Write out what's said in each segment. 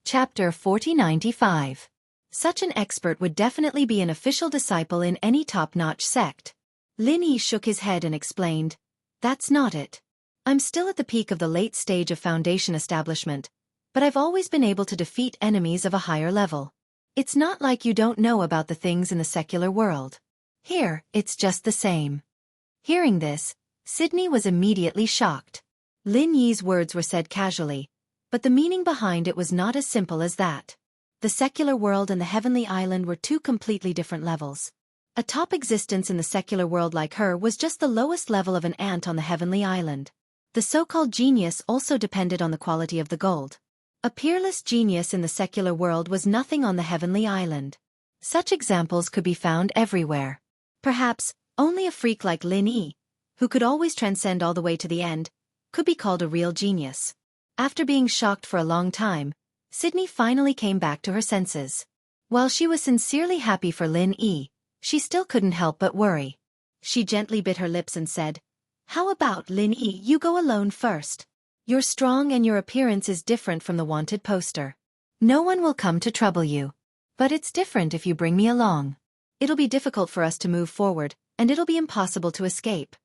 Chapter 4095. Such an expert would definitely be an official disciple in any top-notch sect. Lin Yi shook his head and explained, "That's not it. I'm still at the peak of the late stage of foundation establishment, but I've always been able to defeat enemies of a higher level. It's not like you don't know about the things in the secular world. Here, it's just the same." Hearing this, Sydney was immediately shocked. Lin Yi's words were said casually, but the meaning behind it was not as simple as that. The secular world and the heavenly island were two completely different levels. A top existence in the secular world like her was just the lowest level of an ant on the heavenly island. The so-called genius also depended on the quality of the gold. A peerless genius in the secular world was nothing on the heavenly island. Such examples could be found everywhere. Perhaps, only a freak like Lin Yi, who could always transcend all the way to the end, could be called a real genius. After being shocked for a long time, Sydney finally came back to her senses. While she was sincerely happy for Lin Yi, she still couldn't help but worry. She gently bit her lips and said, "How about Lin Yi, you go alone first? You're strong and your appearance is different from the wanted poster. No one will come to trouble you. But it's different if you bring me along. It'll be difficult for us to move forward, and it'll be impossible to escape.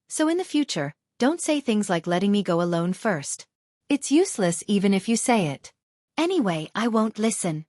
So in the future, don't say things like letting me go alone first. It's useless even if you say it. Anyway, I won't listen."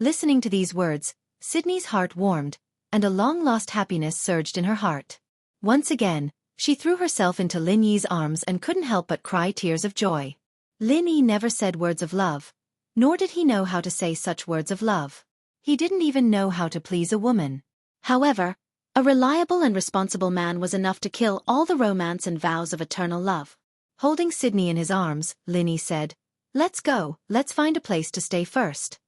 Listening to these words, Sydney's heart warmed, and a long-lost happiness surged in her heart. Once again, she threw herself into Lin Yi's arms and couldn't help but cry tears of joy. Lin Yi never said words of love, nor did he know how to say such words of love. He didn't even know how to please a woman. However, a reliable and responsible man was enough to kill all the romance and vows of eternal love. Holding Sydney in his arms, Lin Yi said, "Let's go, let's find a place to stay first."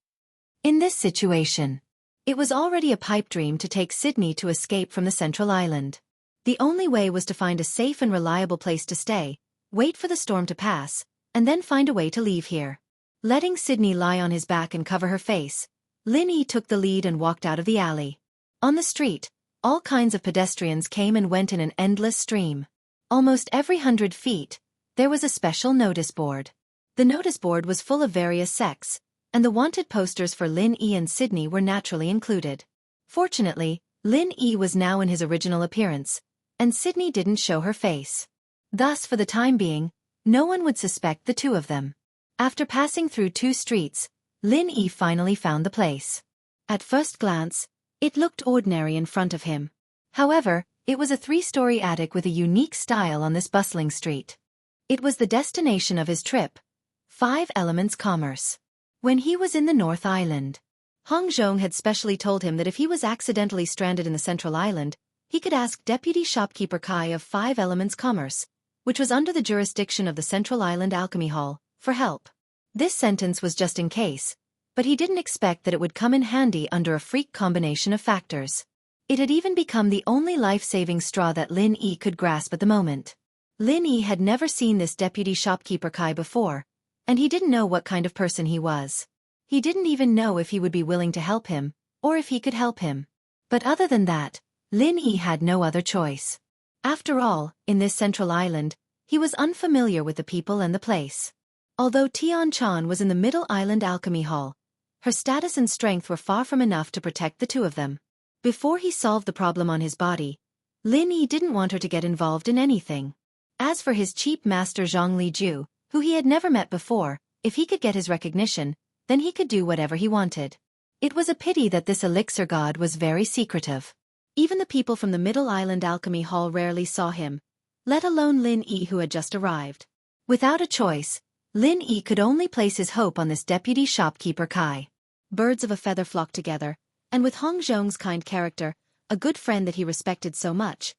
In this situation, it was already a pipe dream to take Sydney to escape from the central island. The only way was to find a safe and reliable place to stay, wait for the storm to pass, and then find a way to leave here. Letting Sydney lie on his back and cover her face, Lin Yi took the lead and walked out of the alley. On the street, all kinds of pedestrians came and went in an endless stream. Almost every 100 feet, there was a special notice board. The notice board was full of various sects, and the wanted posters for Lin Yi and Sydney were naturally included. Fortunately, Lin Yi was now in his original appearance, and Sydney didn't show her face. Thus, for the time being, no one would suspect the two of them. After passing through 2 streets, Lin Yi finally found the place. At first glance, it looked ordinary in front of him. However, it was a 3-story attic with a unique style on this bustling street. It was the destination of his trip, 5 Elements Commerce. When he was in the North Island, Hong Zhong had specially told him that if he was accidentally stranded in the Central Island, he could ask Deputy Shopkeeper Kai of 5 Elements Commerce, which was under the jurisdiction of the Central Island Alchemy Hall, for help. This sentence was just in case, but he didn't expect that it would come in handy under a freak combination of factors. It had even become the only life-saving straw that Lin Yi could grasp at the moment. Lin Yi had never seen this Deputy Shopkeeper Kai before, and he didn't know what kind of person he was. He didn't even know if he would be willing to help him, or if he could help him. But other than that, Lin Yi had no other choice. After all, in this central island, he was unfamiliar with the people and the place. Although Tian Chan was in the Middle Island Alchemy Hall, her status and strength were far from enough to protect the two of them. Before he solved the problem on his body, Lin Yi didn't want her to get involved in anything. As for his cheap master Zhang Liju, who he had never met before, if he could get his recognition, then he could do whatever he wanted. It was a pity that this elixir god was very secretive. Even the people from the Middle Island Alchemy Hall rarely saw him, let alone Lin Yi who had just arrived. Without a choice, Lin Yi could only place his hope on this Deputy Shopkeeper Kai. Birds of a feather flocked together, and with Hong Zhong's kind character, a good friend that he respected so much,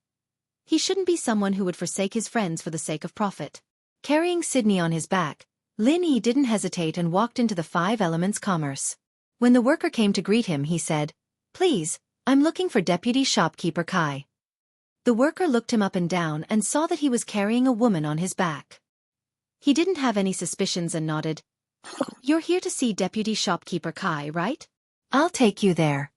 he shouldn't be someone who would forsake his friends for the sake of profit. Carrying Sydney on his back, Lin Yi didn't hesitate and walked into the 5 Elements Commerce. When the worker came to greet him, he said, "Please, I'm looking for Deputy Shopkeeper Kai." The worker looked him up and down and saw that he was carrying a woman on his back. He didn't have any suspicions and nodded. "You're here to see Deputy Shopkeeper Kai, right? I'll take you there."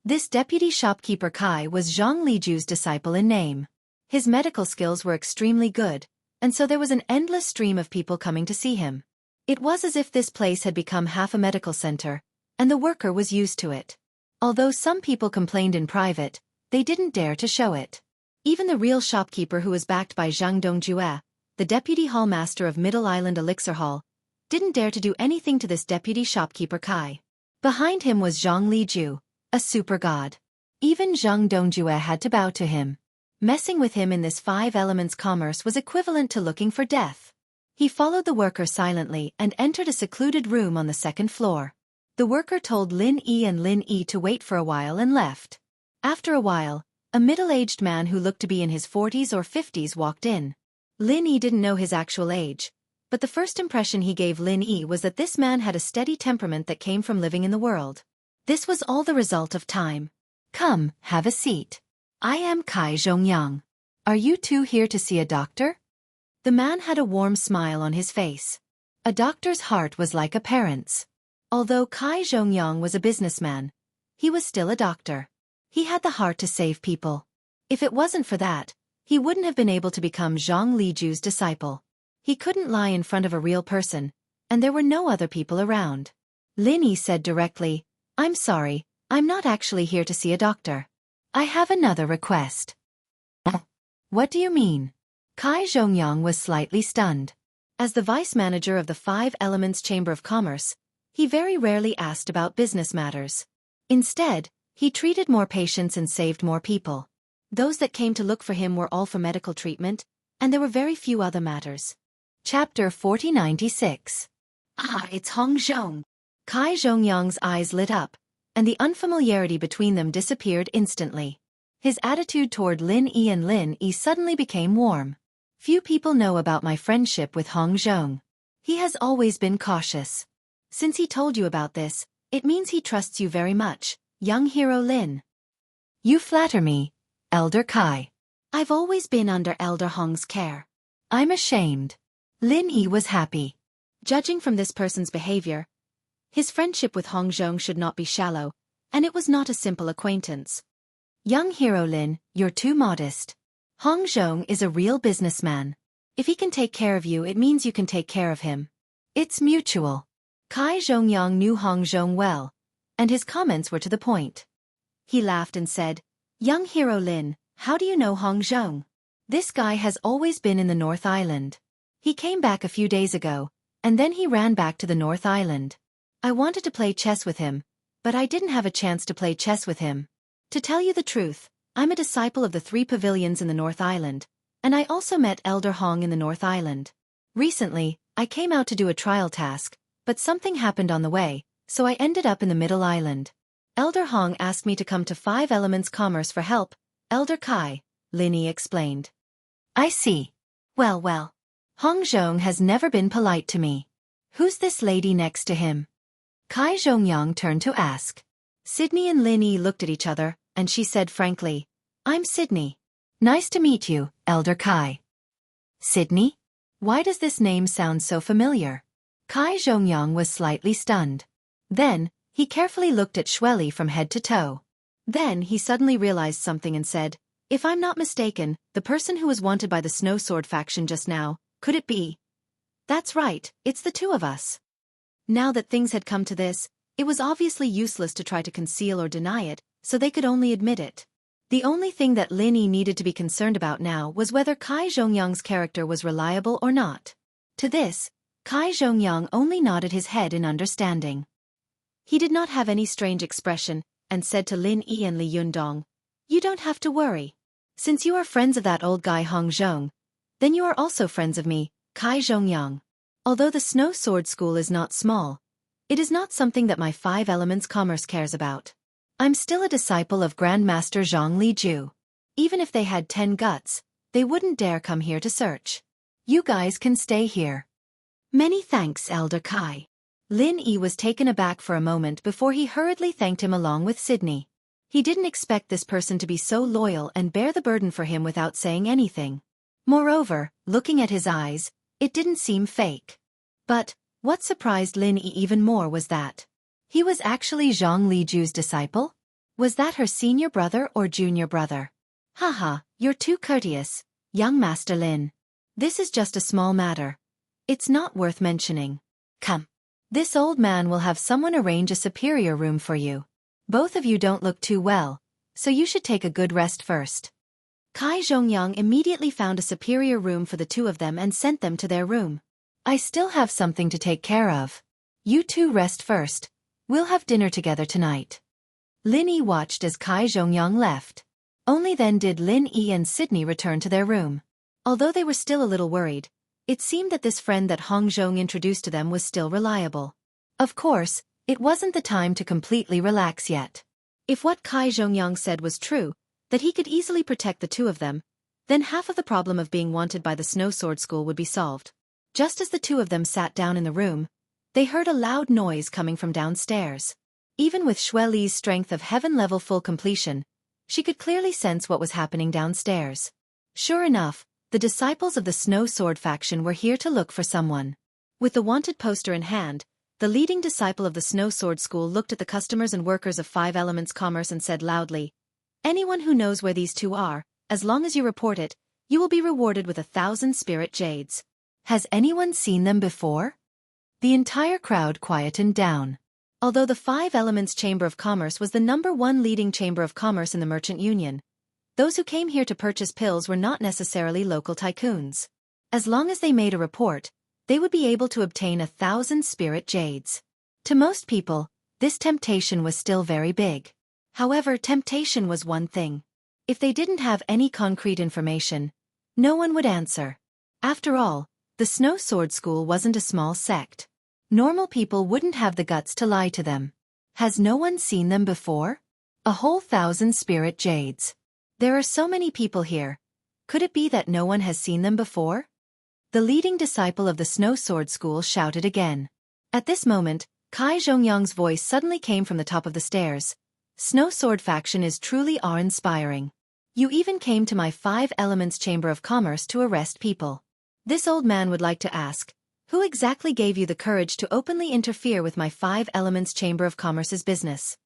This Deputy Shopkeeper Kai was Zhang Liju's disciple in name. His medical skills were extremely good, and so there was an endless stream of people coming to see him. It was as if this place had become half a medical center, and the worker was used to it. Although some people complained in private, they didn't dare to show it. Even the real shopkeeper, who was backed by Zhang Dongjue, the deputy hall master of Middle Island Elixir Hall, didn't dare to do anything to this deputy shopkeeper Kai. Behind him was Zhang Liju, a super god. Even Zhang Dongjue had to bow to him. Messing with him in this five elements commerce was equivalent to looking for death. He followed the worker silently and entered a secluded room on the second floor. The worker told Lin Yi and Lin Yi to wait for a while and left. After a while, a middle-aged man who looked to be in his 40s or 50s walked in. Lin Yi didn't know his actual age, but the first impression he gave Lin Yi was that this man had a steady temperament that came from living in the world. This was all the result of time. Come, have a seat. I am Kai Zhongyang. Are you two here to see a doctor? The man had a warm smile on his face. A doctor's heart was like a parent's. Although Kai Zhongyang was a businessman, he was still a doctor. He had the heart to save people. If it wasn't for that, he wouldn't have been able to become Zhang Liju's disciple. He couldn't lie in front of a real person, and there were no other people around. Lin Yi said directly, I'm sorry, I'm not actually here to see a doctor. I have another request. What do you mean? Kai Zhongyang was slightly stunned. As the vice manager of the Five Elements Chamber of Commerce, he very rarely asked about business matters. Instead, he treated more patients and saved more people. Those that came to look for him were all for medical treatment, and there were very few other matters. Chapter 4096. It's Hong Zhong. Kai Zhongyang's eyes lit up, and the unfamiliarity between them disappeared instantly. His attitude toward Lin Yi and Lin Yi suddenly became warm. Few people know about my friendship with Hong Zhong. He has always been cautious. Since he told you about this, it means he trusts you very much, young hero Lin. You flatter me, Elder Kai. I've always been under Elder Hong's care. I'm ashamed. Lin Yi was happy. Judging from this person's behavior, his friendship with Hong Zhong should not be shallow, and it was not a simple acquaintance. Young hero Lin, you're too modest. Hong Zhong is a real businessman. If he can take care of you, it means you can take care of him. It's mutual. Kai Zhongyang knew Hong Zhong well, and his comments were to the point. He laughed and said, Young hero Lin, how do you know Hong Zhong? This guy has always been in the North Island. He came back a few days ago, and then he ran back to the North Island. I wanted to play chess with him, but I didn't have a chance to play chess with him. To tell you the truth, I'm a disciple of the 3 pavilions in the North Island, and I also met Elder Hong in the North Island. Recently, I came out to do a trial task, but something happened on the way, so I ended up in the Middle Island. Elder Hong asked me to come to Five Elements Commerce for help, Elder Kai, Lin Yi explained. I see. Well. Hong Zhong has never been polite to me. Who's this lady next to him? Kai Zhongyang turned to ask. Sydney and Lin Yi looked at each other, and she said frankly, I'm Sydney. Nice to meet you, Elder Kai. Sydney? Why does this name sound so familiar? Kai Zhongyang was slightly stunned. Then, he carefully looked at Shueli from head to toe. Then he suddenly realized something and said, If I'm not mistaken, the person who was wanted by the Snow Sword faction just now, could it be? That's right, it's the two of us. Now that things had come to this, it was obviously useless to try to conceal or deny it, so they could only admit it. The only thing that Lin Yi needed to be concerned about now was whether Kai Zhongyang's character was reliable or not. To this, Kai Zhongyang only nodded his head in understanding. He did not have any strange expression, and said to Lin Yi and Li Yundong, You don't have to worry. Since you are friends of that old guy Hong Zhong, then you are also friends of me, Kai Zhongyang. Although the Snow Sword School is not small, it is not something that my Five Elements Commerce cares about. I'm still a disciple of Grandmaster Zhang Liju. Even if they had 10 guts, they wouldn't dare come here to search. You guys can stay here. Many thanks, Elder Kai. Lin Yi was taken aback for a moment before he hurriedly thanked him along with Sydney. He didn't expect this person to be so loyal and bear the burden for him without saying anything. Moreover, looking at his eyes, it didn't seem fake. But, what surprised Lin Yi even more was that he was actually Zhang Liju's disciple? Was that her senior brother or junior brother? Haha, you're too courteous, young Master Lin. This is just a small matter. It's not worth mentioning. Come. This old man will have someone arrange a superior room for you. Both of you don't look too well, so you should take a good rest first. Kai Zhongyang immediately found a superior room for the two of them and sent them to their room. I still have something to take care of. You two rest first. We'll have dinner together tonight. Lin Yi watched as Kai Zhongyang left. Only then did Lin Yi and Sydney return to their room. Although they were still a little worried, it seemed that this friend that Hong Zhong introduced to them was still reliable. Of course, it wasn't the time to completely relax yet. If what Kai Zhongyang said was true, that he could easily protect the two of them, then half of the problem of being wanted by the Snow Sword School would be solved. Just as the two of them sat down in the room, they heard a loud noise coming from downstairs. Even with Xue Li's strength of heaven-level full completion, she could clearly sense what was happening downstairs. Sure enough, the disciples of the Snow Sword faction were here to look for someone. With the wanted poster in hand, the leading disciple of the Snow Sword School looked at the customers and workers of Five Elements Commerce and said loudly, "Anyone who knows where these two are, as long as you report it, you will be rewarded with 1,000 spirit jades." Has anyone seen them before? The entire crowd quietened down. Although the Five Elements Chamber of Commerce was the #1 leading chamber of commerce in the Merchant Union, those who came here to purchase pills were not necessarily local tycoons. As long as they made a report, they would be able to obtain 1,000 spirit jades. To most people, this temptation was still very big. However, temptation was one thing. If they didn't have any concrete information, no one would answer. After all, the Snow Sword School wasn't a small sect. Normal people wouldn't have the guts to lie to them. Has no one seen them before? A whole 1,000 spirit jades. There are so many people here. Could it be that no one has seen them before? The leading disciple of the Snow Sword School shouted again. At this moment, Kai Zhongyang's voice suddenly came from the top of the stairs. Snow Sword faction is truly awe-inspiring. You even came to my Five Elements Chamber of Commerce to arrest people. This old man would like to ask, who exactly gave you the courage to openly interfere with my Five Elements Chamber of Commerce's business?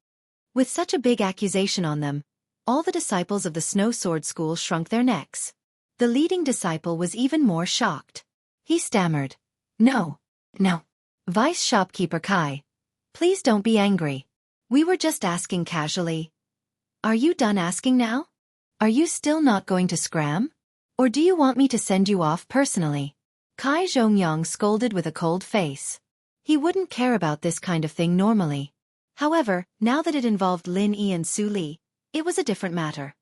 With such a big accusation on them, all the disciples of the Snow Sword School shrunk their necks. The leading disciple was even more shocked. He stammered, No. Vice Shopkeeper Kai, please don't be angry. We were just asking casually. Are you done asking now? Are you still not going to scram? Or do you want me to send you off personally? Kai Zhongyang scolded with a cold face. He wouldn't care about this kind of thing normally. However, now that it involved Lin Yi and Su Li, it was a different matter.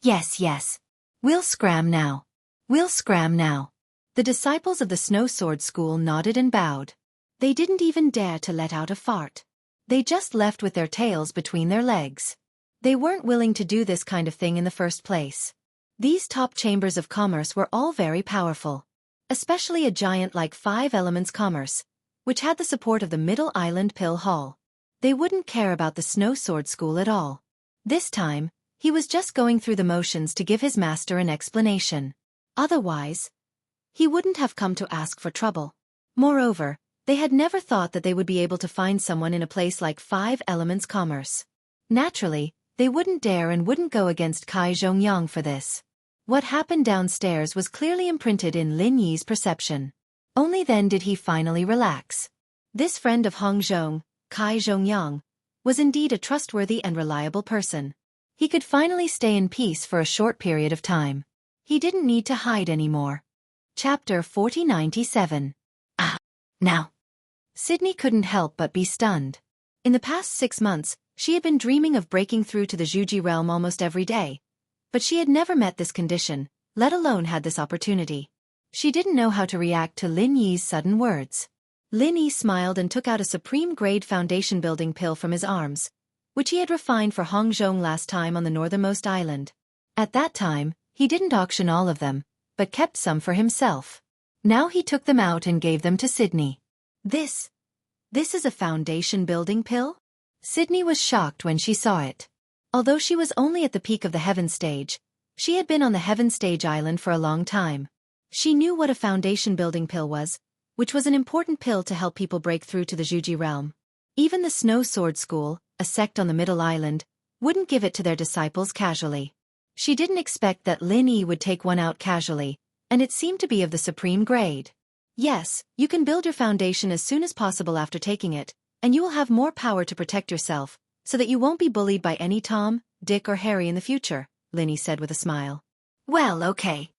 Yes. We'll scram now. The disciples of the Snow Sword School nodded and bowed. They didn't even dare to let out a fart. They just left with their tails between their legs. They weren't willing to do this kind of thing in the first place. These top chambers of commerce were all very powerful. Especially a giant like Five Elements Commerce, which had the support of the Middle Island Pill Hall. They wouldn't care about the Snow Sword School at all. This time, he was just going through the motions to give his master an explanation. Otherwise, he wouldn't have come to ask for trouble. Moreover, they had never thought that they would be able to find someone in a place like Five Elements Commerce. Naturally, they wouldn't dare and wouldn't go against Kai Zhongyang for this. What happened downstairs was clearly imprinted in Lin Yi's perception. Only then did he finally relax. This friend of Hong Zhong, Kai Zhongyang, was indeed a trustworthy and reliable person. He could finally stay in peace for a short period of time. He didn't need to hide anymore. Chapter 4097. Now. Sydney couldn't help but be stunned. In the past 6 months, she had been dreaming of breaking through to the Zhuji realm almost every day. But she had never met this condition, let alone had this opportunity. She didn't know how to react to Lin Yi's sudden words. Lin Yi smiled and took out a supreme-grade foundation building pill from his arms, which he had refined for Hong Zhong last time on the northernmost island. At that time, he didn't auction all of them, but kept some for himself. Now he took them out and gave them to Sydney. This is a foundation building pill? Sydney was shocked when she saw it. Although she was only at the peak of the Heaven Stage, she had been on the Heaven Stage island for a long time. She knew what a foundation building pill was, which was an important pill to help people break through to the Zhuji realm. Even the Snow Sword School, a sect on the Middle Island, wouldn't give it to their disciples casually. She didn't expect that Lin Yi would take one out casually, and it seemed to be of the supreme grade. Yes, you can build your foundation as soon as possible after taking it, and you will have more power to protect yourself, so that you won't be bullied by any Tom, Dick or Harry in the future, Linny said with a smile. Well, okay.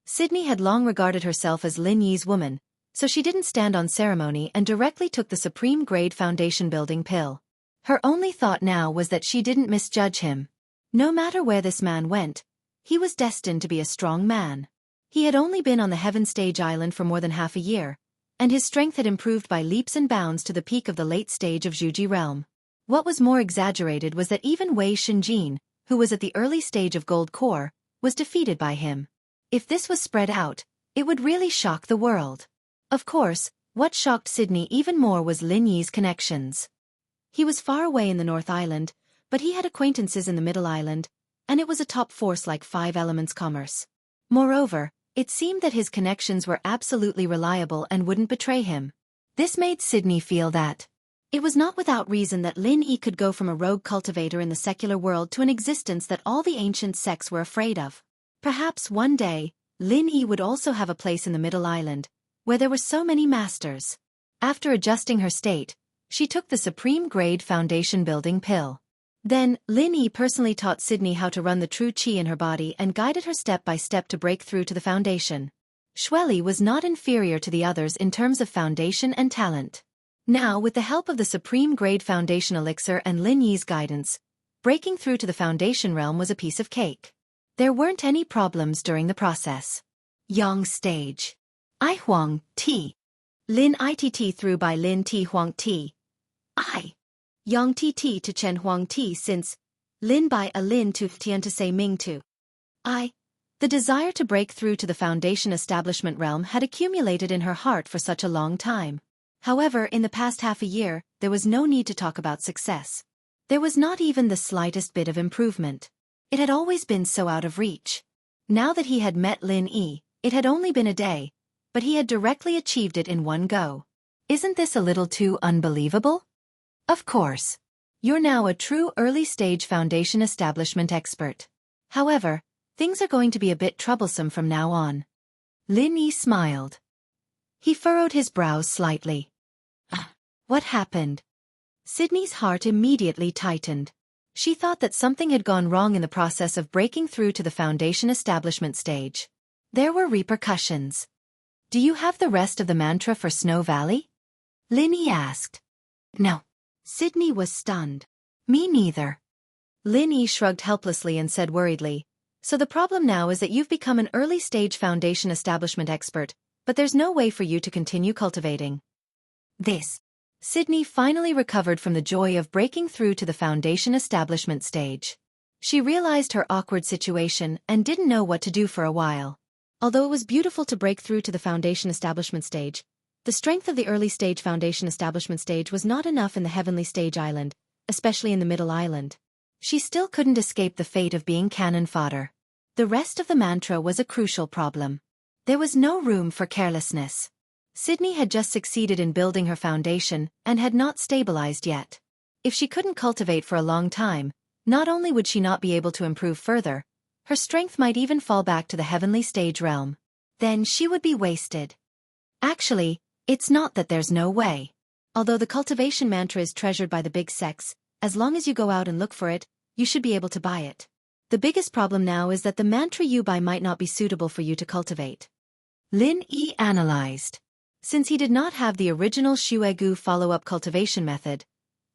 Sydney had long regarded herself as Lin Yi's woman, so she didn't stand on ceremony and directly took the supreme-grade foundation-building pill. Her only thought now was that she didn't misjudge him. No matter where this man went, he was destined to be a strong man. He had only been on the Heaven Stage Island for more than half a year, and his strength had improved by leaps and bounds to the peak of the late stage of Zhuji realm. What was more exaggerated was that even Wei Shenjin, who was at the early stage of Gold Core, was defeated by him. If this was spread out, it would really shock the world. Of course, what shocked Sydney even more was Lin Yi's connections. He was far away in the North Island, but he had acquaintances in the Middle Island, and it was a top force like Five Elements commerce. Moreover, it seemed that his connections were absolutely reliable and wouldn't betray him. This made Sydney feel that it was not without reason that Lin Yi could go from a rogue cultivator in the secular world to an existence that all the ancient sects were afraid of. Perhaps one day, Lin Yi would also have a place in the Middle Island, where there were so many masters. After adjusting her state, she took the supreme-grade foundation-building pill. Then, Lin Yi personally taught Sydney how to run the true qi in her body and guided her step by step to break through to the foundation. Xueli was not inferior to the others in terms of foundation and talent. Now, with the help of the supreme-grade foundation elixir and Lin Yi's guidance, breaking through to the foundation realm was a piece of cake. There weren't any problems during the process. Yang stage. I Huang Ti. Lin Itt through by Lin Ti Huang Ti. I. Yang Tt to Chen Huang Ti since Lin by a Lin to Tian to say Ming to I. The desire to break through to the foundation establishment realm had accumulated in her heart for such a long time. However, in the past half a year, there was no need to talk about success. There was not even the slightest bit of improvement. It had always been so out of reach. Now that he had met Lin Yi, it had only been a day, but he had directly achieved it in one go. Isn't this a little too unbelievable? Of course. You're now a true early-stage foundation establishment expert. However, things are going to be a bit troublesome from now on. Lin Yi smiled. He furrowed his brows slightly. What happened? Sydney's heart immediately tightened. She thought that something had gone wrong in the process of breaking through to the foundation establishment stage. There were repercussions. Do you have the rest of the mantra for Snow Valley? Lin Yi asked. No. Sydney was stunned. Me neither. Lin Yi shrugged helplessly and said worriedly, so the problem now is that you've become an early-stage foundation establishment expert, but there's no way for you to continue cultivating. This. Sydney finally recovered from the joy of breaking through to the foundation establishment stage. She realized her awkward situation and didn't know what to do for a while. Although it was beautiful to break through to the foundation establishment stage, the strength of the early-stage foundation establishment stage was not enough in the heavenly stage island, especially in the Middle Island. She still couldn't escape the fate of being cannon fodder. The rest of the mantra was a crucial problem. There was no room for carelessness. Sydney had just succeeded in building her foundation and had not stabilized yet. If she couldn't cultivate for a long time, not only would she not be able to improve further, her strength might even fall back to the heavenly stage realm. Then she would be wasted. Actually, it's not that there's no way. Although the cultivation mantra is treasured by the big sects, as long as you go out and look for it, you should be able to buy it. The biggest problem now is that the mantra you buy might not be suitable for you to cultivate. Lin Yi analyzed. Since he did not have the original Shuegu follow-up cultivation method,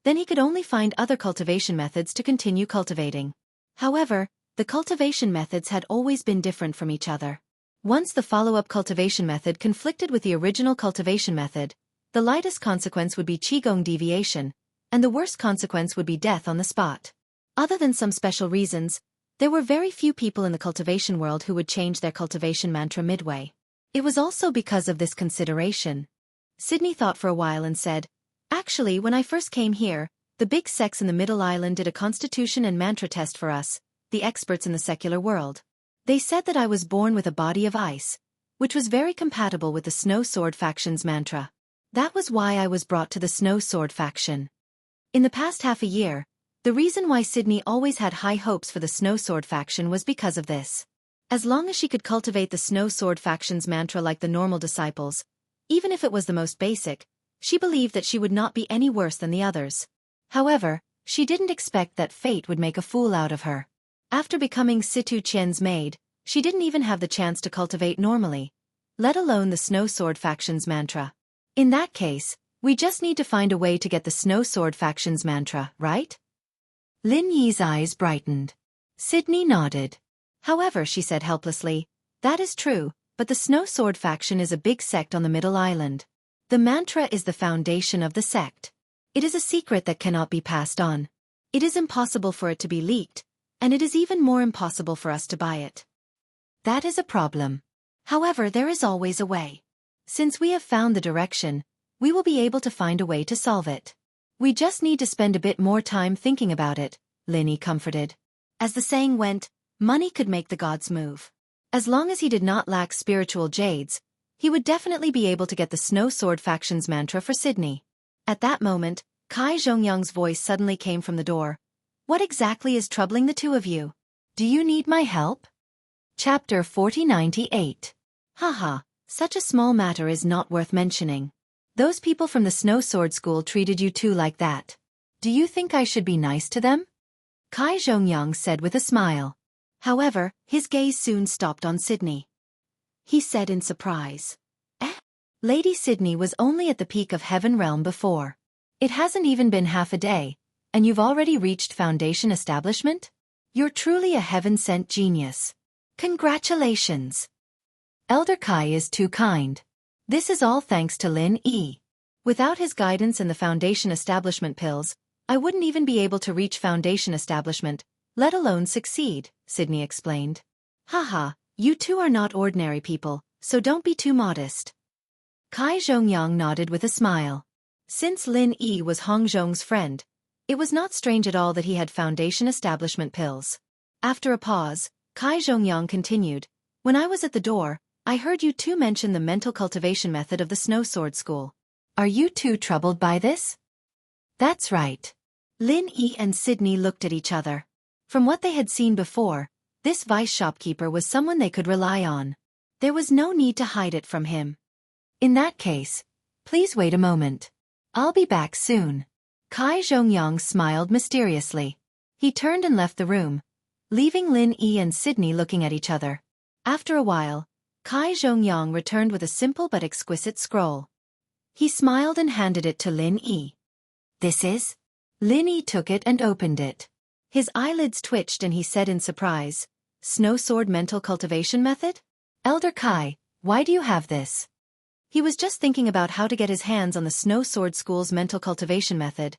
then he could only find other cultivation methods to continue cultivating. However, the cultivation methods had always been different from each other. Once the follow-up cultivation method conflicted with the original cultivation method, the lightest consequence would be qigong deviation, and the worst consequence would be death on the spot. Other than some special reasons, there were very few people in the cultivation world who would change their cultivation mantra midway. It was also because of this consideration. Sydney thought for a while and said, Actually, when I first came here, the big sects in the Middle Island did a constitution and mantra test for us, the experts in the secular world. They said that I was born with a body of ice, which was very compatible with the Snow Sword faction's mantra. That was why I was brought to the Snow Sword faction. In the past half a year, the reason why Sydney always had high hopes for the Snow Sword faction was because of this. As long as she could cultivate the Snow Sword faction's mantra like the normal disciples, Even if it was the most basic, she believed that she would not be any worse than the others. However, she didn't expect that fate would make a fool out of her. After becoming Situ Qian's maid, she didn't even have the chance to cultivate normally, let alone the Snow Sword Faction's mantra. In that case, we just need to find a way to get the Snow Sword Faction's mantra, right? Lin Yi's eyes brightened. Sydney nodded. However, she said helplessly, that is true, but the Snow Sword Faction is a big sect on the Middle Island. The mantra is the foundation of the sect. It is a secret that cannot be passed on. It is impossible for it to be leaked, and it is even more impossible for us to buy it. That is a problem. However, there is always a way. Since we have found the direction, we will be able to find a way to solve it. We just need to spend a bit more time thinking about it, Lin Yi comforted. As the saying went, money could make the gods move. As long as he did not lack spiritual jades, he would definitely be able to get the Snow Sword Faction's mantra for Sydney. At that moment, Kai Zhongyang's voice suddenly came from the door. What exactly is troubling the two of you? Do you need my help? Chapter 4098. Haha, such a small matter is not worth mentioning. Those people from the Snow Sword School treated you two like that. Do you think I should be nice to them? Kai Zhongyang said with a smile. However, his gaze soon stopped on Sydney. He said in surprise. Lady Sydney was only at the peak of Heaven Realm before. It hasn't even been half a day, and you've already reached Foundation Establishment? You're truly a heaven-sent genius. Congratulations. Elder Kai is too kind. This is all thanks to Lin Yi. Without his guidance and the Foundation Establishment pills, I wouldn't even be able to reach Foundation Establishment, let alone succeed, Sydney explained. Haha, you two are not ordinary people, so don't be too modest. Kai Zhongyang nodded with a smile. Since Lin Yi was Hong Zhong's friend, it was not strange at all that he had Foundation Establishment pills. After a pause, Kai Zhongyang continued, when I was at the door, I heard you two mention the mental cultivation method of the Snow Sword School. Are you two troubled by this? That's right. Lin Yi and Sydney looked at each other. From what they had seen before, this vice shopkeeper was someone they could rely on. There was no need to hide it from him. In that case, please wait a moment. I'll be back soon. Kai Zhongyang smiled mysteriously. He turned and left the room, leaving Lin Yi and Sydney looking at each other. After a while, Kai Zhongyang returned with a simple but exquisite scroll. He smiled and handed it to Lin Yi. This is? Lin Yi took it and opened it. His eyelids twitched and he said in surprise, Snow Sword Mental Cultivation Method? Elder Kai, why do you have this? He was just thinking about how to get his hands on the Snow Sword School's mental cultivation method,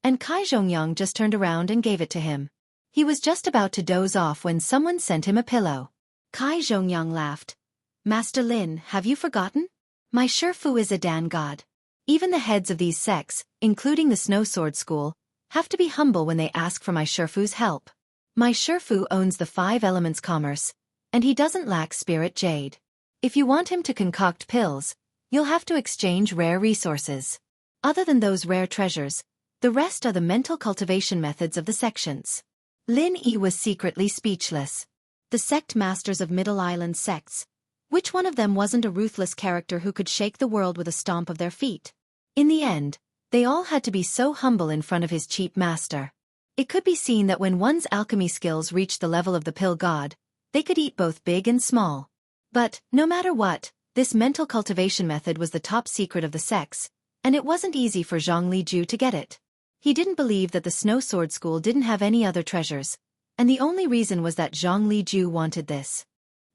and Kai Zhongyang just turned around and gave it to him. He was just about to doze off when someone sent him a pillow. Kai Zhongyang laughed. Master Lin, have you forgotten? My Shifu is a Dan god. Even the heads of these sects, including the Snow Sword School, have to be humble when they ask for my Shifu's help. My Shifu owns the 5 elements commerce, and he doesn't lack spirit jade. If you want him to concoct pills, you'll have to exchange rare resources. Other than those rare treasures, the rest are the mental cultivation methods of the sections. Lin Yi was secretly speechless. The sect masters of Middle Island sects. Which one of them wasn't a ruthless character who could shake the world with a stomp of their feet? In the end, they all had to be so humble in front of his cheap master. It could be seen that when one's alchemy skills reached the level of the pill god, they could eat both big and small. But, no matter what, this mental cultivation method was the top secret of the sects, and it wasn't easy for Zhang Liju to get it. He didn't believe that the Snow Sword School didn't have any other treasures, and the only reason was that Zhang Liju wanted this.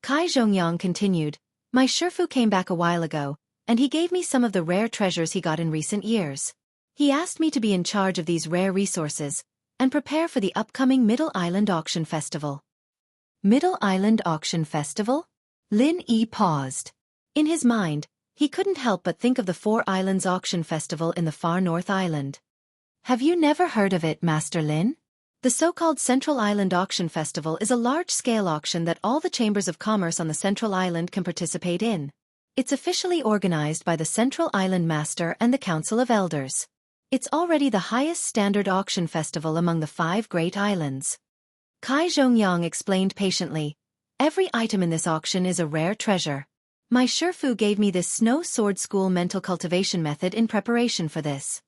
Kai Zhongyang continued, my Shifu came back a while ago, and he gave me some of the rare treasures he got in recent years. He asked me to be in charge of these rare resources, and prepare for the upcoming Middle Island Auction Festival. Middle Island Auction Festival? Lin Yi paused. In his mind, he couldn't help but think of the 4 Islands Auction Festival in the far North Island. Have you never heard of it, Master Lin? The so-called Central Island Auction Festival is a large-scale auction that all the chambers of commerce on the Central Island can participate in. It's officially organized by the Central Island Master and the Council of Elders. It's already the highest standard auction festival among the 5 great islands. Kai Zhongyang explained patiently, every item in this auction is a rare treasure. My Shifu gave me this Snow Sword School mental cultivation method in preparation for this.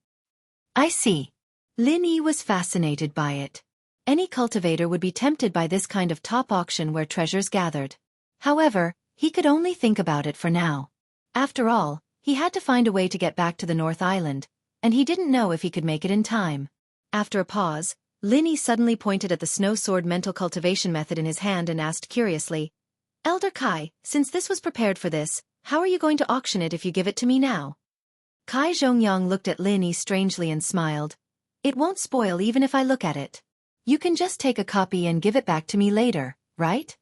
I see. Lin Yi was fascinated by it. Any cultivator would be tempted by this kind of top auction where treasures gathered. However, he could only think about it for now. After all, he had to find a way to get back to the North Island, and he didn't know if he could make it in time. After a pause, Lin Yi suddenly pointed at the Snow Sword mental cultivation method in his hand and asked curiously, Elder Kai, since this was prepared for this, how are you going to auction it if you give it to me now? Kai Zhongyang looked at Lin Yi strangely and smiled. It won't spoil even if I look at it. You can just take a copy and give it back to me later, right?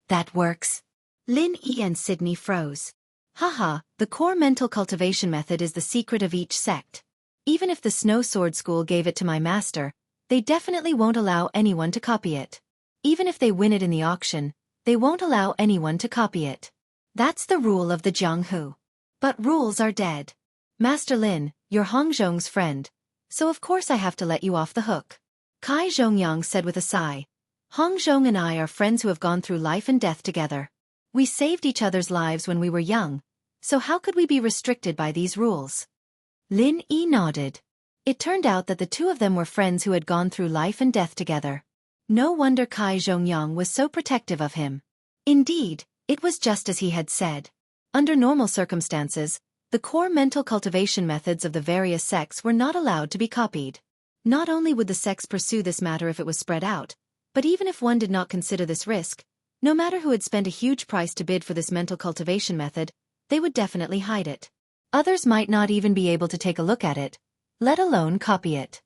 That works. Lin Yi and Sydney froze. Haha, the core mental cultivation method is the secret of each sect. Even if the Snow Sword School gave it to my master, they definitely won't allow anyone to copy it. Even if they win it in the auction, they won't allow anyone to copy it. That's the rule of the Jianghu. But rules are dead. Master Lin, you're Hong Zhong's friend, so of course I have to let you off the hook. Kai Zhongyang said with a sigh. Hong Zhong and I are friends who have gone through life and death together. We saved each other's lives when we were young, so how could we be restricted by these rules? Lin Yi nodded. It turned out that the two of them were friends who had gone through life and death together. No wonder Kai Zhongyang was so protective of him. Indeed, it was just as he had said. Under normal circumstances, the core mental cultivation methods of the various sects were not allowed to be copied. Not only would the sects pursue this matter if it was spread out, but even if one did not consider this risk, no matter who had spent a huge price to bid for this mental cultivation method, they would definitely hide it. Others might not even be able to take a look at it, let alone copy it.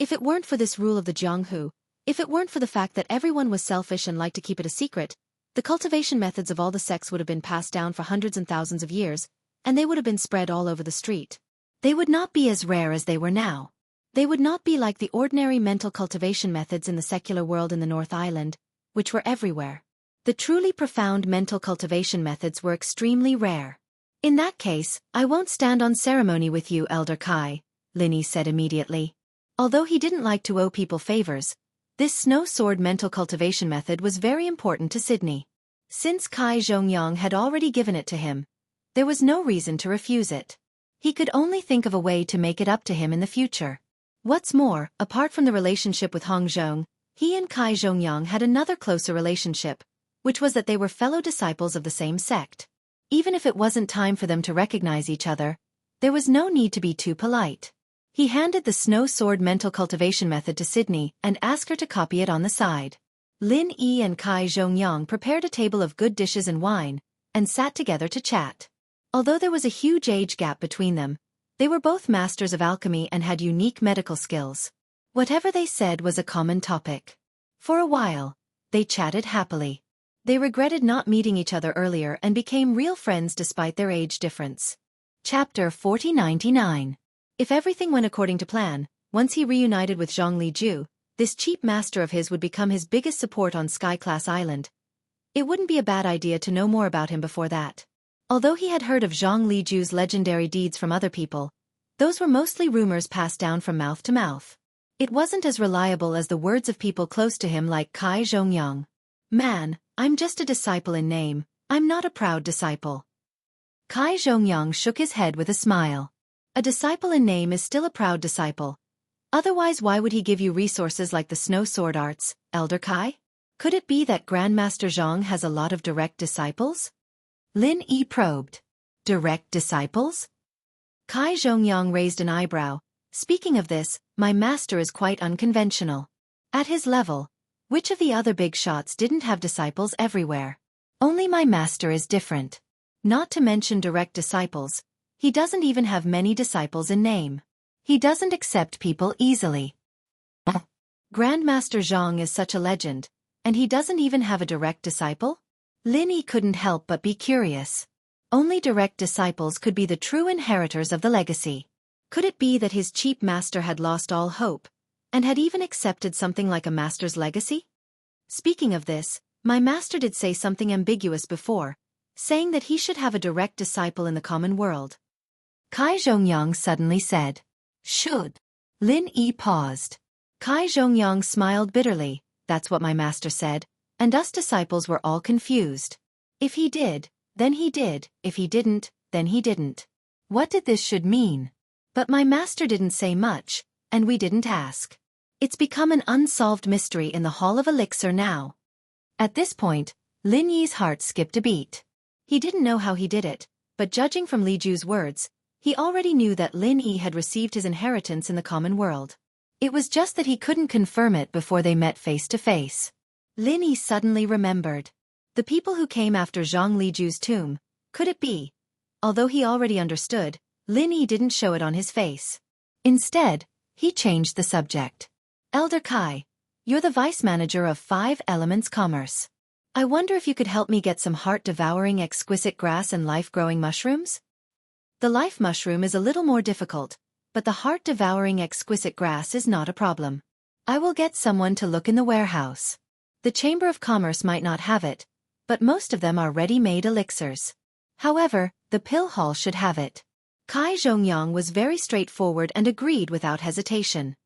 If it weren't for this rule of the Jianghu, if it weren't for the fact that everyone was selfish and liked to keep it a secret, the cultivation methods of all the sects would have been passed down for hundreds and thousands of years, and they would have been spread all over the street. They would not be as rare as they were now. They would not be like the ordinary mental cultivation methods in the secular world in the North Island, which were everywhere. The truly profound mental cultivation methods were extremely rare. In that case, I won't stand on ceremony with you, Elder Kai, Lin Yi said immediately. Although he didn't like to owe people favors, this Snow Sword mental cultivation method was very important to Sydney. Since Kai Zhongyang had already given it to him, there was no reason to refuse it. He could only think of a way to make it up to him in the future. What's more, apart from the relationship with Hong Zhong, he and Kai Zhongyang had another closer relationship, which was that they were fellow disciples of the same sect. Even if it wasn't time for them to recognize each other, there was no need to be too polite. He handed the Snow Sword mental cultivation method to Sydney and asked her to copy it on the side. Lin Yi and Kai Zhongyang prepared a table of good dishes and wine, and sat together to chat. Although there was a huge age gap between them, they were both masters of alchemy and had unique medical skills. Whatever they said was a common topic. For a while, they chatted happily. They regretted not meeting each other earlier and became real friends despite their age difference. Chapter 4099. If everything went according to plan, once he reunited with Zhang Liju, this cheap master of his would become his biggest support on Sky-class Island. It wouldn't be a bad idea to know more about him before that. Although he had heard of Zhang Liju's legendary deeds from other people, those were mostly rumors passed down from mouth to mouth. It wasn't as reliable as the words of people close to him like Kai Zhongyang. Man, I'm just a disciple in name, I'm not a proud disciple. Kai Zhongyang shook his head with a smile. A disciple in name is still a proud disciple. Otherwise why would he give you resources like the Snow Sword Arts, Elder Kai? Could it be that Grandmaster Zhang has a lot of direct disciples? Lin Yi probed. Direct disciples? Kai Zhongyang raised an eyebrow. Speaking of this, my master is quite unconventional. At his level, which of the other big shots didn't have disciples everywhere? Only my master is different. Not to mention direct disciples, he doesn't even have many disciples in name. He doesn't accept people easily. Grandmaster Zhang is such a legend, and he doesn't even have a direct disciple? Lin Yi couldn't help but be curious. Only direct disciples could be the true inheritors of the legacy. Could it be that his cheap master had lost all hope, and had even accepted something like a master's legacy? Speaking of this, my master did say something ambiguous before, saying that he should have a direct disciple in the common world. Kai Zhongyang suddenly said, "Should." Lin Yi paused. Kai Zhongyang smiled bitterly. That's what my master said, and us disciples were all confused. If he did, Then he did, if he didn't, then he didn't. What did this should mean? But my master didn't say much, and we didn't ask. It's become an unsolved mystery in the Hall of Elixir now. At this point, Lin Yi's heart skipped a beat. He didn't know how he did it, but judging from Li Ju's words, he already knew that Lin Yi had received his inheritance in the common world. It was just that he couldn't confirm it before they met face to face. Lin Yi suddenly remembered. The people who came after Zhang Liju's tomb, could it be? Although he already understood, Lin Yi didn't show it on his face. Instead, he changed the subject. Elder Kai, you're the vice manager of 5 Elements Commerce. I wonder if you could help me get some heart-devouring exquisite grass and life-growing mushrooms? The life mushroom is a little more difficult, but the heart-devouring exquisite grass is not a problem. I will get someone to look in the warehouse. The Chamber of Commerce might not have it, but most of them are ready-made elixirs. However, the pill hall should have it. Kai Zhongyang was very straightforward and agreed without hesitation.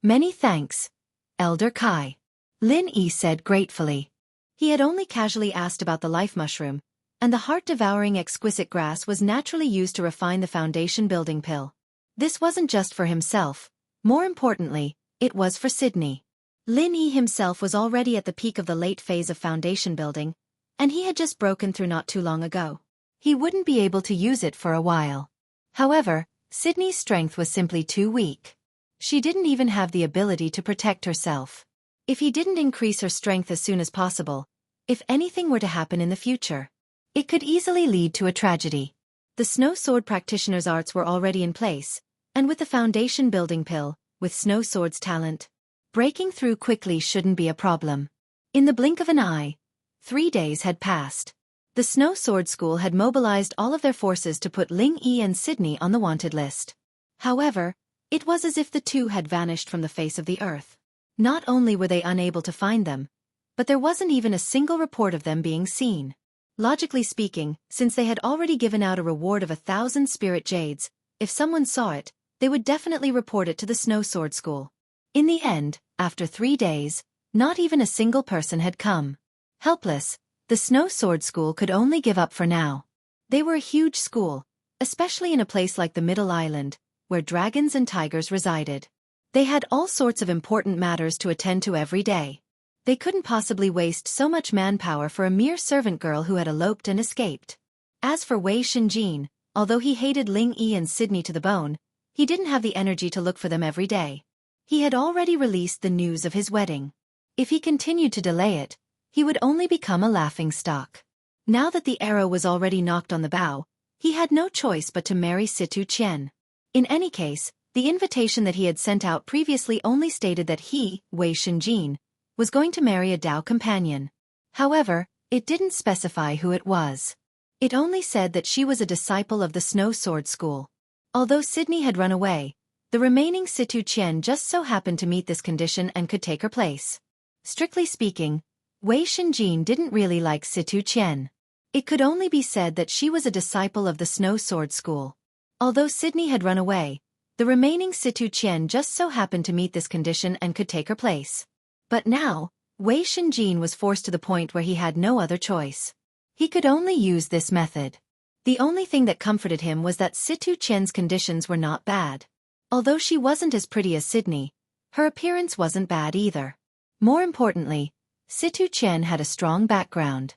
Many thanks, Elder Kai, Lin Yi said gratefully. He had only casually asked about the life mushroom, and the heart-devouring exquisite grass was naturally used to refine the foundation building pill. This wasn't just for himself, more importantly, it was for Sydney. Lin Yi himself was already at the peak of the late phase of foundation building, and he had just broken through not too long ago. He wouldn't be able to use it for a while. However, Sydney's strength was simply too weak. She didn't even have the ability to protect herself. If he didn't increase her strength as soon as possible, if anything were to happen in the future, it could easily lead to a tragedy. The Snow Sword practitioner's arts were already in place, and with the foundation building pill, with Snow Sword's talent, breaking through quickly shouldn't be a problem. In the blink of an eye, 3 days had passed. The Snow Sword School had mobilized all of their forces to put Ling Yi and Sydney on the wanted list. However, it was as if the two had vanished from the face of the earth. Not only were they unable to find them, but there wasn't even a single report of them being seen. Logically speaking, since they had already given out a reward of 1,000 spirit jades, if someone saw it, they would definitely report it to the Snow Sword School. In the end, after 3 days, not even a single person had come. Helpless, the Snow Sword School could only give up for now. They were a huge school, especially in a place like the Middle Island, where dragons and tigers resided. They had all sorts of important matters to attend to every day. They couldn't possibly waste so much manpower for a mere servant girl who had eloped and escaped. As for Wei Shinjin, although he hated Ling Yi and Sydney to the bone, he didn't have the energy to look for them every day. He had already released the news of his wedding. If he continued to delay it, he would only become a laughingstock. Now that the arrow was already knocked on the bow, he had no choice but to marry Situ Qian. In any case, the invitation that he had sent out previously only stated that he, Wei Shinjin, was going to marry a Dao companion. However, it didn't specify who it was. It only said that she was a disciple of the Snow Sword School. Although Sydney had run away, the remaining Situ Qian just so happened to meet this condition and could take her place. Strictly speaking, Wei Shinjin didn't really like Situ Qian. It could only be said that she was a disciple of the Snow Sword School. Although Sydney had run away, the remaining Situ Qian just so happened to meet this condition and could take her place. But now, Wei Shinjin was forced to the point where he had no other choice. He could only use this method. The only thing that comforted him was that Situ Qian's conditions were not bad. Although she wasn't as pretty as Sydney, her appearance wasn't bad either. More importantly, Situ Qian had a strong background.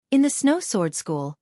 In the Snow Sword School,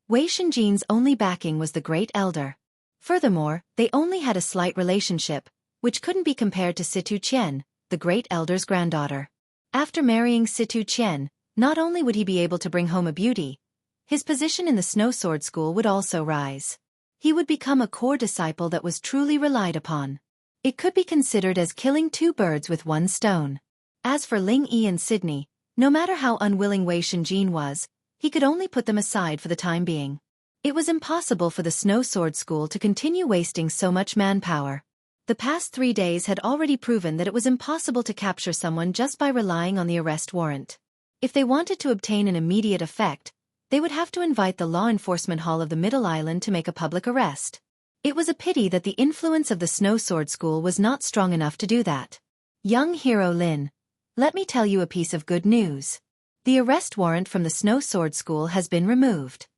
Wei Shinjin's only backing was the Great Elder. Furthermore, they only had a slight relationship, which couldn't be compared to Situ Qian, the Great Elder's granddaughter. After marrying Situ Qian, not only would he be able to bring home a beauty, his position in the Snow Sword School would also rise. He would become a core disciple that was truly relied upon. It could be considered as killing 2 birds with 1 stone. As for Ling Yi and Sydney, no matter how unwilling Wei Shinjin was, he could only put them aside for the time being. It was impossible for the Snow Sword School to continue wasting so much manpower. The past 3 days had already proven that it was impossible to capture someone just by relying on the arrest warrant. If they wanted to obtain an immediate effect, they would have to invite the law enforcement hall of the Middle Island to make a public arrest. It was a pity that the influence of the Snow Sword School was not strong enough to do that. Young hero Lin, let me tell you a piece of good news. The arrest warrant from the Snow Sword School has been removed.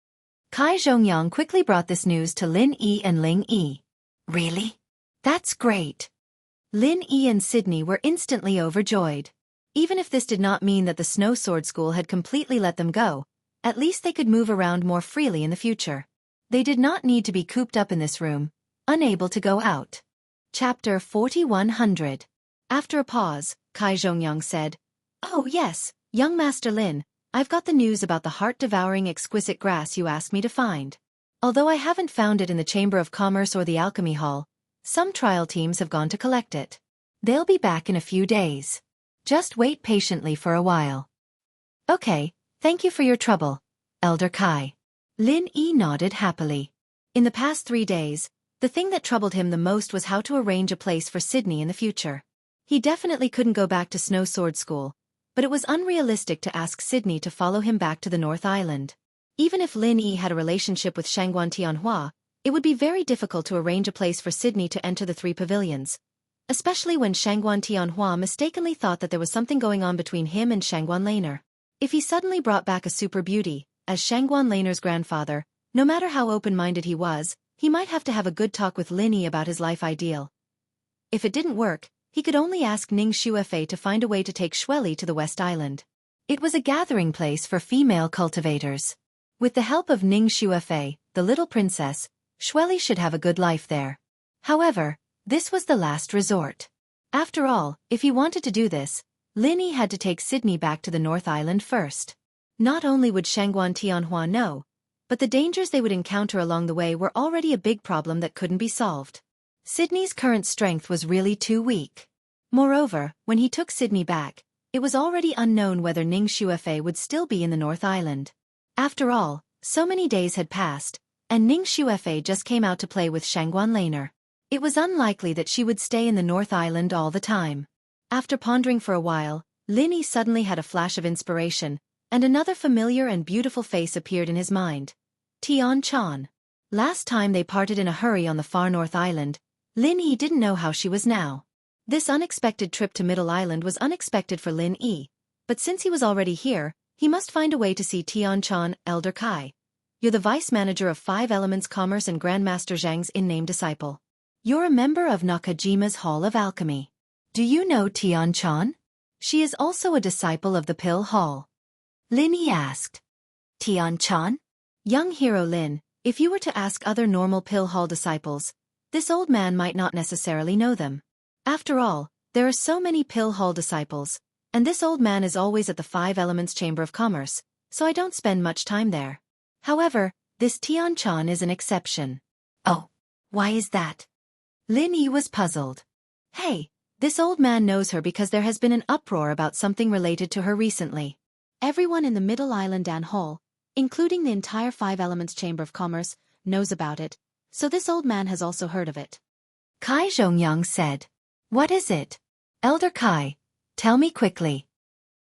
Kai Zhongyang quickly brought this news to Lin Yi and Ling Yi. Really? That's great. Lin Yi and Sydney were instantly overjoyed. Even if this did not mean that the Snow Sword School had completely let them go, at least they could move around more freely in the future. They did not need to be cooped up in this room, unable to go out. Chapter 4100. After a pause, Kai Zhongyang said, "Oh yes, young Master Lin, I've got the news about the heart-devouring exquisite grass you asked me to find. Although I haven't found it in the Chamber of Commerce or the Alchemy Hall, some trial teams have gone to collect it. They'll be back in a few days. Just wait patiently for a while." "Okay, thank you for your trouble, Elder Kai." Lin Yi nodded happily. In the past 3 days, the thing that troubled him the most was how to arrange a place for Sydney in the future. He definitely couldn't go back to Snow Sword School, but it was unrealistic to ask Sydney to follow him back to the North Island. Even if Lin Yi had a relationship with Shangguan Tianhua, it would be very difficult to arrange a place for Sydney to enter the 3 pavilions, especially when Shangguan Tianhua mistakenly thought that there was something going on between him and Shangguan Laner. If he suddenly brought back a super beauty, as Shangguan Laner's grandfather, no matter how open-minded he was, he might have to have a good talk with Lin Yi about his life ideal. If it didn't work, he could only ask Ning Xuefei to find a way to take Xueli to the West Island. It was a gathering place for female cultivators. With the help of Ning Xuefei, the little princess, Xueli should have a good life there. However, this was the last resort. After all, if he wanted to do this, Lin Yi had to take Sydney back to the North Island first. Not only would Shangguan Tianhua know, but the dangers they would encounter along the way were already a big problem that couldn't be solved. Sydney's current strength was really too weak. Moreover, when he took Sydney back, it was already unknown whether Ning Xuefei would still be in the North Island. After all, so many days had passed, and Ning Xuefei just came out to play with Shangguan Laner. It was unlikely that she would stay in the North Island all the time. After pondering for a while, Lin Yi suddenly had a flash of inspiration, and another familiar and beautiful face appeared in his mind. Tian Chan. Last time they parted in a hurry on the far North Island, Lin Yi didn't know how she was now. This unexpected trip to Middle Island was unexpected for Lin Yi, but since he was already here, he must find a way to see Tian Chan. "Elder Kai. You're the vice manager of 5 Elements Commerce and Grandmaster Zhang's in-name disciple. You're a member of Nakajima's Hall of Alchemy. Do you know Tian Chan? She is also a disciple of the Pill Hall." Lin Yi asked. "Tian Chan?" "Young hero Lin, if you were to ask other normal Pill Hall disciples, this old man might not necessarily know them. After all, there are so many Pill Hall disciples, and this old man is always at the 5 Elements Chamber of Commerce, so I don't spend much time there. However, this Tian Chan is an exception." "Oh, why is that?" Lin Yi was puzzled. "Hey, this old man knows her because there has been an uproar about something related to her recently. Everyone in the Middle Island and Hall, including the entire 5 Elements Chamber of Commerce, knows about it, so this old man has also heard of it." Kai Zhongyang said. "What is it? Elder Kai, tell me quickly."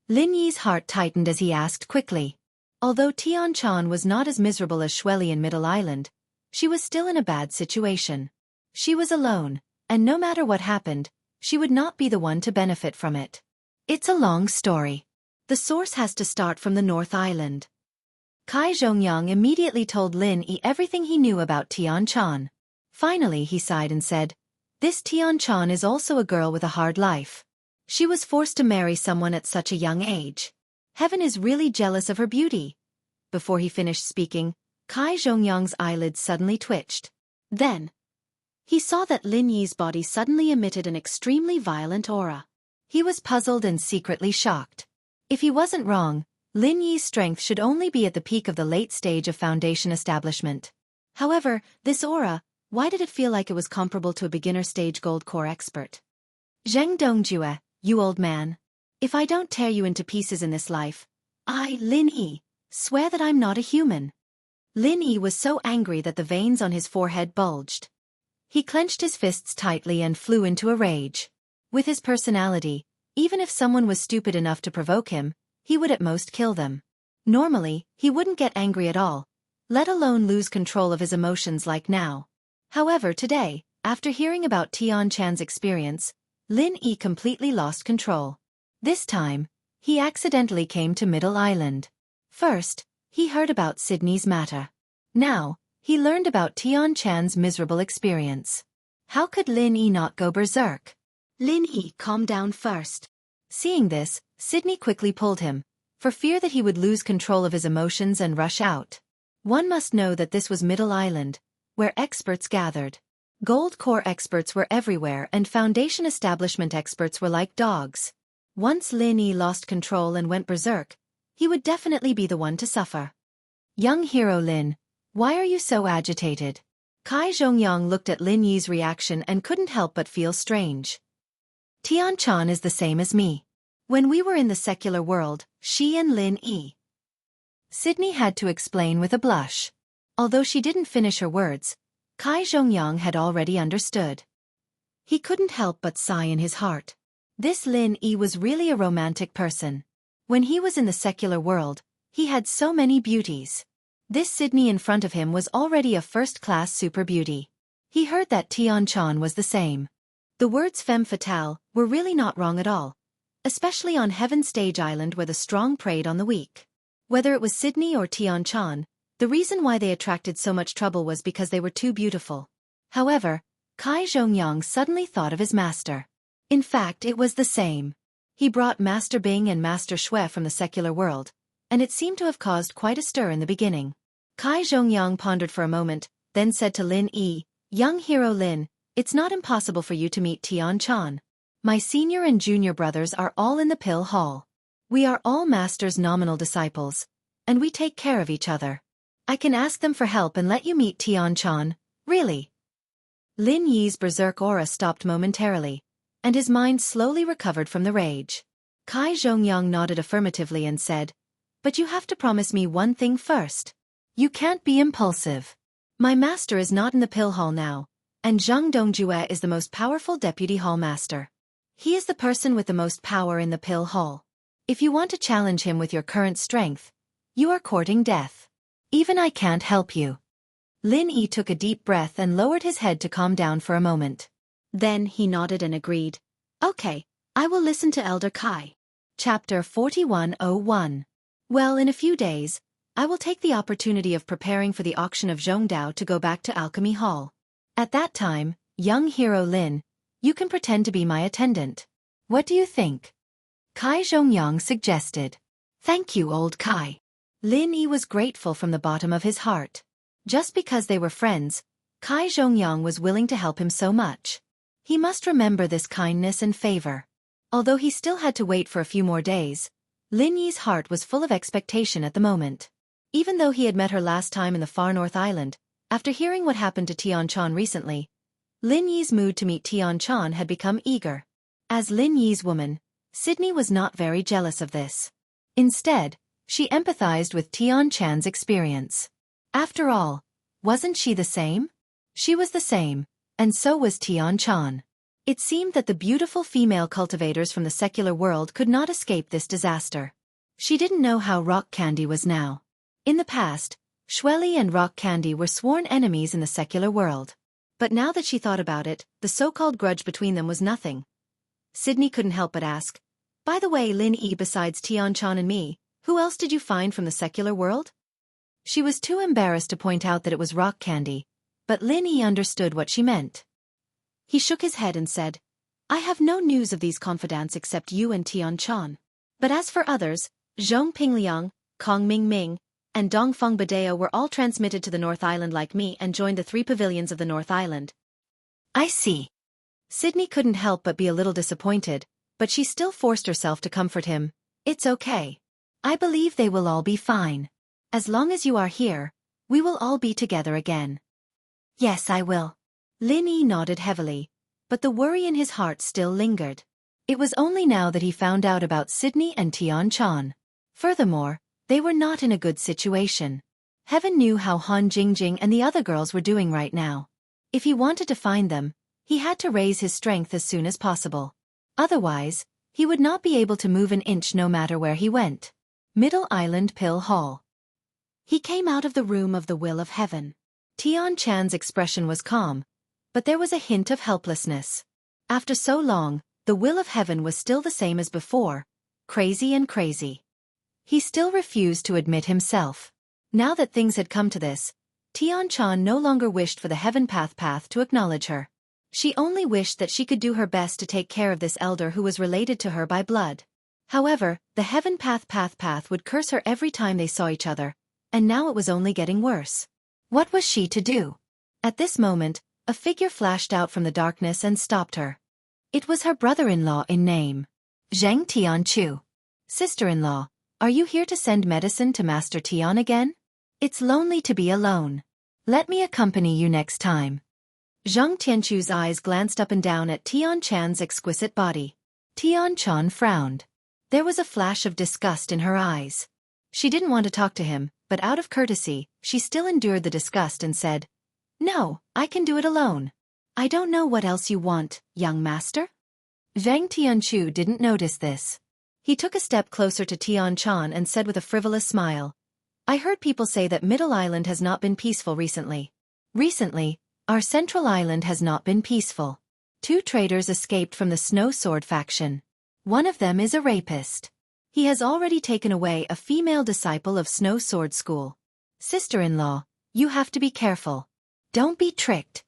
Lin Yi's heart tightened as he asked quickly. Although Tian Chan was not as miserable as Xueli in Middle Island, she was still in a bad situation. She was alone, and no matter what happened, she would not be the one to benefit from it. It's a long story. The source has to start from the North Island. Kai Zhongyang immediately told Lin Yi everything he knew about Tian Chan. Finally he sighed and said, "This Tian Chan is also a girl with a hard life. She was forced to marry someone at such a young age. Heaven is really jealous of her beauty." Before he finished speaking, Kai Zhongyang's eyelids suddenly twitched. Then, he saw that Lin Yi's body suddenly emitted an extremely violent aura. He was puzzled and secretly shocked. If he wasn't wrong, Lin Yi's strength should only be at the peak of the late stage of foundation establishment. However, this aura, why did it feel like it was comparable to a beginner stage gold core expert? "Zheng Dongjue, you old man. If I don't tear you into pieces in this life, I, Lin Yi, swear that I'm not a human." Lin Yi was so angry that the veins on his forehead bulged. He clenched his fists tightly and flew into a rage. With his personality, even if someone was stupid enough to provoke him, he would at most kill them. Normally, he wouldn't get angry at all, let alone lose control of his emotions like now. However, today, after hearing about Tian Chan's experience, Lin Yi completely lost control. This time, he accidentally came to Middle Island. First, he heard about Sydney's matter. Now, he learned about Tian Chan's miserable experience. How could Lin Yi not go berserk? Lin Yi, calm down first. Seeing this, Sydney quickly pulled him, for fear that he would lose control of his emotions and rush out. One must know that this was Middle Island, where experts gathered. Gold core experts were everywhere and foundation establishment experts were like dogs. Once Lin Yi lost control and went berserk, he would definitely be the one to suffer. Young hero Lin, why are you so agitated? Kai Zhongyang looked at Lin Yi's reaction and couldn't help but feel strange. Tian Chan is the same as me. When we were in the secular world, she and Lin Yi. Sydney had to explain with a blush. Although she didn't finish her words, Kai Zhongyang had already understood. He couldn't help but sigh in his heart. This Lin Yi was really a romantic person. When he was in the secular world, he had so many beauties. This Sydney in front of him was already a first-class super beauty. He heard that Tian Chan was the same. The words femme fatale were really not wrong at all, especially on Heaven Stage Island where the strong preyed on the weak. Whether it was Sydney or Tian Chan, the reason why they attracted so much trouble was because they were too beautiful. However, Kai Zhongyang suddenly thought of his master. In fact, it was the same. He brought Master Bing and Master Shui from the secular world, and it seemed to have caused quite a stir in the beginning. Kai Zhongyang pondered for a moment, then said to Lin Yi, "Young hero Lin, it's not impossible for you to meet Tian Chan. My senior and junior brothers are all in the Pill Hall. We are all Master's nominal disciples, and we take care of each other. I can ask them for help and let you meet Tian Chan, really." Lin Yi's berserk aura stopped momentarily, and his mind slowly recovered from the rage. Kai Zhongyang nodded affirmatively and said, "But you have to promise me one thing first. You can't be impulsive. My master is not in the Pill Hall now, and Zhang Dongjue is the most powerful deputy hall master. He is the person with the most power in the Pill Hall. If you want to challenge him with your current strength, you are courting death. Even I can't help you." Lin Yi took a deep breath and lowered his head to calm down for a moment. Then he nodded and agreed. "Okay, I will listen to Elder Kai." Chapter 4101. Well, in a few days, I will take the opportunity of preparing for the auction of Zhongdao to go back to Alchemy Hall. At that time, young hero Lin, you can pretend to be my attendant. What do you think? Kai Zhongyang suggested. "Thank you, old Kai." Lin Yi was grateful from the bottom of his heart. Just because they were friends, Kai Zhongyang was willing to help him so much. He must remember this kindness and favor. Although he still had to wait for a few more days, Lin Yi's heart was full of expectation at the moment. Even though he had met her last time in the far north island, after hearing what happened to Tian Chan recently, Lin Yi's mood to meet Tian Chan had become eager. As Lin Yi's woman, Sydney was not very jealous of this. Instead, she empathized with Tian Chan's experience. After all, wasn't she the same? She was the same, and so was Tian Chan. It seemed that the beautiful female cultivators from the secular world could not escape this disaster. She didn't know how Rock Candy was now. In the past, Shueli and Rock Candy were sworn enemies in the secular world. But now that she thought about it, the so-called grudge between them was nothing. Sydney couldn't help but ask, "By the way, Lin Yi, besides Tian Chan and me, who else did you find from the secular world?" She was too embarrassed to point out that it was Rock Candy, but Lin Yi understood what she meant. He shook his head and said, "I have no news of these confidants except you and Tian Chan. But as for others, Zhong Pingliang, Kong Ming, and Dongfeng Badeo were all transmitted to the North Island like me and joined the 3 pavilions of the North Island." "I see." Sydney couldn't help but be a little disappointed, but she still forced herself to comfort him. "It's okay. I believe they will all be fine. As long as you are here, we will all be together again." "Yes, I will." Lin Yi nodded heavily, but the worry in his heart still lingered. It was only now that he found out about Sydney and Tian Chan. Furthermore, they were not in a good situation. Heaven knew how Han Jingjing and the other girls were doing right now. If he wanted to find them, he had to raise his strength as soon as possible. Otherwise, he would not be able to move an inch no matter where he went. Middle Island Pill Hall. He came out of the room of the Will of Heaven. Tian Chan's expression was calm, but there was a hint of helplessness. After so long, the Will of Heaven was still the same as before, crazy and crazy. He still refused to admit himself. Now that things had come to this, Xianxia no longer wished for the Heaven Path to acknowledge her. She only wished that she could do her best to take care of this elder who was related to her by blood. However, the Heaven Path would curse her every time they saw each other, and now it was only getting worse. What was she to do? At this moment, a figure flashed out from the darkness and stopped her. It was her brother-in-law in name. Zheng Tianchu. Sister-in-law, are you here to send medicine to Master Tian again? It's lonely to be alone. Let me accompany you next time. Zheng Tianchu's eyes glanced up and down at Tian Chan's exquisite body. Tian Chan frowned. There was a flash of disgust in her eyes. She didn't want to talk to him, but out of courtesy, she still endured the disgust and said, "No, I can do it alone. I don't know what else you want, young master." Zheng Tianchu didn't notice this. He took a step closer to Tian Chan and said with a frivolous smile, "I heard people say that Middle Island has not been peaceful recently. Recently, our Central Island has not been peaceful. 2 traitors escaped from the Snow Sword faction. One of them is a rapist. He has already taken away a female disciple of Snow Sword School. Sister-in-law, you have to be careful. Don't be tricked.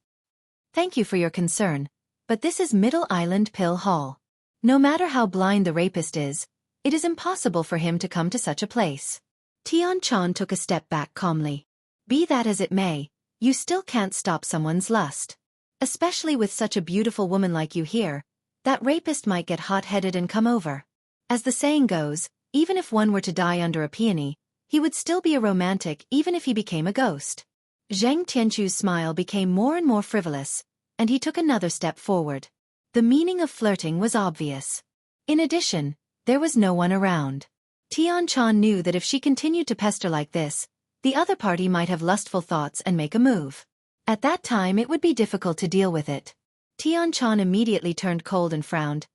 Thank you for your concern, but this is Middle Island Pill Hall. No matter how blind the rapist is, it is impossible for him to come to such a place." Tian Chan took a step back calmly. "Be that as it may, you still can't stop someone's lust. Especially with such a beautiful woman like you here, that rapist might get hot-headed and come over. As the saying goes, even if one were to die under a peony, he would still be a romantic even if he became a ghost." Zheng Tianchu's smile became more and more frivolous, and he took another step forward. The meaning of flirting was obvious. In addition, there was no one around. Tian Chan knew that if she continued to pester like this, the other party might have lustful thoughts and make a move. At that time it would be difficult to deal with it. Tian Chan immediately turned cold and frowned.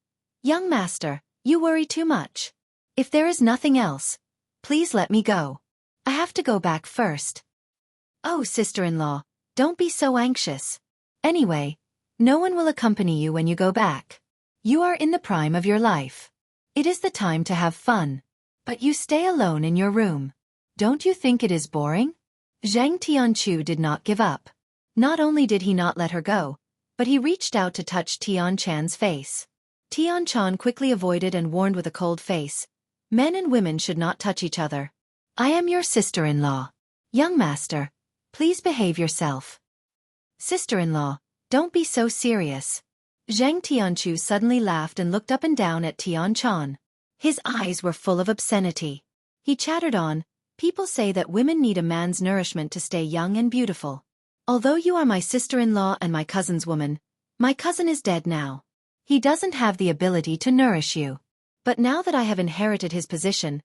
"Young master, you worry too much. If there is nothing else, please let me go. I have to go back first." "Oh, sister-in-law, don't be so anxious. Anyway, no one will accompany you when you go back. You are in the prime of your life. It is the time to have fun. But you stay alone in your room. Don't you think it is boring?" Zheng Tianchu did not give up. Not only did he not let her go, but he reached out to touch Tian Chan's face. Tian Chan quickly avoided and warned with a cold face, "Men and women should not touch each other. I am your sister-in-law. Young master, please behave yourself." "Sister-in-law, don't be so serious." Zheng Tianchu suddenly laughed and looked up and down at Tian Chan. His eyes were full of obscenity. He chattered on, "People say that women need a man's nourishment to stay young and beautiful. Although you are my sister-in-law and my cousin's woman, my cousin is dead now. He doesn't have the ability to nourish you. But now that I have inherited his position,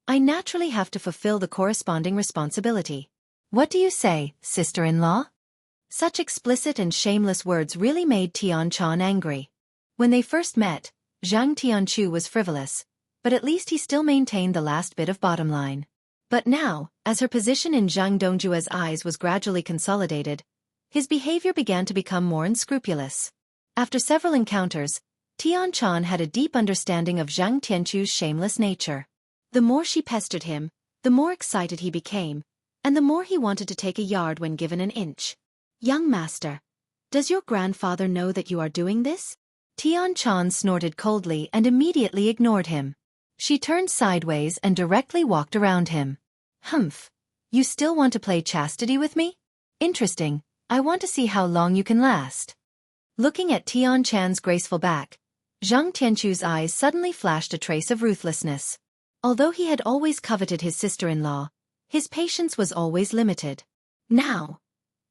I naturally have to fulfill the corresponding responsibility. What do you say, sister-in-law?" Such explicit and shameless words really made Tian Chan angry. When they first met, Zhang Tianchu was frivolous, but at least he still maintained the last bit of bottom line. But now, as her position in Zhang Dongjue's eyes was gradually consolidated, his behavior began to become more unscrupulous. After several encounters, Tian Chan had a deep understanding of Zhang Tianchu's shameless nature. The more she pestered him, the more excited he became, and the more he wanted to take a yard when given an inch. "Young master, does your grandfather know that you are doing this?" Tian Chan snorted coldly and immediately ignored him. She turned sideways and directly walked around him. "Humph. You still want to play chastity with me? Interesting. I want to see how long you can last." Looking at Tian Chan's graceful back, Zhang Tianchu's eyes suddenly flashed a trace of ruthlessness. Although he had always coveted his sister-in-law, his patience was always limited. Now,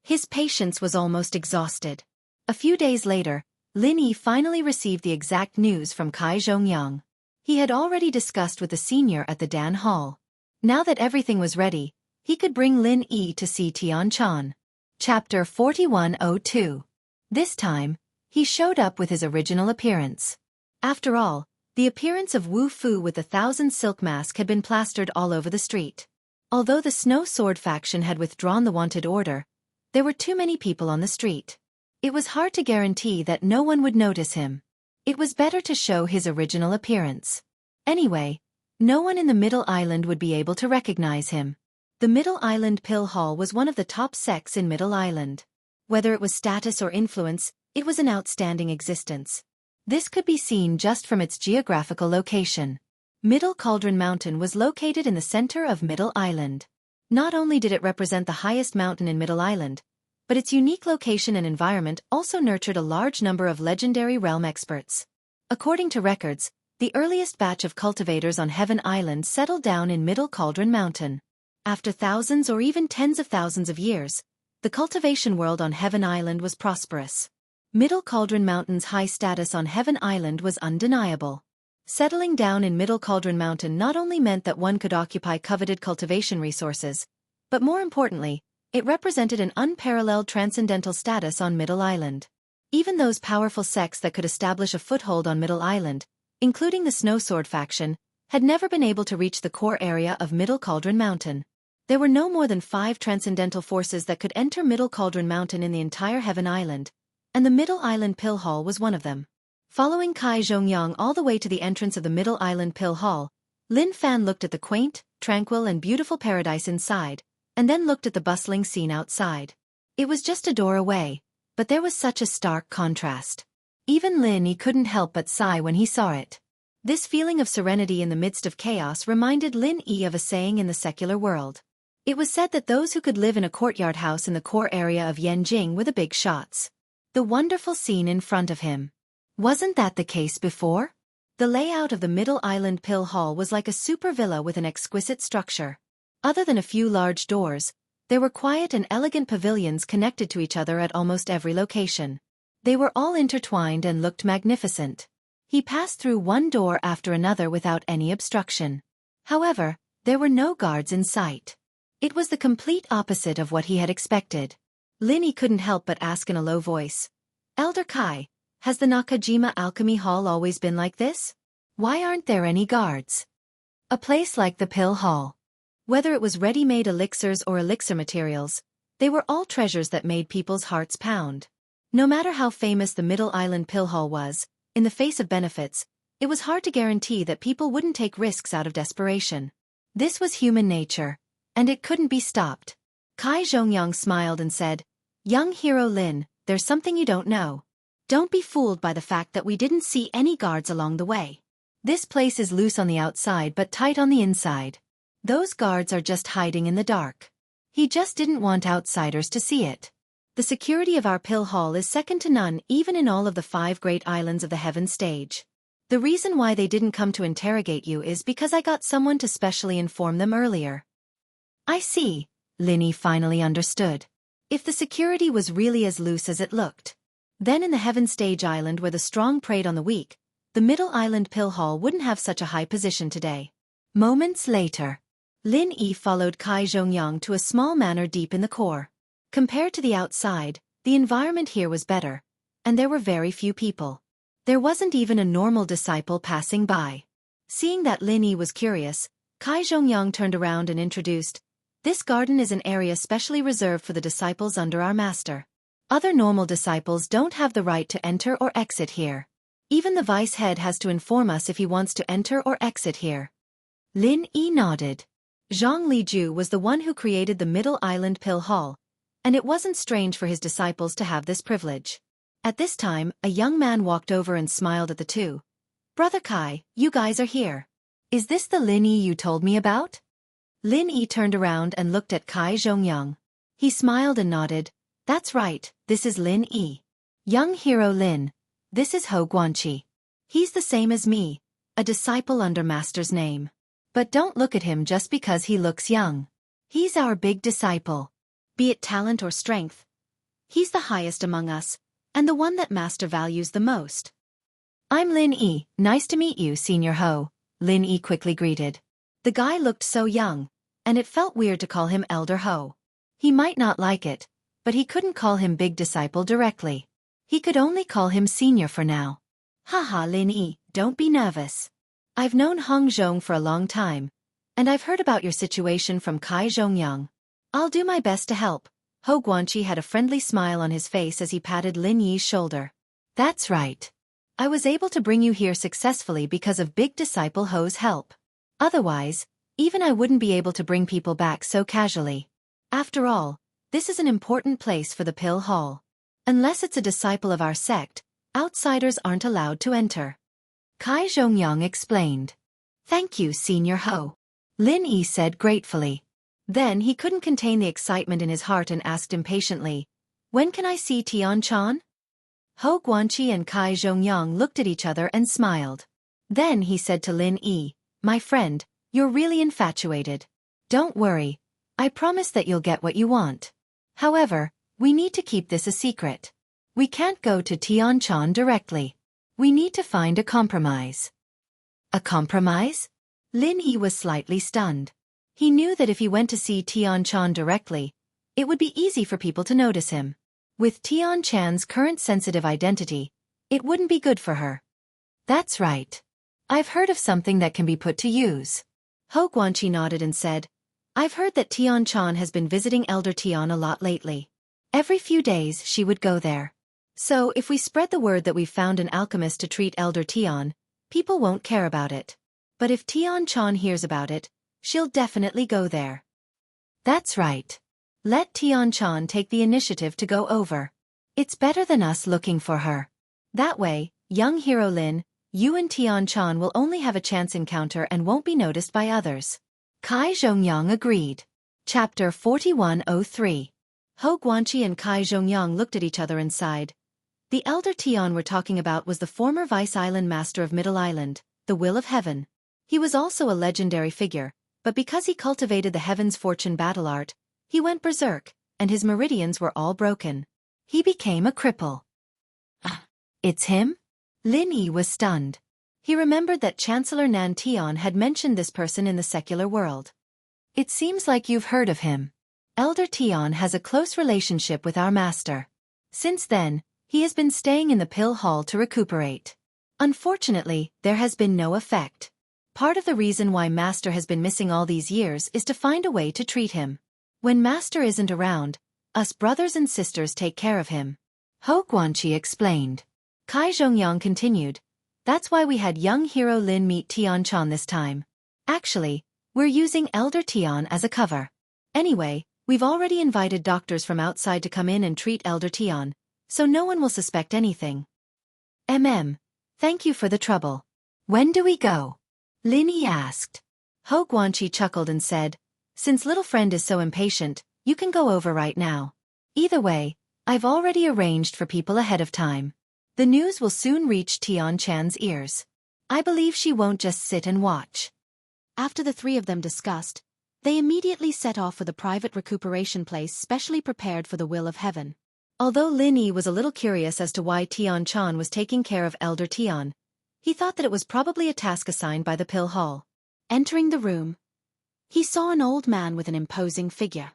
his patience was almost exhausted. A few days later, Lin Yi finally received the exact news from Kai Zhongyang. He had already discussed with the senior at the Dan Hall. Now that everything was ready, he could bring Lin Yi to see Tian Chan. Chapter 4102. This time, he showed up with his original appearance. After all, the appearance of Wu Fu with the 1,000 silk mask had been plastered all over the street. Although the Snow Sword faction had withdrawn the wanted order, there were too many people on the street. It was hard to guarantee that no one would notice him. It was better to show his original appearance. Anyway, no one in the Middle Island would be able to recognize him. The Middle Island Pill Hall was one of the top sects in Middle Island. Whether it was status or influence, it was an outstanding existence. This could be seen just from its geographical location. Middle Cauldron Mountain was located in the center of Middle Island. Not only did it represent the highest mountain in Middle Island, but its unique location and environment also nurtured a large number of legendary realm experts. According to records, the earliest batch of cultivators on Heaven Island settled down in Middle Cauldron Mountain. After thousands or even tens of thousands of years, the cultivation world on Heaven Island was prosperous. Middle Cauldron Mountain's high status on Heaven Island was undeniable. Settling down in Middle Cauldron Mountain not only meant that one could occupy coveted cultivation resources, but more importantly, it represented an unparalleled transcendental status on Middle Island. Even those powerful sects that could establish a foothold on Middle Island, including the Snowsword faction, had never been able to reach the core area of Middle Cauldron Mountain. There were no more than 5 transcendental forces that could enter Middle Cauldron Mountain in the entire Heaven Island, and the Middle Island Pill Hall was one of them. Following Kai Zhongyang all the way to the entrance of the Middle Island Pill Hall, Lin Fan looked at the quaint, tranquil and beautiful paradise inside, and then looked at the bustling scene outside. It was just a door away, but there was such a stark contrast. Even Lin Yi couldn't help but sigh when he saw it. This feeling of serenity in the midst of chaos reminded Lin Yi of a saying in the secular world. It was said that those who could live in a courtyard house in the core area of Yanjing were the big shots. The wonderful scene in front of him. Wasn't that the case before? The layout of the Middle Island Pill Hall was like a super villa with an exquisite structure. Other than a few large doors, there were quiet and elegant pavilions connected to each other at almost every location. They were all intertwined and looked magnificent. He passed through one door after another without any obstruction. However, there were no guards in sight. It was the complete opposite of what he had expected. Lin Yi couldn't help but ask in a low voice, "Elder Kai, has the Nakajima Alchemy Hall always been like this? Why aren't there any guards?" A place like the Pill Hall. Whether it was ready-made elixirs or elixir materials, they were all treasures that made people's hearts pound. No matter how famous the Middle Island Pill Hall was, in the face of benefits, it was hard to guarantee that people wouldn't take risks out of desperation. This was human nature, and it couldn't be stopped. Kai Zhongyang smiled and said, "Young hero Lin, there's something you don't know. Don't be fooled by the fact that we didn't see any guards along the way. This place is loose on the outside but tight on the inside. Those guards are just hiding in the dark. He just didn't want outsiders to see it. The security of our Pill Hall is second to none even in all of the 5 great islands of the Heaven Stage. The reason why they didn't come to interrogate you is because I got someone to specially inform them earlier." "I see," Lin Yi finally understood. If the security was really as loose as it looked, then in the Heaven Stage Island where the strong preyed on the weak, the Middle Island Pill Hall wouldn't have such a high position today. Moments later, Lin Yi followed Kai Zhongyang to a small manor deep in the core. Compared to the outside, the environment here was better, and there were very few people. There wasn't even a normal disciple passing by. Seeing that Lin Yi was curious, Kai Zhongyang turned around and introduced, "This garden is an area specially reserved for the disciples under our master. Other normal disciples don't have the right to enter or exit here. Even the vice head has to inform us if he wants to enter or exit here." Lin Yi nodded. Zhang Liju was the one who created the Middle Island Pill Hall, and it wasn't strange for his disciples to have this privilege. At this time, a young man walked over and smiled at the two. "Brother Kai, you guys are here. Is this the Lin Yi you told me about?" Lin Yi turned around and looked at Kai Zhongyang. He smiled and nodded. "That's right, this is Lin Yi. Young hero Lin. This is Ho Guanqi. He's the same as me, a disciple under master's name. But don't look at him just because he looks young. He's our big disciple. Be it talent or strength, he's the highest among us, and the one that master values the most." "I'm Lin Yi, nice to meet you, Senior Ho," Lin Yi quickly greeted. The guy looked so young, and it felt weird to call him Elder Ho. He might not like it, but he couldn't call him big disciple directly. He could only call him senior for now. "Haha Lin Yi, don't be nervous. I've known Hong Zhong for a long time, and I've heard about your situation from Kai Zhongyang. I'll do my best to help." Ho Guanqi had a friendly smile on his face as he patted Lin Yi's shoulder. "That's right. I was able to bring you here successfully because of big disciple Ho's help. Otherwise, Even I wouldn't be able to bring people back so casually. After all, this is an important place for the Pill Hall. Unless it's a disciple of our sect, outsiders aren't allowed to enter. Kai Zhongyang explained. Thank you, Senior Ho. Lin Yi said gratefully. Then he couldn't contain the excitement in his heart and asked impatiently, when can I see Tian Chan? Ho Guanqi and Kai Zhongyang looked at each other and smiled. Then he said to Lin Yi, my friend, you're really infatuated. Don't worry. I promise that you'll get what you want. However, we need to keep this a secret. We can't go to Tian Chan directly. We need to find a compromise. A compromise? Lin Yi was slightly stunned. He knew that if he went to see Tian Chan directly, it would be easy for people to notice him. With Tian Chan's current sensitive identity, it wouldn't be good for her. That's right. I've heard of something that can be put to use. Ho Guanqi nodded and said, I've heard that Tian Chan has been visiting Elder Tian a lot lately. Every few days she would go there. So if we spread the word that we've found an alchemist to treat Elder Tian, people won't care about it. But if Tian Chan hears about it, she'll definitely go there. That's right. Let Tian Chan take the initiative to go over. It's better than us looking for her. That way, young hero Lin, you and Tian Chan will only have a chance encounter and won't be noticed by others. Kai Zhongyang agreed. Chapter 4103. Ho Guanqi and Kai Zhongyang looked at each other and sighed. The elder Tian we're talking about was the former vice-island master of Middle Island, the Will of Heaven. He was also a legendary figure, but because he cultivated the Heaven's Fortune battle art, he went berserk, and his meridians were all broken. He became a cripple. It's him? Lin Yi was stunned. He remembered that Chancellor Nan Tian had mentioned this person in the secular world. It seems like you've heard of him. Elder Tian has a close relationship with our master. Since then, he has been staying in the Pill Hall to recuperate. Unfortunately, there has been no effect. Part of the reason why Master has been missing all these years is to find a way to treat him. When Master isn't around, us brothers and sisters take care of him. Ho Guanqi explained. Kai Zhongyang continued. That's why we had young hero Lin meet Tian Chan this time. Actually, we're using Elder Tian as a cover. Anyway, we've already invited doctors from outside to come in and treat Elder Tian, so no one will suspect anything. Thank you for the trouble. When do we go? Lin Yi asked. Ho Guanqi chuckled and said, since little friend is so impatient, you can go over right now. Either way, I've already arranged for people ahead of time. The news will soon reach Tian Chan's ears. I believe she won't just sit and watch. After the three of them discussed, they immediately set off for the private recuperation place specially prepared for the Will of Heaven. Although Lin Yi was a little curious as to why Tian Chan was taking care of Elder Tian, he thought that it was probably a task assigned by the Pill Hall. Entering the room, he saw an old man with an imposing figure.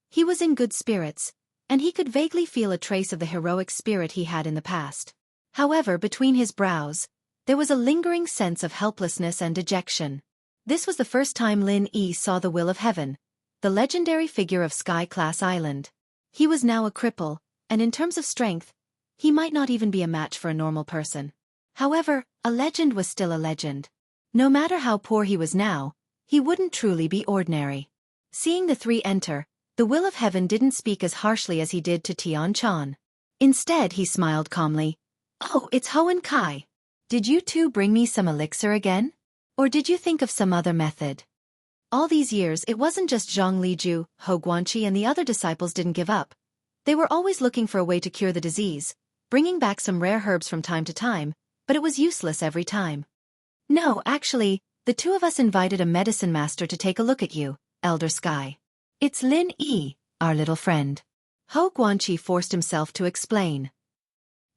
He was in good spirits, and he could vaguely feel a trace of the heroic spirit he had in the past. However, between his brows, there was a lingering sense of helplessness and dejection. This was the first time Lin Yi saw the Will of Heaven, the legendary figure of Sky-class Island. He was now a cripple, and in terms of strength, he might not even be a match for a normal person. However, a legend was still a legend. No matter how poor he was now, he wouldn't truly be ordinary. Seeing the three enter, the Will of Heaven didn't speak as harshly as he did to Tian Chan. Instead, he smiled calmly. Oh, it's Ho and Kai. Did you two bring me some elixir again? Or did you think of some other method? All these years it wasn't just Zhang Liju, Ho Guanqi and the other disciples didn't give up. They were always looking for a way to cure the disease, bringing back some rare herbs from time to time, but it was useless every time. No, actually, the two of us invited a medicine master to take a look at you, Elder Sky. It's Lin Yi, our little friend. Ho Guanqi forced himself to explain.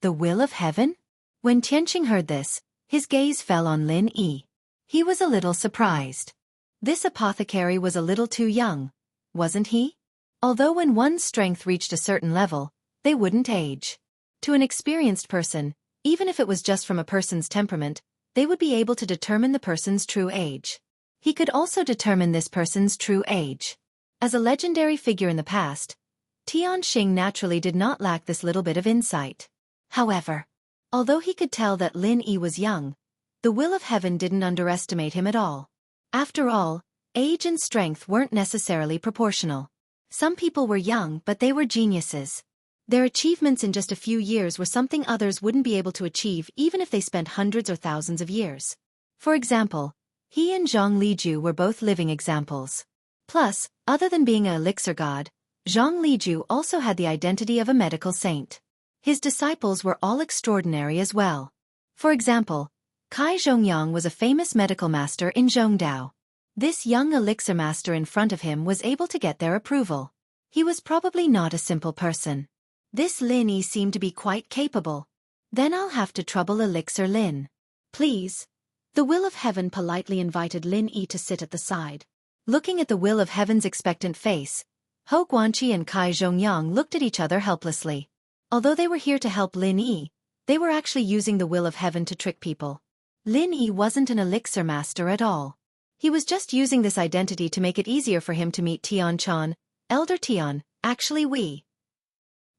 The Will of Heaven? When Tianqing heard this, his gaze fell on Lin Yi. He was a little surprised. This apothecary was a little too young, wasn't he? Although when one's strength reached a certain level, they wouldn't age. To an experienced person, even if it was just from a person's temperament, they would be able to determine the person's true age. He could also determine this person's true age. As a legendary figure in the past, Tianxing naturally did not lack this little bit of insight. However, although he could tell that Lin Yi was young, the Will of Heaven didn't underestimate him at all. After all, Age and strength weren't necessarily proportional. Some people were young, but they were geniuses. Their achievements in just a few years were something others wouldn't be able to achieve even if they spent hundreds or thousands of years. For example, he and Zhang Liju were both living examples. Plus, other than being an elixir god, Zhang Liju also had the identity of a medical saint. His disciples were all extraordinary as well. For example, Kai Zhongyang was a famous medical master in Zhongdao. This young elixir master in front of him was able to get their approval. He was probably not a simple person. This Lin Yi seemed to be quite capable. Then I'll have to trouble Elixir Lin. Please. The Will of Heaven politely invited Lin Yi to sit at the side. Looking at the Will of Heaven's expectant face, Hou Guanqi and Kai Zhongyang looked at each other helplessly. Although they were here to help Lin Yi, they were actually using the Will of Heaven to trick people. Lin Yi wasn't an elixir master at all. He was just using this identity to make it easier for him to meet Tian Chan, Elder Tian, actually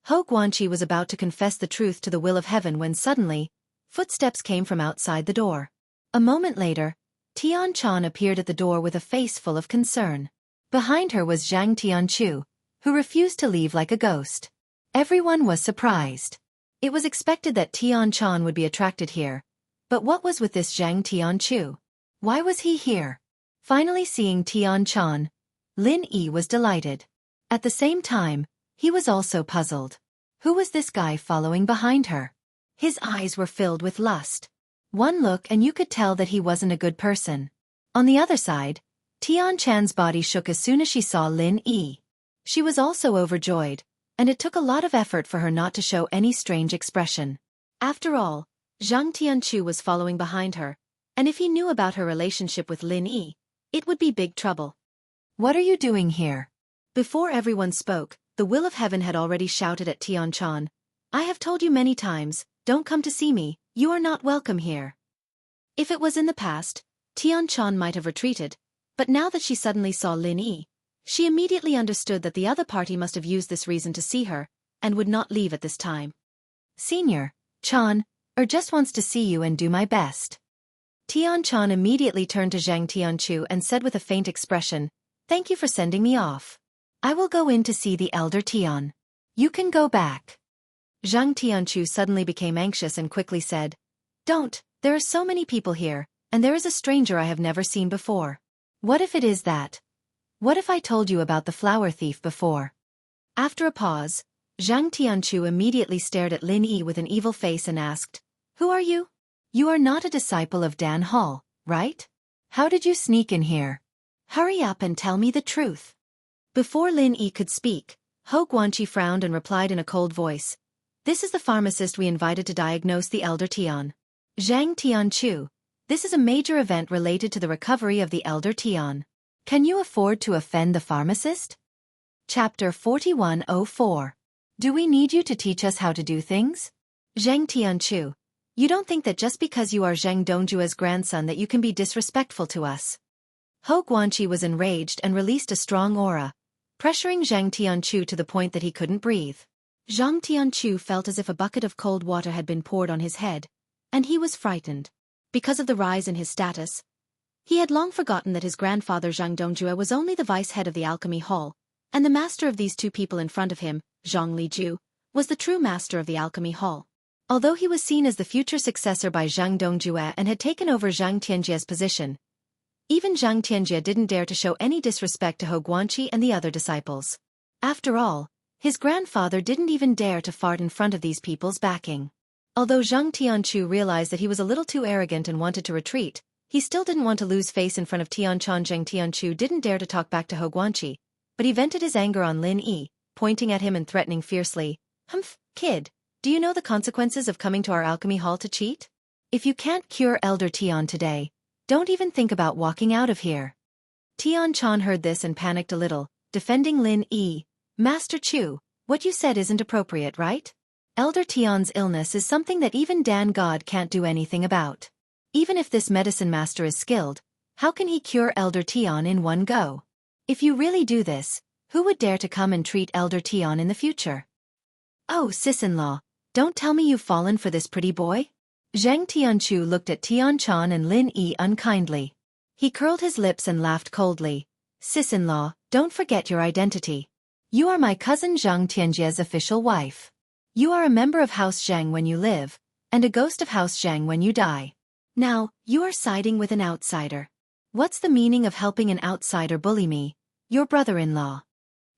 Hou Guanqi was about to confess the truth to the Will of Heaven when suddenly, footsteps came from outside the door. A moment later, Tian Chan appeared at the door with a face full of concern. Behind her was Zhang Tianchu, who refused to leave like a ghost. Everyone was surprised. It was expected that Tian Chan would be attracted here. But what was with this Zhang Tianchu? Why was he here? Finally seeing Tian Chan, Lin Yi was delighted. At the same time, he was also puzzled. Who was this guy following behind her? His eyes were filled with lust. One look and you could tell that he wasn't a good person. On the other side, Tian Chan's body shook as soon as she saw Lin Yi. She was also overjoyed, and it took a lot of effort for her not to show any strange expression. After all, Zhang Tianchu was following behind her, and if he knew about her relationship with Lin Yi, it would be big trouble. What are you doing here? Before everyone spoke, the Will of Heaven had already shouted at Tian Chan, I have told you many times, don't come to see me, you are not welcome here. If it was in the past, Tian Chan might have retreated, but now that she suddenly saw Lin Yi, she immediately understood that the other party must have used this reason to see her, and would not leave at this time. Senior, Chan, just wants to see you and do my best. Tian Chan immediately turned to Zhang Tianchu and said with a faint expression, Thank you for sending me off. I will go in to see the elder Tian. You can go back. Zhang Tianchu suddenly became anxious and quickly said, Don't, there are so many people here, and there is a stranger I have never seen before. What if it is that? What if I told you about the flower thief before? After a pause, Zhang Tianchu immediately stared at Lin Yi with an evil face and asked, Who are you? You are not a disciple of Dan Hall, right? How did you sneak in here? Hurry up and tell me the truth. Before Lin Yi could speak, Hou Guanqi frowned and replied in a cold voice, This is the pharmacist we invited to diagnose the elder Tian. Zhang Tianchu, this is a major event related to the recovery of the elder Tian. Can you afford to offend the pharmacist? Chapter 4104. Do we need you to teach us how to do things? Zhang Tianchu, you don't think that just because you are Zheng Dongjue's grandson that you can be disrespectful to us. Hou Guanqi was enraged and released a strong aura, pressuring Zhang Tianchu to the point that he couldn't breathe. Zhang Tianchu felt as if a bucket of cold water had been poured on his head, and he was frightened. Because of the rise in his status, he had long forgotten that his grandfather Zhang Dongjue was only the vice head of the alchemy hall, and the master of these two people in front of him, Zhang Liju, was the true master of the alchemy hall. Although he was seen as the future successor by Zhang Dongjue and had taken over Zhang Tianjie's position, even Zhang Tianjie didn't dare to show any disrespect to Hou Guanqi and the other disciples. After all, his grandfather didn't even dare to fart in front of these people's backing. Although Zhang Tianchu realized that he was a little too arrogant and wanted to retreat, he still didn't want to lose face in front of Tian Chan. Zhang Tianchu didn't dare to talk back to Hou Guanqi, but he vented his anger on Lin Yi, pointing at him and threatening fiercely, Humph, kid, do you know the consequences of coming to our alchemy hall to cheat? If you can't cure Elder Tian today, don't even think about walking out of here. Tian Chan heard this and panicked a little, defending Lin Yi. Master Chu, what you said isn't appropriate, right? Elder Tian's illness is something that even Dan God can't do anything about. Even if this medicine master is skilled, how can he cure Elder Tian in one go? If you really do this, who would dare to come and treat Elder Tian in the future? Oh, sis-in-law, don't tell me you've fallen for this pretty boy? Zhang Tianchu looked at Tian Chan and Lin Yi unkindly. He curled his lips and laughed coldly. Sis-in-law, don't forget your identity. You are my cousin Zhang Tianjia's official wife. You are a member of House Zhang when you live, and a ghost of House Zhang when you die. Now, you are siding with an outsider. What's the meaning of helping an outsider bully me, your brother-in-law?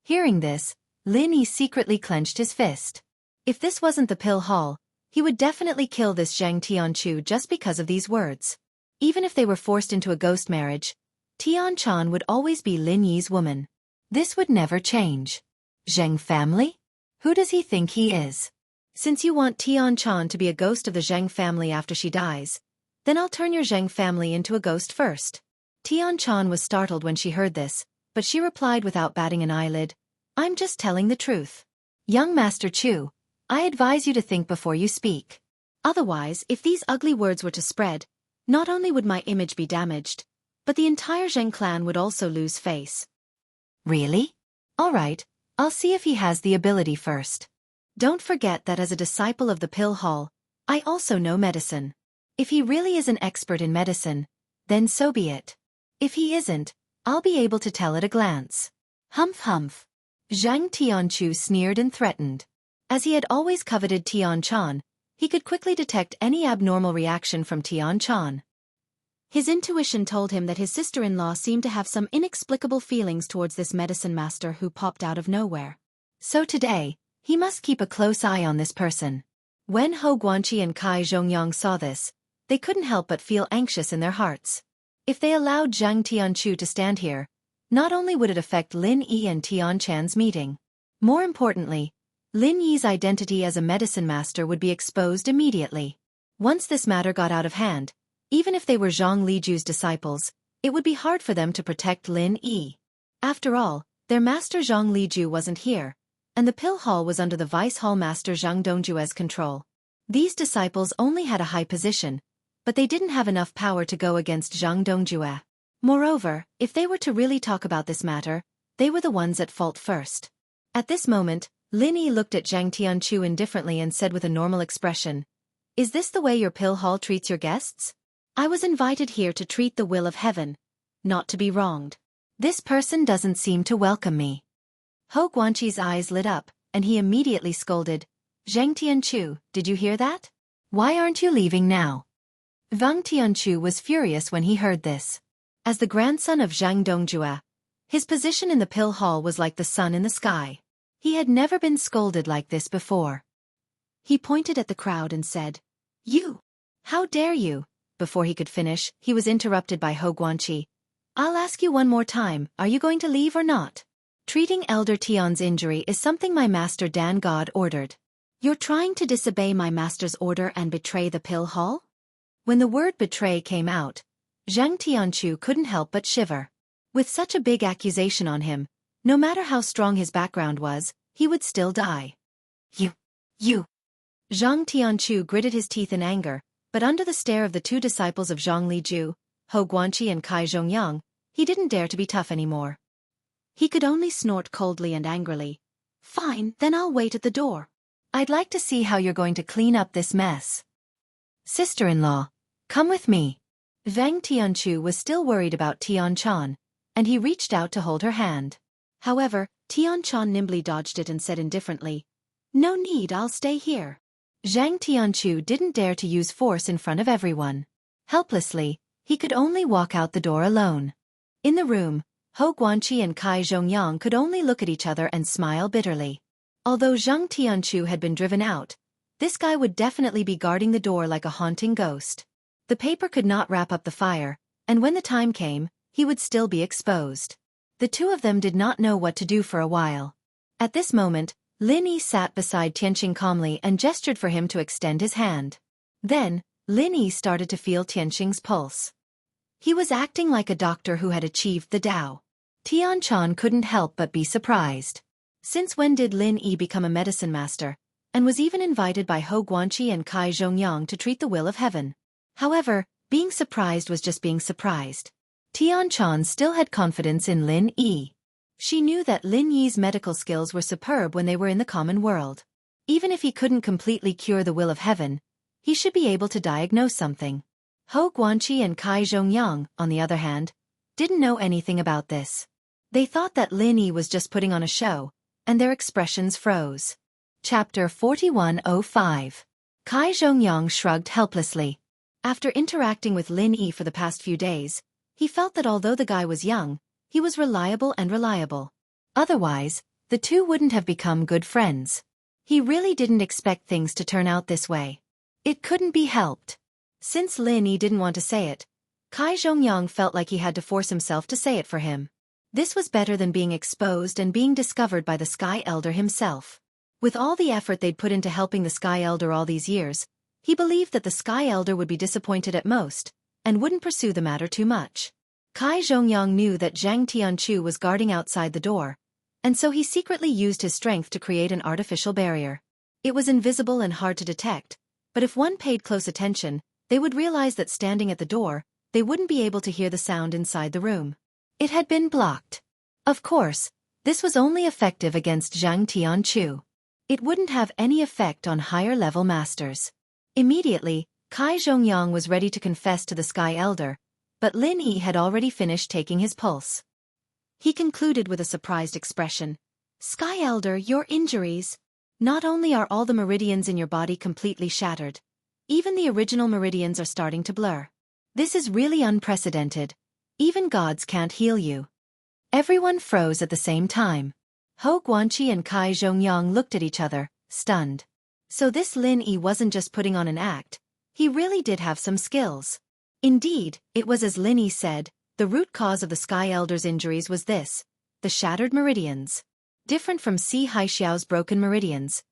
Hearing this, Lin Yi secretly clenched his fist. If this wasn't the pill hall, he would definitely kill this Zhang Tianchu just because of these words. Even if they were forced into a ghost marriage, Tianchan would always be Lin Yi's woman. This would never change. Zhang family? Who does he think he is? Since you want Tianchan to be a ghost of the Zhang family after she dies, then I'll turn your Zhang family into a ghost first. Tianchan was startled when she heard this, but she replied without batting an eyelid, I'm just telling the truth. Young Master Chu, I advise you to think before you speak. Otherwise, if these ugly words were to spread, not only would my image be damaged, but the entire Zhang clan would also lose face. Really? All right, I'll see if he has the ability first. Don't forget that as a disciple of the pill hall, I also know medicine. If he really is an expert in medicine, then so be it. If he isn't, I'll be able to tell at a glance. Humph humph. Zhang Tianchu sneered and threatened. As he had always coveted Tianchan, he could quickly detect any abnormal reaction from Tianchan. His intuition told him that his sister-in-law seemed to have some inexplicable feelings towards this medicine master who popped out of nowhere. So today, he must keep a close eye on this person. When Hou Guanqi and Kai Zhongyang saw this, they couldn't help but feel anxious in their hearts. If they allowed Zhang Tianchu to stand here, not only would it affect Lin Yi and Tianchan's meeting, more importantly, Lin Yi's identity as a medicine master would be exposed immediately. Once this matter got out of hand, even if they were Zhang Liju's disciples, it would be hard for them to protect Lin Yi. After all, their master Zhang Liju wasn't here, and the pill hall was under the vice hall master Zhang Dongjue's control. These disciples only had a high position, but they didn't have enough power to go against Zhang Dongjue. Moreover, if they were to really talk about this matter, they were the ones at fault first. At this moment, Lin Yi looked at Zhang Tianchu indifferently and said with a normal expression, Is this the way your pill hall treats your guests? I was invited here to treat the will of heaven, not to be wronged. This person doesn't seem to welcome me. Hou Guanqi's eyes lit up, and he immediately scolded, Zhang Tianchu, did you hear that? Why aren't you leaving now? Zhang Tianchu was furious when he heard this. As the grandson of Zhang Dongjue, his position in the pill hall was like the sun in the sky. He had never been scolded like this before. He pointed at the crowd and said, You! How dare you? Before he could finish, he was interrupted by Hou Guanqi. I'll ask you one more time, are you going to leave or not? Treating Elder Tian's injury is something my master Dan God ordered. You're trying to disobey my master's order and betray the pill hall? When the word betray came out, Zhang Tianchu couldn't help but shiver. With such a big accusation on him, no matter how strong his background was, he would still die. You! Zhang Tianchu gritted his teeth in anger, but under the stare of the two disciples of Zhang Liju, Hou Guanqi and Kai Zhongyang, he didn't dare to be tough anymore. He could only snort coldly and angrily. Fine, then I'll wait at the door. I'd like to see how you're going to clean up this mess. Sister-in-law, come with me. Zhang Tianchu was still worried about Tianchan, and he reached out to hold her hand. However, Tianchan nimbly dodged it and said indifferently, No need, I'll stay here. Zhang Tianchu didn't dare to use force in front of everyone. Helplessly, he could only walk out the door alone. In the room, Hou Guanqi and Kai Zhongyang could only look at each other and smile bitterly. Although Zhang Tianchu had been driven out, this guy would definitely be guarding the door like a haunting ghost. The paper could not wrap up the fire, and when the time came, he would still be exposed. The two of them did not know what to do for a while. At this moment, Lin Yi sat beside Tianqing calmly and gestured for him to extend his hand. Then, Lin Yi started to feel Tianqing's pulse. He was acting like a doctor who had achieved the Tao. Tianchan couldn't help but be surprised. Since when did Lin Yi become a medicine master, and was even invited by Hou Guanqi and Kai Zhongyang to treat the will of heaven? However, being surprised was just being surprised. Tianchan still had confidence in Lin Yi. She knew that Lin Yi's medical skills were superb when they were in the common world. Even if he couldn't completely cure the will of heaven, he should be able to diagnose something. Hou Guanqi and Kai Zhongyang, on the other hand, didn't know anything about this. They thought that Lin Yi was just putting on a show, and their expressions froze. Chapter 4105. Kai Zhongyang shrugged helplessly. After interacting with Lin Yi for the past few days, he felt that although the guy was young, he was reliable and reliable. Otherwise, the two wouldn't have become good friends. He really didn't expect things to turn out this way. It couldn't be helped. Since Lin Yi didn't want to say it, Kai Zhongyang felt like he had to force himself to say it for him. This was better than being exposed and being discovered by the Sky Elder himself. With all the effort they'd put into helping the Sky Elder all these years, he believed that the Sky Elder would be disappointed at most, and wouldn't pursue the matter too much. Kai Zhongyang knew that Zhang Tianchu was guarding outside the door, and so he secretly used his strength to create an artificial barrier. It was invisible and hard to detect, but if one paid close attention, they would realize that standing at the door, they wouldn't be able to hear the sound inside the room. It had been blocked. Of course, this was only effective against Zhang Tianchu. It wouldn't have any effect on higher-level masters. Immediately, Kai Zhongyang was ready to confess to the Sky Elder, but Lin Yi had already finished taking his pulse. He concluded with a surprised expression. "Sky Elder, your injuries. Not only are all the meridians in your body completely shattered, even the original meridians are starting to blur. This is really unprecedented. Even gods can't heal you." Everyone froze at the same time. Hou Guanqi and Kai Zhongyang looked at each other, stunned. So this Lin Yi wasn't just putting on an act, he really did have some skills. Indeed, it was as Lin Yi said, the root cause of the Sky Elder's injuries was this: the shattered meridians. Different from Si Haixiao's broken meridians.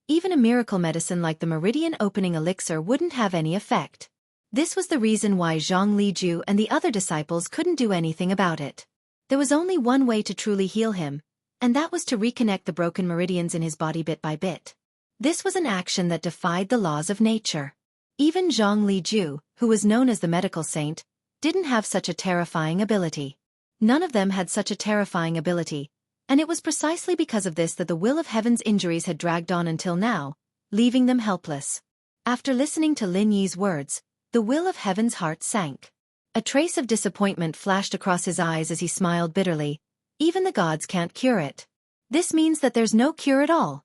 Even a miracle medicine like the meridian opening elixir wouldn't have any effect. This was the reason why Zhang Liju and the other disciples couldn't do anything about it. There was only one way to truly heal him, and that was to reconnect the broken meridians in his body bit by bit. This was an action that defied the laws of nature. Even Zhang Liju, who was known as the medical saint, didn't have such a terrifying ability. None of them had such a terrifying ability, and it was precisely because of this that the Will of Heaven's injuries had dragged on until now, leaving them helpless. After listening to Lin Yi's words, the Will of Heaven's heart sank. A trace of disappointment flashed across his eyes as he smiled bitterly. Even the gods can't cure it. This means that there's no cure at all.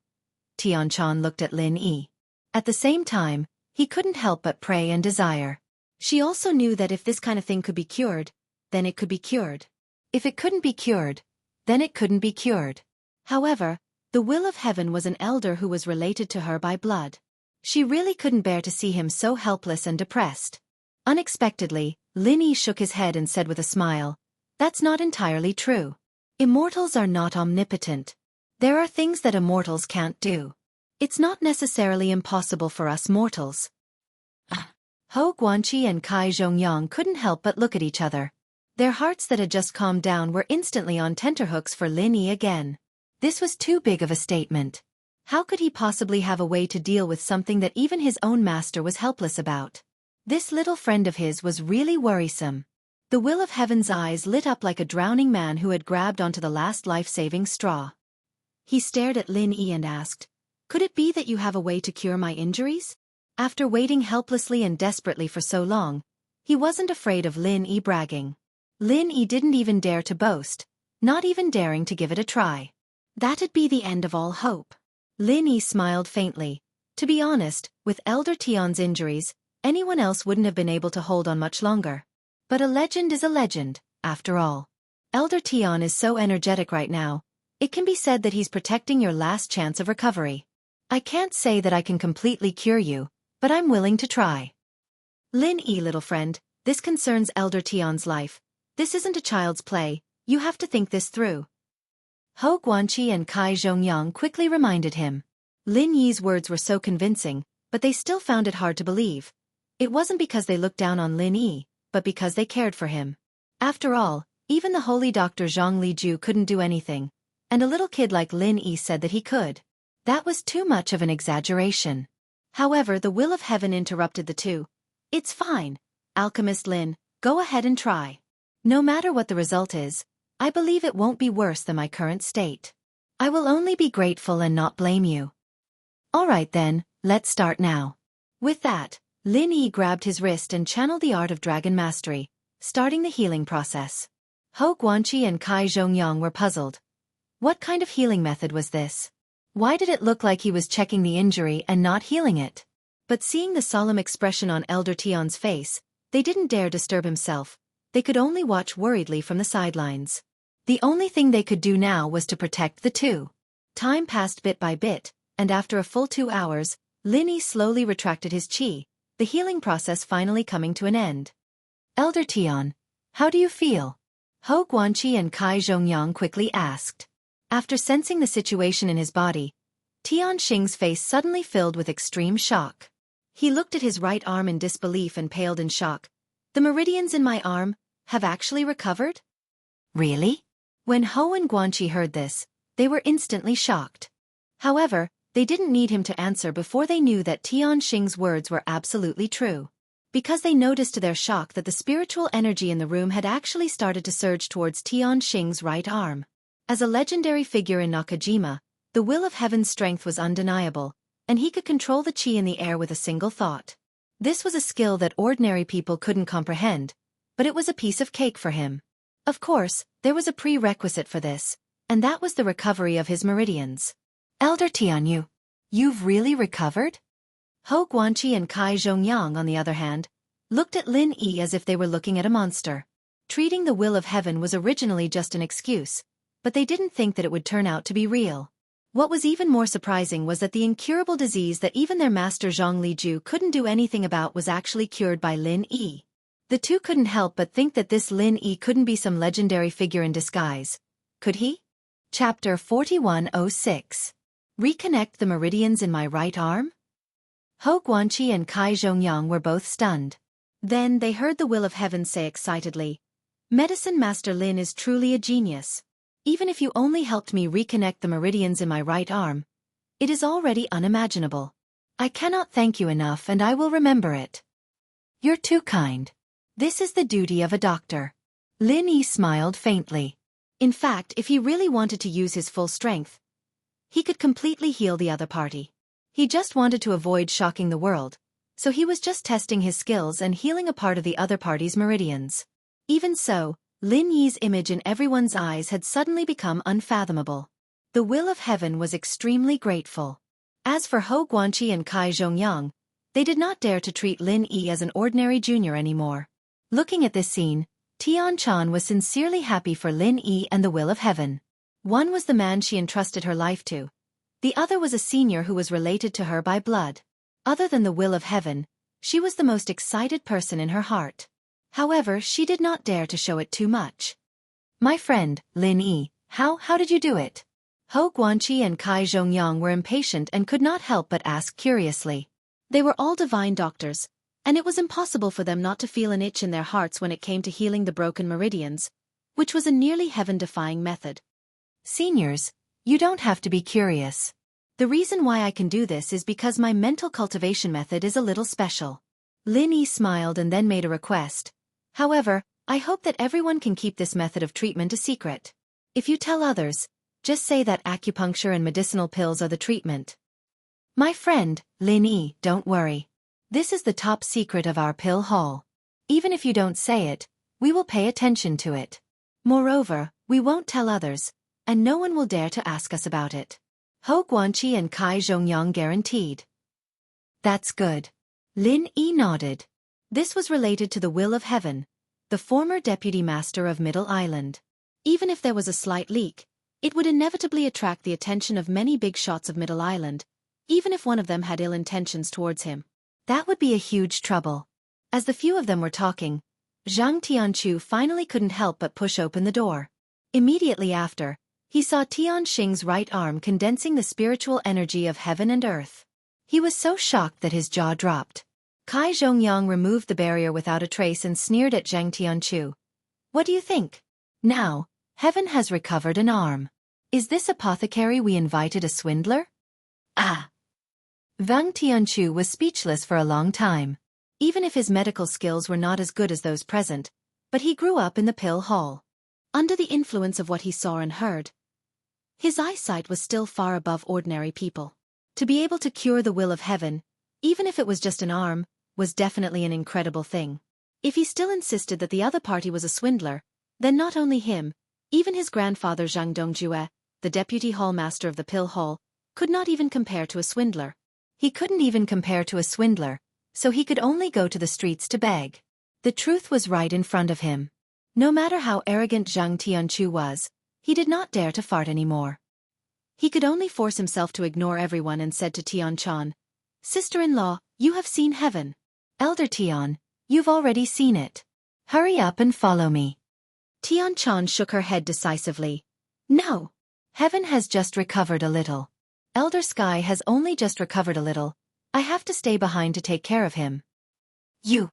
Tianchan looked at Lin Yi. At the same time, he couldn't help but pray and desire. She also knew that if this kind of thing could be cured, then it could be cured. If it couldn't be cured, then it couldn't be cured. However, the Will of Heaven was an elder who was related to her by blood. She really couldn't bear to see him so helpless and depressed. Unexpectedly, Lin Yi shook his head and said with a smile, "That's not entirely true. Immortals are not omnipotent. There are things that immortals can't do. It's not necessarily impossible for us mortals." Hou Guanqi and Kai Zhongyang couldn't help but look at each other. Their hearts that had just calmed down were instantly on tenterhooks for Lin Yi again. This was too big of a statement. How could he possibly have a way to deal with something that even his own master was helpless about? This little friend of his was really worrisome. The Will of Heaven's eyes lit up like a drowning man who had grabbed onto the last life-saving straw. He stared at Lin Yi and asked, "Could it be that you have a way to cure my injuries?" After waiting helplessly and desperately for so long, he wasn't afraid of Lin Yi bragging. Lin Yi didn't even dare to boast, not even daring to give it a try. That'd be the end of all hope. Lin Yi smiled faintly. To be honest, with Elder Tian's injuries, anyone else wouldn't have been able to hold on much longer. But a legend is a legend, after all. Elder Tian is so energetic right now, it can be said that he's protecting your last chance of recovery. I can't say that I can completely cure you, but I'm willing to try. Lin Yi, little friend, this concerns Elder Tian's life. This isn't a child's play, you have to think this through. Hou Guanqi and Kai Zhongyang quickly reminded him. Lin Yi's words were so convincing, but they still found it hard to believe. It wasn't because they looked down on Lin Yi, but because they cared for him. After all, even the holy Dr. Zhang Liju couldn't do anything, and a little kid like Lin Yi said that he could. That was too much of an exaggeration. However, the Will of Heaven interrupted the two. "It's fine, Alchemist Lin, go ahead and try. No matter what the result is, I believe it won't be worse than my current state. I will only be grateful and not blame you." "All right then, let's start now." With that, Lin Yi grabbed his wrist and channeled the art of dragon mastery, starting the healing process. Hou Guanqi and Kai Zhongyang were puzzled. What kind of healing method was this? Why did it look like he was checking the injury and not healing it? But seeing the solemn expression on Elder Tian's face, they didn't dare disturb himself. They could only watch worriedly from the sidelines. The only thing they could do now was to protect the two. Time passed bit by bit, and after a full 2 hours, Lin Yi slowly retracted his qi, the healing process finally coming to an end. Elder Tian, how do you feel? Hou Guanqi and Kai Zhongyang quickly asked. After sensing the situation in his body, Tian Xing's face suddenly filled with extreme shock. He looked at his right arm in disbelief and paled in shock. The meridians in my arm have actually recovered? Really? When Hou and Guanqi heard this, they were instantly shocked. However, they didn't need him to answer before they knew that Tian Xing's words were absolutely true. Because they noticed to their shock that the spiritual energy in the room had actually started to surge towards Tian Xing's right arm. As a legendary figure in Nakajima, the will of heaven's strength was undeniable, and he could control the qi in the air with a single thought. This was a skill that ordinary people couldn't comprehend, but it was a piece of cake for him. Of course, there was a prerequisite for this, and that was the recovery of his meridians. Elder Tian, you've really recovered? Hou Guanqi and Kai Zhongyang, on the other hand, looked at Lin Yi as if they were looking at a monster. Treating the will of heaven was originally just an excuse, but they didn't think that it would turn out to be real. What was even more surprising was that the incurable disease that even their master Zhang Liju couldn't do anything about was actually cured by Lin Yi. The two couldn't help but think that this Lin Yi couldn't be some legendary figure in disguise. Could he? Chapter 4106. Reconnect the meridians in my right arm? Hou Guanqi and Kai Zhongyang were both stunned. Then they heard the will of heaven say excitedly, Medicine Master Lin is truly a genius. Even if you only helped me reconnect the meridians in my right arm, it is already unimaginable. I cannot thank you enough, and I will remember it. You're too kind. This is the duty of a doctor. Lin Yi smiled faintly. In fact, if he really wanted to use his full strength, he could completely heal the other party. He just wanted to avoid shocking the world, so he was just testing his skills and healing a part of the other party's meridians. Even so, Lin Yi's image in everyone's eyes had suddenly become unfathomable. The will of heaven was extremely grateful. As for Hou Guanqi and Kai Zhongyang, they did not dare to treat Lin Yi as an ordinary junior anymore. Looking at this scene, Tian Chan was sincerely happy for Lin Yi and the will of heaven. One was the man she entrusted her life to. The other was a senior who was related to her by blood. Other than the will of heaven, she was the most excited person in her heart. However, she did not dare to show it too much. My friend, Lin Yi, how did you do it? Hou Guanqi and Kai Zhongyang were impatient and could not help but ask curiously. They were all divine doctors, and it was impossible for them not to feel an itch in their hearts when it came to healing the broken meridians, which was a nearly heaven-defying method. Seniors, you don't have to be curious. The reason why I can do this is because my mental cultivation method is a little special. Lin Yi smiled and then made a request. However, I hope that everyone can keep this method of treatment a secret. If you tell others, just say that acupuncture and medicinal pills are the treatment. My friend, Lin Yi, don't worry. This is the top secret of our pill hall. Even if you don't say it, we will pay attention to it. Moreover, we won't tell others, and no one will dare to ask us about it. Hou Guanqi and Kai Zhongyang guaranteed. That's good. Lin Yi nodded. This was related to the will of heaven, the former deputy master of Middle Island. Even if there was a slight leak, it would inevitably attract the attention of many big shots of Middle Island, even if one of them had ill intentions towards him. That would be a huge trouble. As the few of them were talking, Zhang Tianqiu finally couldn't help but push open the door. Immediately after, he saw Tian Xing's right arm condensing the spiritual energy of heaven and earth. He was so shocked that his jaw dropped. Kai Zhongyang removed the barrier without a trace and sneered at Zhang Tianqiu. What do you think? Now, heaven has recovered an arm. Is this apothecary we invited a swindler? Ah! Zhang Tianqiu was speechless for a long time. Even if his medical skills were not as good as those present, but he grew up in the pill hall. Under the influence of what he saw and heard, his eyesight was still far above ordinary people. To be able to cure the will of heaven, even if it was just an arm, was definitely an incredible thing. If he still insisted that the other party was a swindler, Then not only him, even his grandfather Zhang Dongjue, the deputy hallmaster of the pill hall, could not even compare to a swindler. He couldn't even compare to a swindler, so he could only go to the streets to beg. The truth was right in front of him. No matter how arrogant Zhang Tianchu was, he did not dare to fart anymore. He could only force himself to ignore everyone and said to Tianchan, "Sister-in-law, you have seen heaven. Elder Tian, you've already seen it. Hurry up and follow me." Tianchan shook her head decisively. "No. Heaven has just recovered a little. Elder Sky has only just recovered a little. I have to stay behind to take care of him." "You."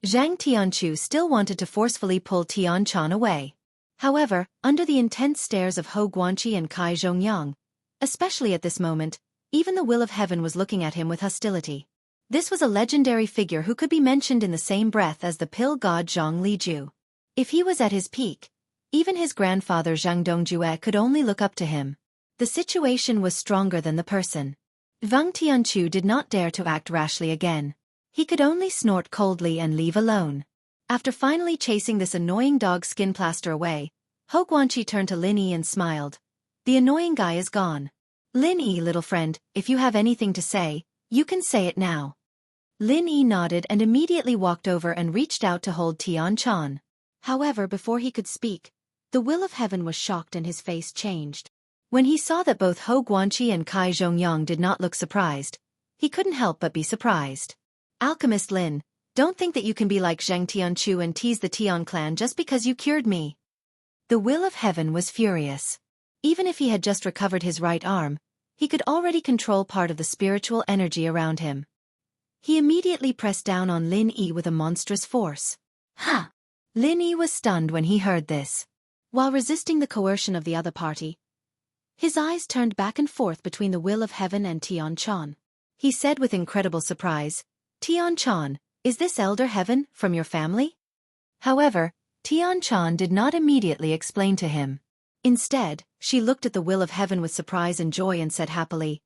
Zhang Tianchu still wanted to forcefully pull Tianchan away. However, under the intense stares of Hou Guanqi and Kai Zhongyang, especially at this moment, even the will of heaven was looking at him with hostility. This was a legendary figure who could be mentioned in the same breath as the pill god Zhang Liju. If he was at his peak, even his grandfather Zhang Dongjue could only look up to him. The situation was stronger than the person. Wang Tianchu did not dare to act rashly again. He could only snort coldly and leave alone. After finally chasing this annoying dog skin plaster away, Hou Guanqi turned to Lin Yi and smiled. "The annoying guy is gone. Lin Yi, little friend, if you have anything to say, you can say it now." Lin Yi nodded and immediately walked over and reached out to hold Tianchan. However, before he could speak, the will of heaven was shocked and his face changed. When he saw that both Hou Guanqi and Kai Zhongyang did not look surprised, he couldn't help but be surprised. "Alchemist Lin, don't think that you can be like Zhang Tianchu and tease the Tian clan just because you cured me." The will of heaven was furious. Even if he had just recovered his right arm, he could already control part of the spiritual energy around him. He immediately pressed down on Lin Yi with a monstrous force. "Ha!" Lin Yi was stunned when he heard this. While resisting the coercion of the other party, his eyes turned back and forth between the will of heaven and Tianchan. He said with incredible surprise, "Tianchan, is this elder heaven from your family?" However, Tianchan did not immediately explain to him. Instead, she looked at the will of heaven with surprise and joy and said happily,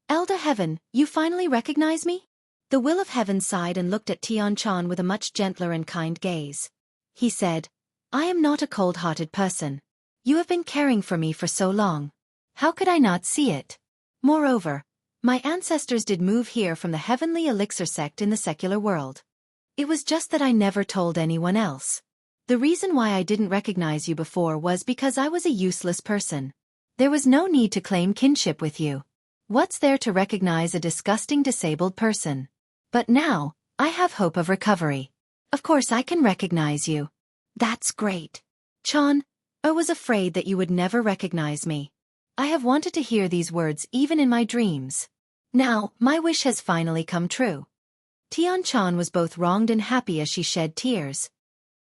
"Elder heaven, you finally recognize me?" The will of heaven sighed and looked at Tianchan with a much gentler and kind gaze. He said, "I am not a cold-hearted person. You have been caring for me for so long. How could I not see it? Moreover, my ancestors did move here from the heavenly elixir sect in the secular world. It was just that I never told anyone else. The reason why I didn't recognize you before was because I was a useless person. There was no need to claim kinship with you. What's there to recognize a disgusting disabled person? But now, I have hope of recovery. Of course I can recognize you." "That's great. Chan, I was afraid that you would never recognize me. I have wanted to hear these words even in my dreams. Now, my wish has finally come true." Tianchan was both wronged and happy as she shed tears.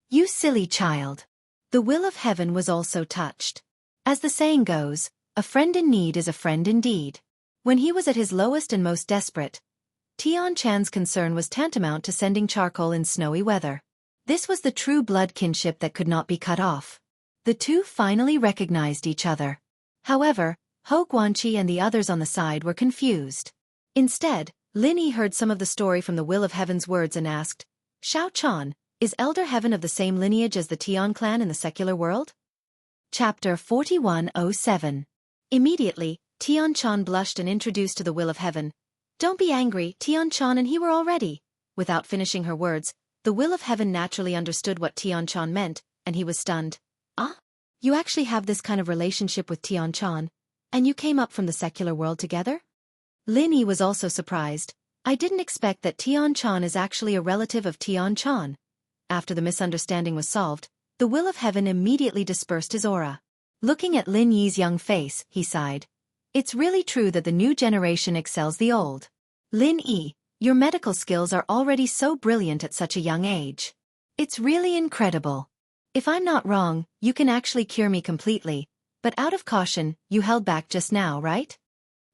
"You silly child." The will of heaven was also touched. As the saying goes, a friend in need is a friend indeed. When he was at his lowest and most desperate, Tianchan's concern was tantamount to sending charcoal in snowy weather. This was the true blood kinship that could not be cut off. The two finally recognized each other. However, Hou Guanqi and the others on the side were confused. Instead, Lin Yi heard some of the story from the will of heaven's words and asked, "Xiao Chan, is elder heaven of the same lineage as the Tian clan in the secular world?" Chapter 4107. Immediately, Tianchan blushed and introduced to the will of heaven, "Don't be angry, Tianchan and he were already." Without finishing her words, the will of heaven naturally understood what Tianchan meant, and he was stunned. "Ah? You actually have this kind of relationship with Tianchan, and you came up from the secular world together?" Lin Yi was also surprised. "I didn't expect that Tianchan is actually a relative of Tianchan." After the misunderstanding was solved, the will of heaven immediately dispersed his aura. Looking at Lin Yi's young face, he sighed. "It's really true that the new generation excels the old. Lin Yi, your medical skills are already so brilliant at such a young age. It's really incredible. If I'm not wrong, you can actually cure me completely, but out of caution, you held back just now, right?"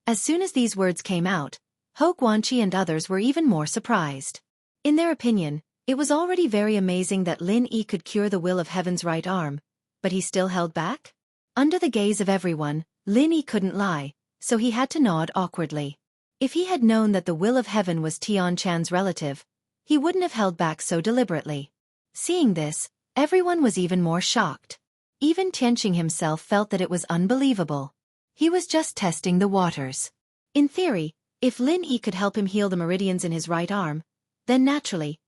As soon as these words came out, Hou Guanqi and others were even more surprised. In their opinion, it was already very amazing that Lin Yi could cure the will of heaven's right arm, but he still held back? Under the gaze of everyone, Lin Yi couldn't lie, so he had to nod awkwardly. If he had known that the will of heaven was Tianchan's relative, he wouldn't have held back so deliberately. Seeing this, Everyone was even more shocked. Even Tianqing himself felt that it was unbelievable. He was just testing the waters. In theory, if Lin Yi could help him heal the meridians in his right arm, then naturally,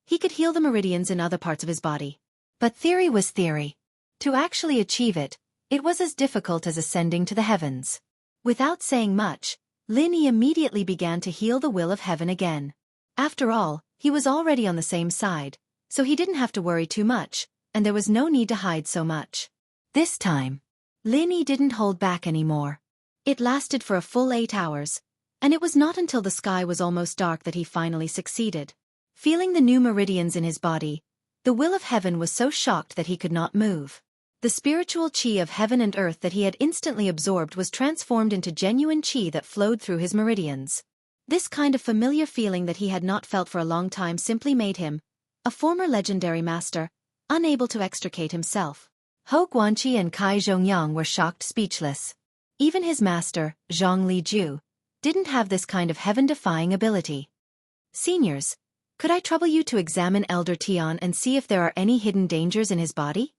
he could heal the meridians in other parts of his body. But theory was theory. To actually achieve it, it was as difficult as ascending to the heavens. Without saying much, Lin Yi immediately began to heal the will of heaven again. After all, he was already on the same side, so he didn't have to worry too much, and there was no need to hide so much. This time, Lin Yi didn't hold back anymore. It lasted for a full 8 hours, and it was not until the sky was almost dark that he finally succeeded. Feeling the new meridians in his body, the will of heaven was so shocked that he could not move. The spiritual qi of heaven and earth that he had instantly absorbed was transformed into genuine qi that flowed through his meridians. This kind of familiar feeling that he had not felt for a long time simply made him, a former legendary master, unable to extricate himself. Hou Guanqi and Kai Zhongyang were shocked speechless. Even his master, Zhang Liju, didn't have this kind of heaven-defying ability. Seniors, could I trouble you to examine Elder Tian and see if there are any hidden dangers in his body?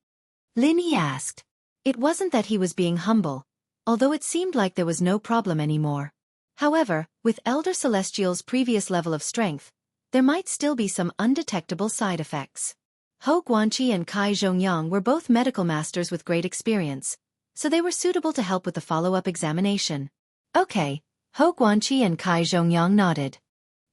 Lin Yi asked. It wasn't that he was being humble, although it seemed like there was no problem anymore. However, with Elder Celestial's previous level of strength, there might still be some undetectable side effects. Hou Guanqi and Kai Zhongyang were both medical masters with great experience, so they were suitable to help with the follow-up examination. Okay, Hou Guanqi and Kai Zhongyang nodded.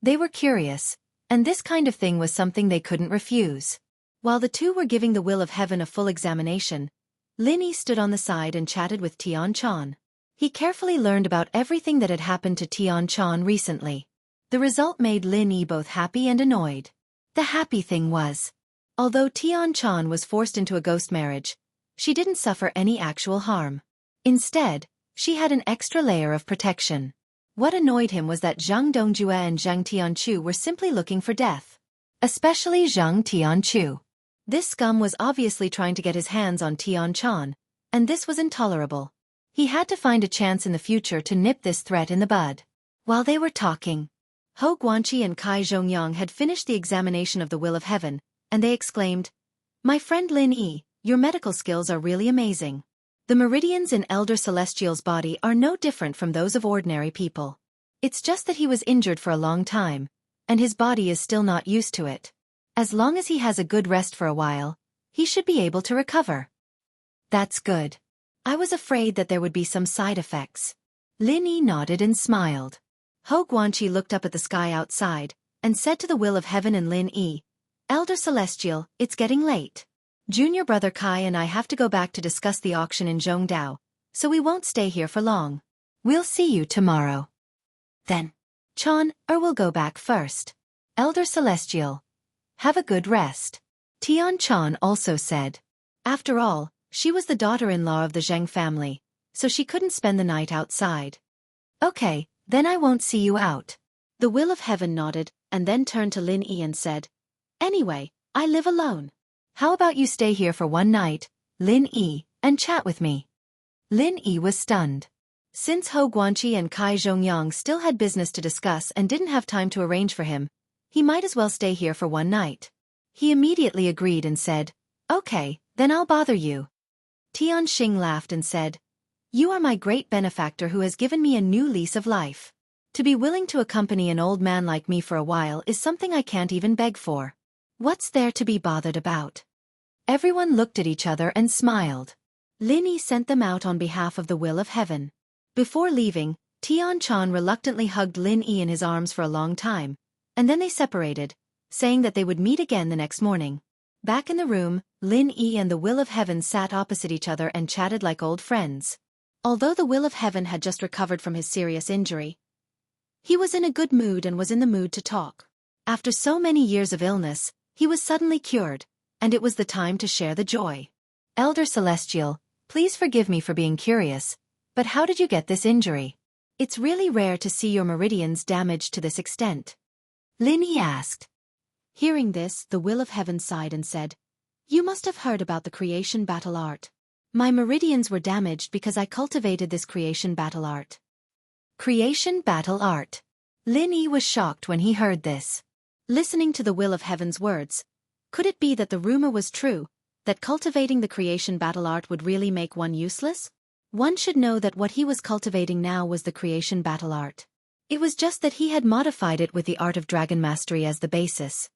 They were curious, and this kind of thing was something they couldn't refuse. While the two were giving the will of heaven a full examination, Lin Yi stood on the side and chatted with Tian Chan. He carefully learned about everything that had happened to Tian Chan recently. The result made Lin Yi both happy and annoyed. The happy thing was, although Tian Chan was forced into a ghost marriage, she didn't suffer any actual harm. Instead, she had an extra layer of protection. What annoyed him was that Zhang Dongjue and Zhang Tianchu were simply looking for death. Especially Zhang Tianchu. This scum was obviously trying to get his hands on Tian Chan, and this was intolerable. He had to find a chance in the future to nip this threat in the bud. While they were talking, Hou Guanqi and Kai Zhongyang had finished the examination of the will of heaven, and they exclaimed, "My friend Lin Yi, your medical skills are really amazing. The meridians in Elder Celestial's body are no different from those of ordinary people. It's just that he was injured for a long time, and his body is still not used to it. As long as he has a good rest for a while, he should be able to recover." That's good. I was afraid that there would be some side effects. Lin Yi nodded and smiled. Hou Guanqi looked up at the sky outside, and said to the will of heaven and Lin Yi, "Elder Celestial, it's getting late. Junior brother Kai and I have to go back to discuss the auction in Zhongdao, so we won't stay here for long. We'll see you tomorrow." Then, Chan, will go back first. Elder Celestial, have a good rest. Tian Chan also said. After all, she was the daughter-in-law of the Zheng family, so she couldn't spend the night outside. Okay, then I won't see you out. The will of heaven nodded, and then turned to Lin Yi and said, "Anyway, I live alone. How about you stay here for one night, Lin Yi, and chat with me?" Lin Yi was stunned. Since Hou Guanqi and Kai Zhongyang still had business to discuss and didn't have time to arrange for him, he might as well stay here for one night. He immediately agreed and said, "Okay, then I'll bother you." Tian Xing laughed and said, "You are my great benefactor who has given me a new lease of life. To be willing to accompany an old man like me for a while is something I can't even beg for. What's there to be bothered about?" Everyone looked at each other and smiled. Lin Yi sent them out on behalf of the will of heaven. Before leaving, Tian Chan reluctantly hugged Lin Yi in his arms for a long time, and then they separated, saying that they would meet again the next morning. Back in the room, Lin Yi and the will of heaven sat opposite each other and chatted like old friends. Although the will of heaven had just recovered from his serious injury, he was in a good mood and was in the mood to talk. After so many years of illness, he was suddenly cured, and it was the time to share the joy. "Elder Celestial, please forgive me for being curious, but how did you get this injury? It's really rare to see your meridians damaged to this extent." Lin Yi asked. Hearing this, the will of heaven sighed and said, "You must have heard about the creation battle art. My meridians were damaged because I cultivated this creation battle art." Creation battle art. Lin Yi was shocked when he heard this. Listening to the will of heaven's words, could it be that the rumor was true, that cultivating the creation battle art would really make one useless? One should know that what he was cultivating now was the creation battle art. It was just that he had modified it with the art of dragon mastery as the basis.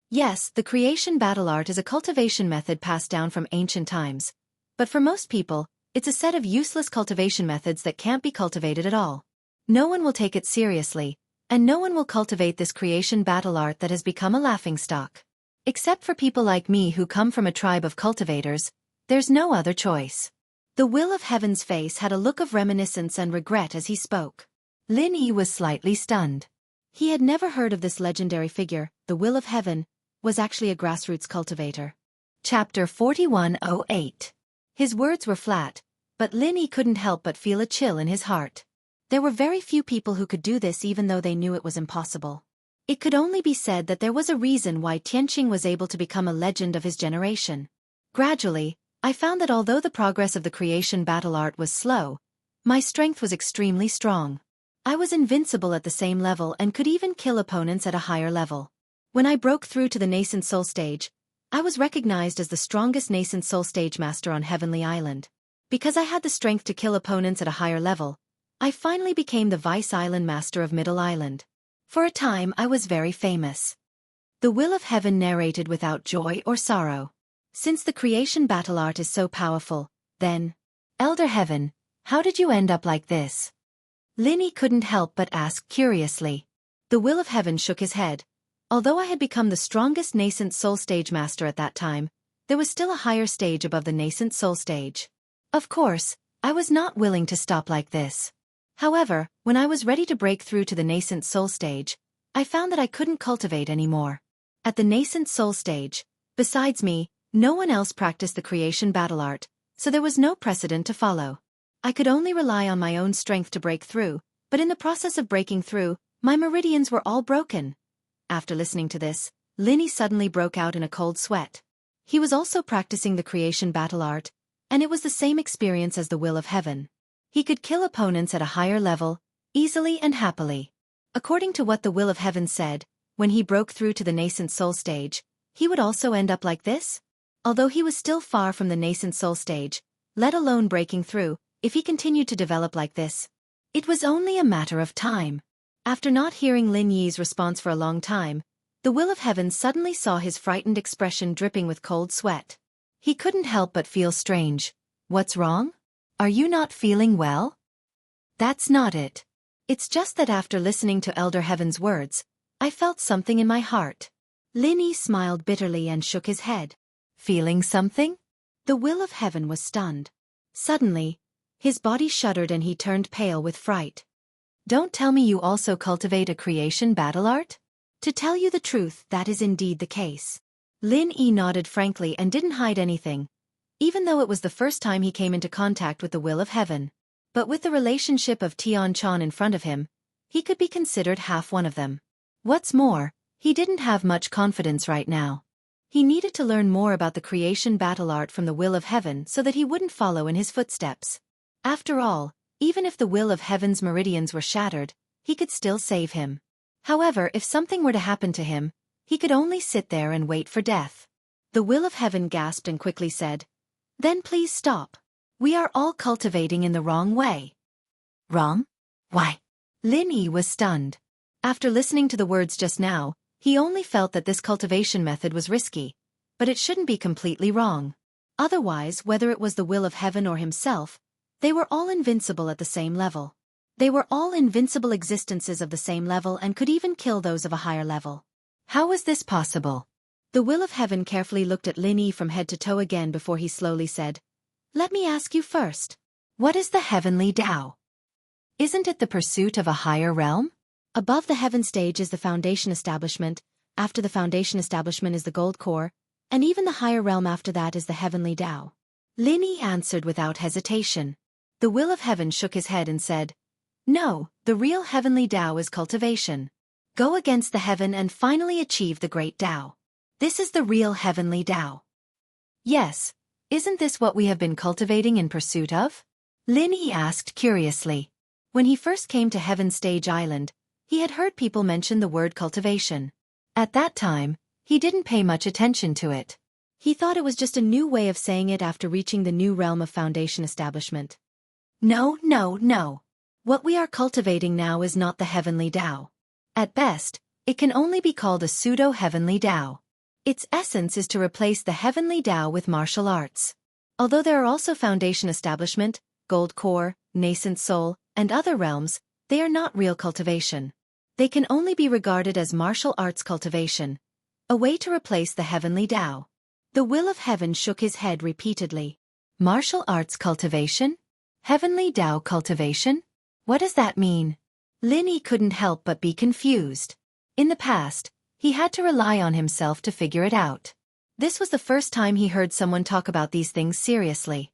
Yes, the creation battle art is a cultivation method passed down from ancient times, but for most people, it's a set of useless cultivation methods that can't be cultivated at all. No one will take it seriously, and no one will cultivate this creation battle art that has become a laughingstock. Except for people like me who come from a tribe of cultivators, there's no other choice. The Will of Heaven's face had a look of reminiscence and regret as he spoke. Lin Yi was slightly stunned. He had never heard of this legendary figure. The Will of Heaven was actually a grassroots cultivator. Chapter 4108. His words were flat, but Lin Yi couldn't help but feel a chill in his heart. There were very few people who could do this even though they knew it was impossible. It could only be said that there was a reason why Xianxia was able to become a legend of his generation. Gradually, I found that although the progress of the creation battle art was slow, my strength was extremely strong. I was invincible at the same level and could even kill opponents at a higher level. When I broke through to the nascent soul stage, I was recognized as the strongest nascent soul stage master on Heavenly Island. Because I had the strength to kill opponents at a higher level, I finally became the Vice Island Master of Middle Island. For a time I was very famous. The Will of Heaven narrated without joy or sorrow. Since the creation battle art is so powerful, then, Elder Heaven, how did you end up like this? Lin Yi couldn't help but ask curiously. The Will of Heaven shook his head. Although I had become the strongest nascent soul stage master at that time, there was still a higher stage above the nascent soul stage. Of course, I was not willing to stop like this. However, when I was ready to break through to the nascent soul stage, I found that I couldn't cultivate anymore. At the nascent soul stage, besides me, no one else practiced the creation battle art, so there was no precedent to follow. I could only rely on my own strength to break through, but in the process of breaking through, my meridians were all broken. After listening to this, Lin Yi suddenly broke out in a cold sweat. He was also practicing the creation battle art, and it was the same experience as the Will of Heaven. He could kill opponents at a higher level, easily and happily. According to what the Will of Heaven said, when he broke through to the nascent soul stage, he would also end up like this? Although he was still far from the nascent soul stage, let alone breaking through, if he continued to develop like this, it was only a matter of time. After not hearing Lin Yi's response for a long time, the Will of Heaven suddenly saw his frightened expression dripping with cold sweat. He couldn't help but feel strange. What's wrong? Are you not feeling well? That's not it. It's just that after listening to Elder Heaven's words, I felt something in my heart. Lin Yi smiled bitterly and shook his head. Feeling something? The Will of Heaven was stunned. Suddenly, his body shuddered and he turned pale with fright. Don't tell me you also cultivate a creation battle art? To tell you the truth, that is indeed the case. Lin Yi nodded frankly and didn't hide anything, even though it was the first time he came into contact with the Will of Heaven. But with the relationship of Tian Chan in front of him, he could be considered half one of them. What's more, he didn't have much confidence right now. He needed to learn more about the creation battle art from the Will of Heaven so that he wouldn't follow in his footsteps. After all, even if the Will of Heaven's meridians were shattered, he could still save him. However, if something were to happen to him, he could only sit there and wait for death. The Will of Heaven gasped and quickly said, "Then please stop. We are all cultivating in the wrong way." Wrong? Why? Lin Yi was stunned. After listening to the words just now, he only felt that this cultivation method was risky, but it shouldn't be completely wrong. Otherwise, whether it was the Will of Heaven or himself, they were all invincible at the same level. They were all invincible existences of the same level and could even kill those of a higher level. How was this possible? The Will of Heaven carefully looked at Lin Yi from head to toe again before he slowly said, "Let me ask you first. What is the heavenly Tao? Isn't it the pursuit of a higher realm? Above the heaven stage is the foundation establishment, after the foundation establishment is the gold core, and even the higher realm after that is the heavenly Tao." Lin Yi answered without hesitation. The Will of Heaven shook his head and said, "No, the real heavenly Tao is cultivation. Go against the heaven and finally achieve the great Tao. This is the real heavenly Tao." Yes, isn't this what we have been cultivating in pursuit of? Lin Yi asked curiously. When he first came to Heaven Stage Island, he had heard people mention the word cultivation. At that time, he didn't pay much attention to it. He thought it was just a new way of saying it after reaching the new realm of foundation establishment. No, no, no. What we are cultivating now is not the heavenly Tao. At best, it can only be called a pseudo-heavenly Tao. Its essence is to replace the heavenly Tao with martial arts. Although there are also foundation establishment, gold core, nascent soul, and other realms, they are not real cultivation. They can only be regarded as martial arts cultivation, a way to replace the heavenly Tao. The will of heaven shook his head repeatedly. Martial arts cultivation? Heavenly Tao cultivation? What does that mean? Lin Yi couldn't help but be confused. In the past, he had to rely on himself to figure it out. This was the first time he heard someone talk about these things seriously.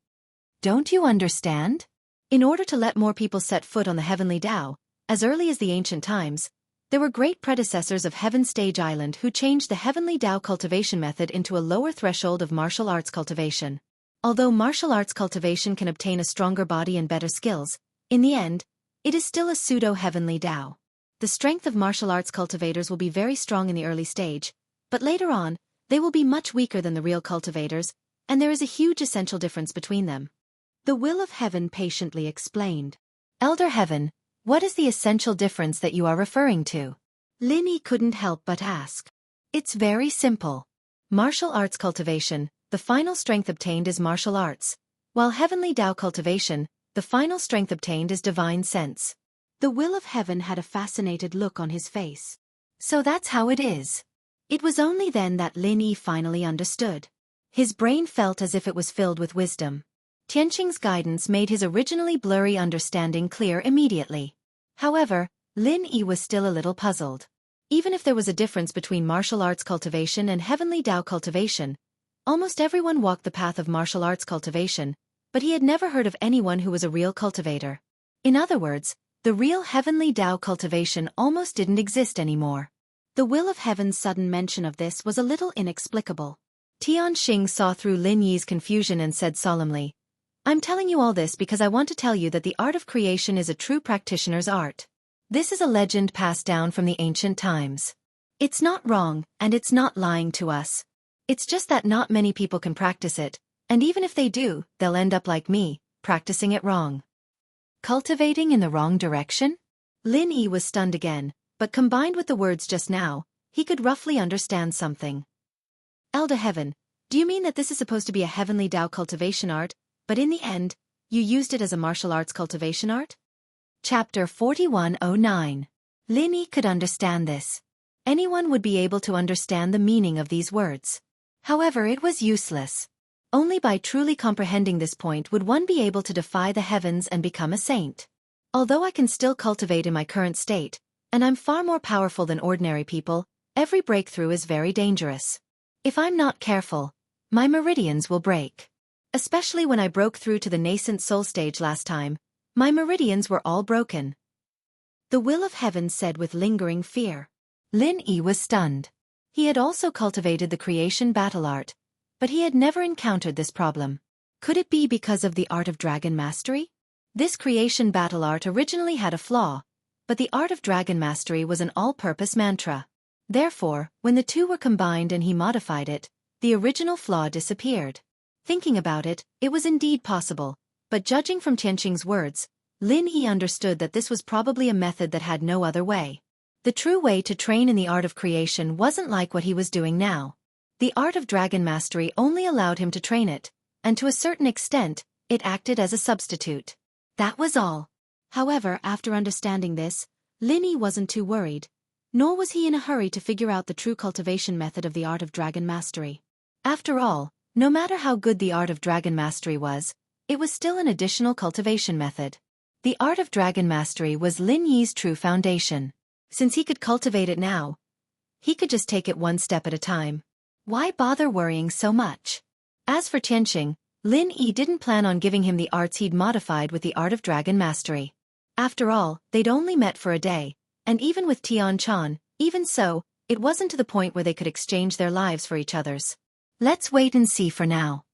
Don't you understand? In order to let more people set foot on the heavenly Tao, as early as the ancient times, there were great predecessors of Heaven Stage Island who changed the heavenly Tao cultivation method into a lower threshold of martial arts cultivation. Although martial arts cultivation can obtain a stronger body and better skills, in the end, it is still a pseudo-heavenly Tao. The strength of martial arts cultivators will be very strong in the early stage, but later on, they will be much weaker than the real cultivators, and there is a huge essential difference between them. The will of heaven patiently explained. Elder Heaven, what is the essential difference that you are referring to? Lin Yi couldn't help but ask. It's very simple. Martial arts cultivation, the final strength obtained is martial arts, while heavenly Tao cultivation, the final strength obtained is divine sense. The will of heaven had a fascinated look on his face. So that's how it is. It was only then that Lin Yi finally understood. His brain felt as if it was filled with wisdom. Tianqing's guidance made his originally blurry understanding clear immediately. However, Lin Yi was still a little puzzled. Even if there was a difference between martial arts cultivation and heavenly Tao cultivation, almost everyone walked the path of martial arts cultivation, but he had never heard of anyone who was a real cultivator. In other words, the real heavenly Tao cultivation almost didn't exist anymore. The will of heaven's sudden mention of this was a little inexplicable. Tianxing saw through Lin Yi's confusion and said solemnly, I'm telling you all this because I want to tell you that the art of creation is a true practitioner's art. This is a legend passed down from the ancient times. It's not wrong, and it's not lying to us. It's just that not many people can practice it, and even if they do, they'll end up like me, practicing it wrong. Cultivating in the wrong direction? Lin Yi was stunned again, but combined with the words just now, he could roughly understand something. Elder Heaven, do you mean that this is supposed to be a heavenly Tao cultivation art, but in the end, you used it as a martial arts cultivation art? Chapter 4109. Lin Yi could understand this. Anyone would be able to understand the meaning of these words. However, it was useless. Only by truly comprehending this point would one be able to defy the heavens and become a saint. Although I can still cultivate in my current state, and I'm far more powerful than ordinary people, every breakthrough is very dangerous. If I'm not careful, my meridians will break. Especially when I broke through to the nascent soul stage last time, my meridians were all broken. The will of heaven said with lingering fear. Lin Yi was stunned. He had also cultivated the creation battle art, but he had never encountered this problem. Could it be because of the art of dragon mastery? This creation battle art originally had a flaw, but the art of dragon mastery was an all-purpose mantra. Therefore, when the two were combined and he modified it, the original flaw disappeared. Thinking about it, it was indeed possible, but judging from Tianqing's words, Lin Yi understood that this was probably a method that had no other way. The true way to train in the art of creation wasn't like what he was doing now. The art of dragon mastery only allowed him to train it, and to a certain extent, it acted as a substitute. That was all. However, after understanding this, Lin Yi wasn't too worried, nor was he in a hurry to figure out the true cultivation method of the art of dragon mastery. After all, no matter how good the art of dragon mastery was, it was still an additional cultivation method. The art of dragon mastery was Lin Yi's true foundation. Since he could cultivate it now, he could just take it one step at a time. Why bother worrying so much? As for Tianqing, Lin Yi didn't plan on giving him the arts he'd modified with the art of dragon mastery. After all, they'd only met for a day, and even with Tian Chan, even so, it wasn't to the point where they could exchange their lives for each other's. Let's wait and see for now.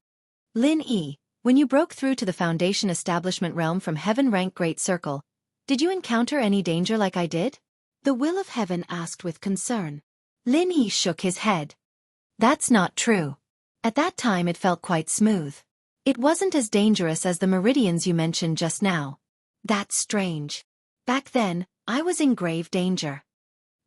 Lin Yi, when you broke through to the foundation establishment realm from Heaven Rank Great Circle, did you encounter any danger like I did? The will of heaven asked with concern. Lin Yi shook his head. That's not true. At that time it felt quite smooth. It wasn't as dangerous as the meridians you mentioned just now. That's strange. Back then, I was in grave danger.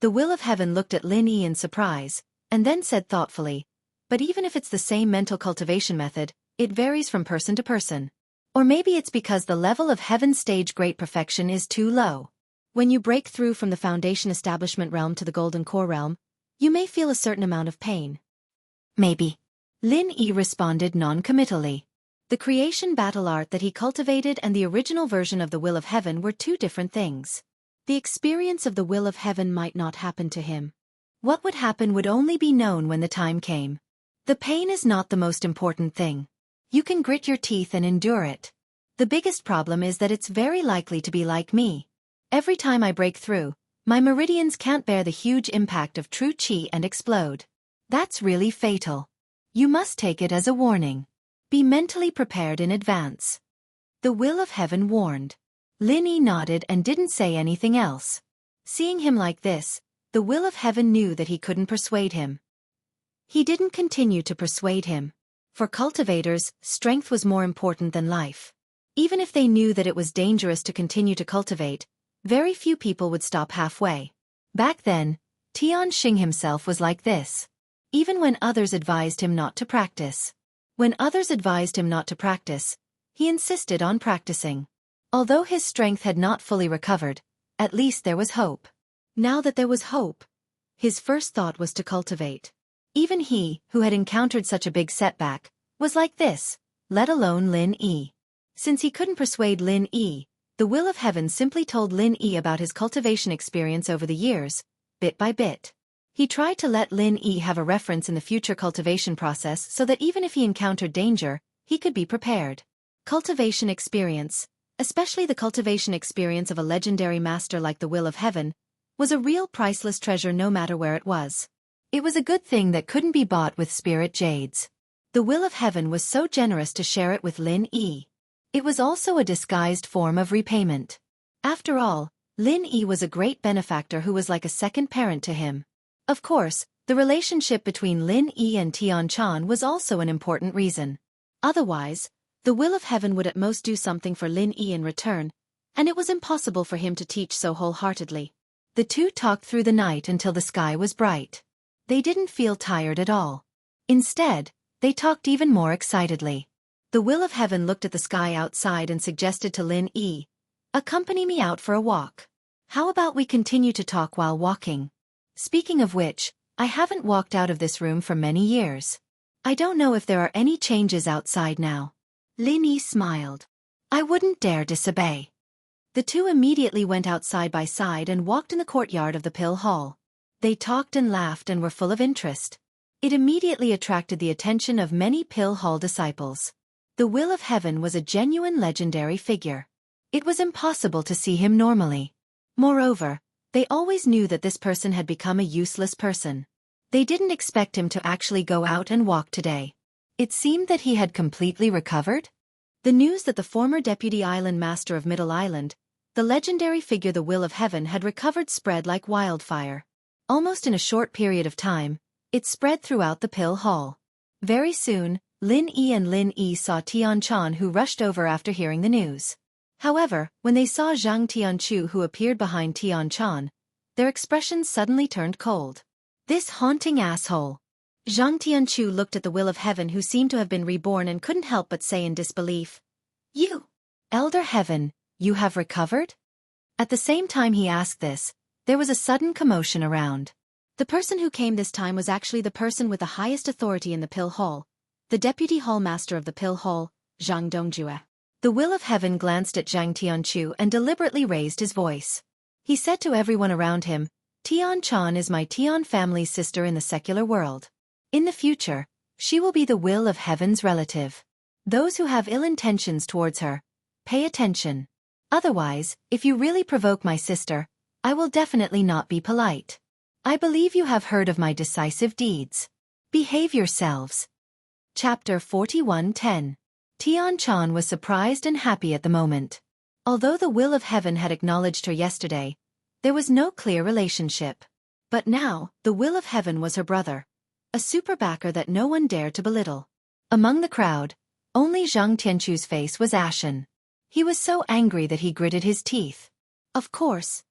The Will of Heaven looked at Lin Yi in surprise, and then said thoughtfully, but even if it's the same mental cultivation method, it varies from person to person. Or maybe it's because the level of Heaven's stage great perfection is too low. When you break through from the Foundation Establishment realm to the Golden Core realm, you may feel a certain amount of pain. Maybe. Lin Yi responded non-committally. The creation battle art that he cultivated and the original version of the Will of Heaven were two different things. The experience of the Will of Heaven might not happen to him. What would happen would only be known when the time came. The pain is not the most important thing. You can grit your teeth and endure it. The biggest problem is that it's very likely to be like me. Every time I break through, my meridians can't bear the huge impact of true qi and explode. That's really fatal. You must take it as a warning. Be mentally prepared in advance. The Will of Heaven warned. Lin Yi nodded and didn't say anything else. Seeing him like this, the Will of Heaven knew that he couldn't persuade him. He didn't continue to persuade him. For cultivators, strength was more important than life. Even if they knew that it was dangerous to continue to cultivate, very few people would stop halfway. Back then, Xianxia himself was like this. Even when others advised him not to practice. When others advised him not to practice, he insisted on practicing. Although his strength had not fully recovered, at least there was hope. Now that there was hope, his first thought was to cultivate. Even he, who had encountered such a big setback, was like this, let alone Lin Yi. Since he couldn't persuade Lin Yi, the Will of Heaven simply told Lin Yi about his cultivation experience over the years, bit by bit. He tried to let Lin Yi have a reference in the future cultivation process so that even if he encountered danger, he could be prepared. Cultivation experience, especially the cultivation experience of a legendary master like the Will of Heaven, was a real priceless treasure no matter where it was. It was a good thing that couldn't be bought with spirit jades. The Will of Heaven was so generous to share it with Lin Yi. It was also a disguised form of repayment. After all, Lin Yi was a great benefactor who was like a second parent to him. Of course, the relationship between Lin Yi and Xianxia was also an important reason. Otherwise, the Will of Heaven would at most do something for Lin Yi in return, and it was impossible for him to teach so wholeheartedly. The two talked through the night until the sky was bright. They didn't feel tired at all. Instead, they talked even more excitedly. The Will of Heaven looked at the sky outside and suggested to Lin Yi, "Accompany me out for a walk. How about we continue to talk while walking? Speaking of which, I haven't walked out of this room for many years. I don't know if there are any changes outside now." Lin Yi smiled. "I wouldn't dare disobey." The two immediately went out side by side and walked in the courtyard of the Pill Hall. They talked and laughed and were full of interest. It immediately attracted the attention of many Pill Hall disciples. The Will of Heaven was a genuine legendary figure. It was impossible to see him normally. Moreover, they always knew that this person had become a useless person. They didn't expect him to actually go out and walk today. It seemed that he had completely recovered. The news that the former Deputy Island Master of Middle Island, the legendary figure the Will of Heaven, had recovered spread like wildfire. Almost in a short period of time, it spread throughout the Pill Hall. Very soon, Lin Yi saw Xianxia, who rushed over after hearing the news. However, when they saw Zhang Tianchu, who appeared behind Xianxia, their expressions suddenly turned cold. This haunting asshole. Zhang Tianchu looked at the Will of Heaven, who seemed to have been reborn, and couldn't help but say in disbelief, "You, Elder Heaven, you have recovered?" At the same time he asked this, there was a sudden commotion around. The person who came this time was actually the person with the highest authority in the Pill Hall, the Deputy Hall Master of the Pill Hall, Zhang Dongjue. The Will of Heaven glanced at Zhang Tianchu and deliberately raised his voice. He said to everyone around him, "Xianxia is my Tian family's sister in the secular world. In the future, she will be the Will of Heaven's relative. Those who have ill intentions towards her, pay attention. Otherwise, if you really provoke my sister, I will definitely not be polite. I believe you have heard of my decisive deeds. Behave yourselves." Chapter 41:10. Xianxia was surprised and happy at the moment. Although the Will of Heaven had acknowledged her yesterday, there was no clear relationship. But now, the Will of Heaven was her brother, a super backer that no one dared to belittle. Among the crowd, only Zhang Tianqu's face was ashen. He was so angry that he gritted his teeth. Of course,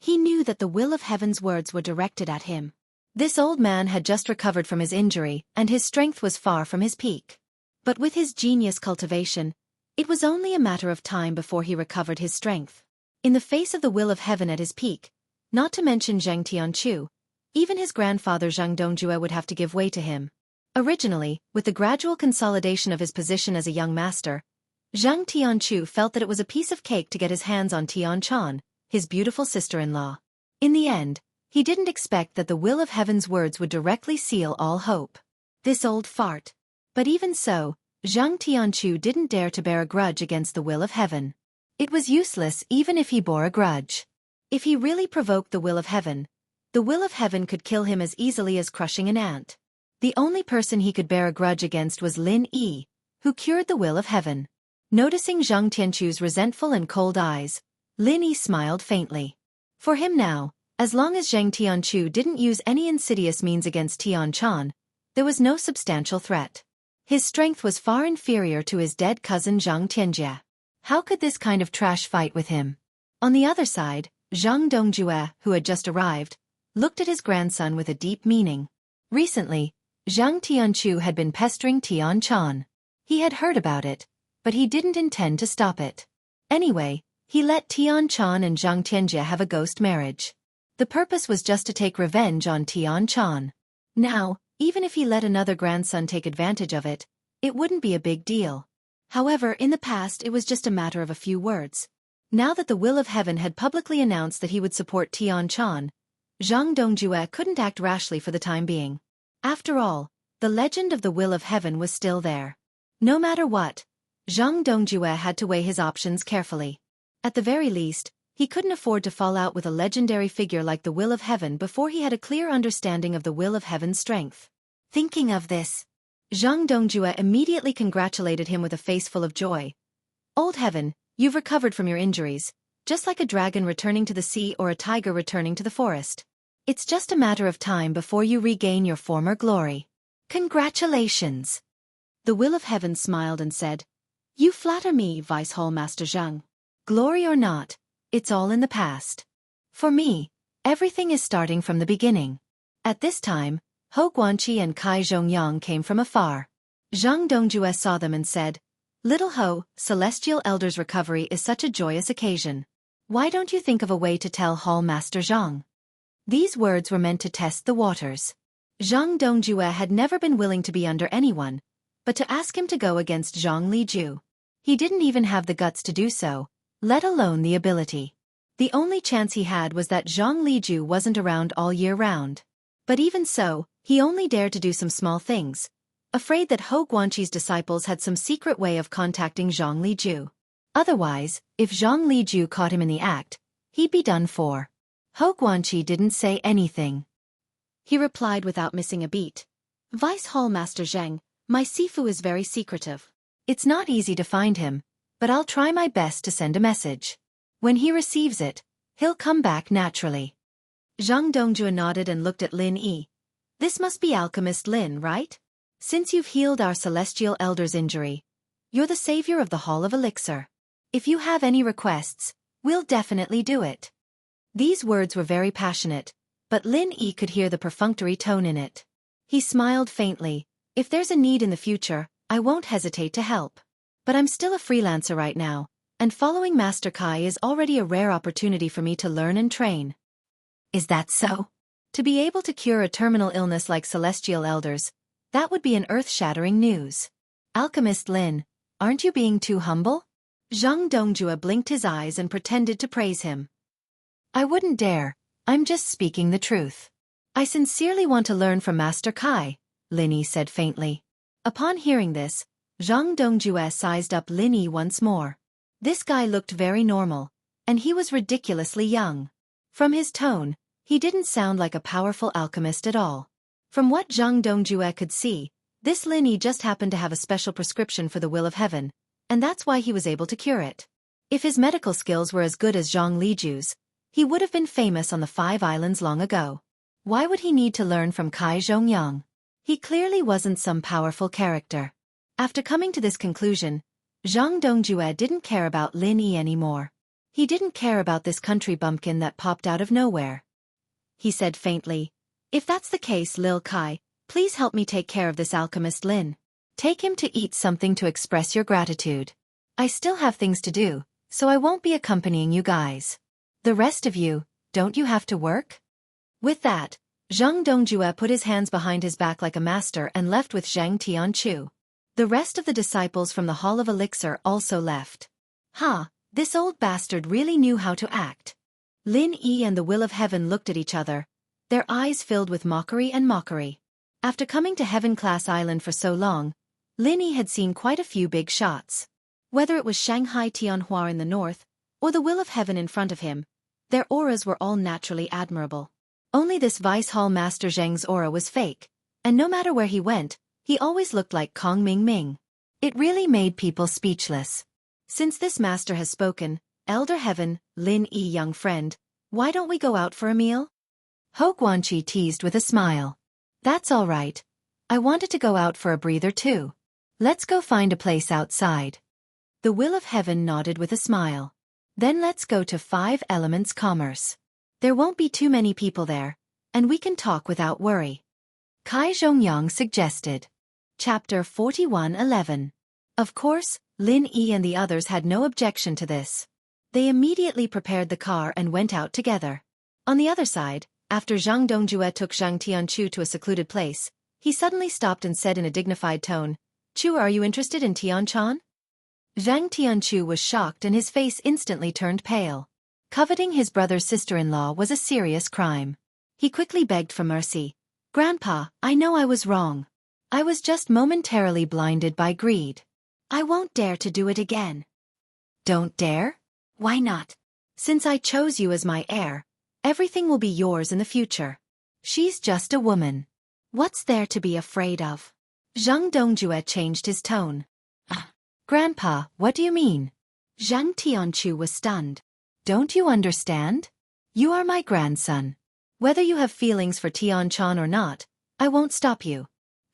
he knew that the will of heaven's words were directed at him. This old man had just recovered from his injury, and his strength was far from his peak. But with his genius cultivation, it was only a matter of time before he recovered his strength. In the face of the will of heaven at his peak, not to mention Zhang Tianqiu, even his grandfather Zhang Dongjue would have to give way to him. Originally, with the gradual consolidation of his position as a young master, Zhang Tianqiu felt that it was a piece of cake to get his hands on Tianchan, his beautiful sister-in-law. In the end, he didn't expect that the will of heaven's words would directly seal all hope. This old fart. But even so, Zhang Tianqiu didn't dare to bear a grudge against the will of heaven. It was useless even if he bore a grudge. If he really provoked the will of heaven could kill him as easily as crushing an ant. The only person he could bear a grudge against was Lin Yi, who cured the will of heaven. Noticing Zhang Tianqiu's resentful and cold eyes, Lin Yi smiled faintly. For him now, as long as Zhang Tianqiu didn't use any insidious means against Tianchan, there was no substantial threat. His strength was far inferior to his dead cousin Zhang Tianjie. How could this kind of trash fight with him? On the other side, Zhang Dongjue, who had just arrived, looked at his grandson with a deep meaning. Recently, Zhang Tianqiu had been pestering Tianchan. He had heard about it, but he didn't intend to stop it. Anyway, he let Tianchan and Zhang Tianjie have a ghost marriage. The purpose was just to take revenge on Tianchan. Now, even if he let another grandson take advantage of it, it wouldn't be a big deal. However, in the past it was just a matter of a few words. Now that the will of heaven had publicly announced that he would support Tianchan, Zhang Dongjue couldn't act rashly for the time being. After all, the legend of the will of heaven was still there. No matter what, Zhang Dongjue had to weigh his options carefully. At the very least, he couldn't afford to fall out with a legendary figure like the will of heaven before he had a clear understanding of the will of heaven's strength. Thinking of this, Zhang Dongjue immediately congratulated him with a face full of joy. Old heaven, you've recovered from your injuries, just like a dragon returning to the sea or a tiger returning to the forest. It's just a matter of time before you regain your former glory. Congratulations! The will of heaven smiled and said, You flatter me, Vice Hall Master Zhang. Glory or not, it's all in the past. For me, everything is starting from the beginning. At this time, Hou Guanqi and Kai Zhongyang came from afar. Zhang Dongjue saw them and said, Little Hou, Celestial Elder's recovery is such a joyous occasion. Why don't you think of a way to tell Hall Master Zhang? These words were meant to test the waters. Zhang Dongjue had never been willing to be under anyone, but to ask him to go against Zhang Liju. He didn't even have the guts to do so, let alone the ability. The only chance he had was that Zhang Liju wasn't around all year round. But even so, he only dared to do some small things, afraid that Hou Guanqi's disciples had some secret way of contacting Zhang Liju. Otherwise, if Zhang Liju caught him in the act, he'd be done for. Hou Guanqi didn't say anything. He replied without missing a beat. Vice Hall Master Zheng, my Sifu is very secretive. It's not easy to find him, but I'll try my best to send a message. When he receives it, he'll come back naturally. Zhang Dongjue nodded and looked at Lin Yi. This must be Alchemist Lin, right? Since you've healed our Celestial Elder's injury, you're the savior of the Hall of Elixir. If you have any requests, we'll definitely do it. These words were very passionate, but Lin Yi could hear the perfunctory tone in it. He smiled faintly. If there's a need in the future, I won't hesitate to help. But I'm still a freelancer right now, and following Master Kai is already a rare opportunity for me to learn and train. Is that so? To be able to cure a terminal illness like Celestial Elders, that would be an earth-shattering news. Alchemist Lin, aren't you being too humble? Zhang Dongjue blinked his eyes and pretended to praise him. I wouldn't dare, I'm just speaking the truth. I sincerely want to learn from Master Kai, Lin Yi said faintly. Upon hearing this, Zhang Dongjue sized up Lin Yi once more. This guy looked very normal, and he was ridiculously young. From his tone, he didn't sound like a powerful alchemist at all. From what Zhang Dongjue could see, this Lin Yi just happened to have a special prescription for the will of heaven, and that's why he was able to cure it. If his medical skills were as good as Zhang Liju's, he would have been famous on the 5 Islands long ago. Why would he need to learn from Kai Zhongyang? He clearly wasn't some powerful character. After coming to this conclusion, Zhang Dongjue didn't care about Lin Yi anymore. He didn't care about this country bumpkin that popped out of nowhere. He said faintly, "If that's the case, Lil Kai, please help me take care of this alchemist Lin. Take him to eat something to express your gratitude. I still have things to do, so I won't be accompanying you guys. The rest of you, don't you have to work?" With that, Zhang Dongjue put his hands behind his back like a master and left with Zhang Tianchu. The rest of the disciples from the Hall of Elixir also left. This old bastard really knew how to act. Lin Yi and the Will of Heaven looked at each other, their eyes filled with mockery and mockery. After coming to Heaven-class Island for so long, Lin Yi had seen quite a few big shots. Whether it was Shanghai Tianhua in the north, or the Will of Heaven in front of him, their auras were all naturally admirable. Only this Vice Hall Master Zheng's aura was fake, and no matter where he went, he always looked like Kong Ming Ming. It really made people speechless. Since this master has spoken, Elder Heaven, Lin Yi young friend, why don't we go out for a meal? Ho Guanqi teased with a smile. That's all right. I wanted to go out for a breather too. Let's go find a place outside. The Will of Heaven nodded with a smile. Then let's go to 5 Elements Commerce. There won't be too many people there, and we can talk without worry. Kai Zhongyang suggested. Chapter 41:11. Of course, Lin Yi and the others had no objection to this. They immediately prepared the car and went out together. On the other side, after Zhang Dongjue took Zhang Tianchu to a secluded place, he suddenly stopped and said in a dignified tone, "Chu, are you interested in Tianchan?" Zhang Tianchu was shocked and his face instantly turned pale. Coveting his brother's sister-in-law was a serious crime. He quickly begged for mercy. "Grandpa, I know I was wrong. I was just momentarily blinded by greed. I won't dare to do it again." "Don't dare? Why not? Since I chose you as my heir, everything will be yours in the future. She's just a woman. What's there to be afraid of?" Zhang Dongjue changed his tone. "Grandpa, what do you mean?" Zhang Tianchu was stunned. "Don't you understand? You are my grandson. Whether you have feelings for Tianchan or not, I won't stop you."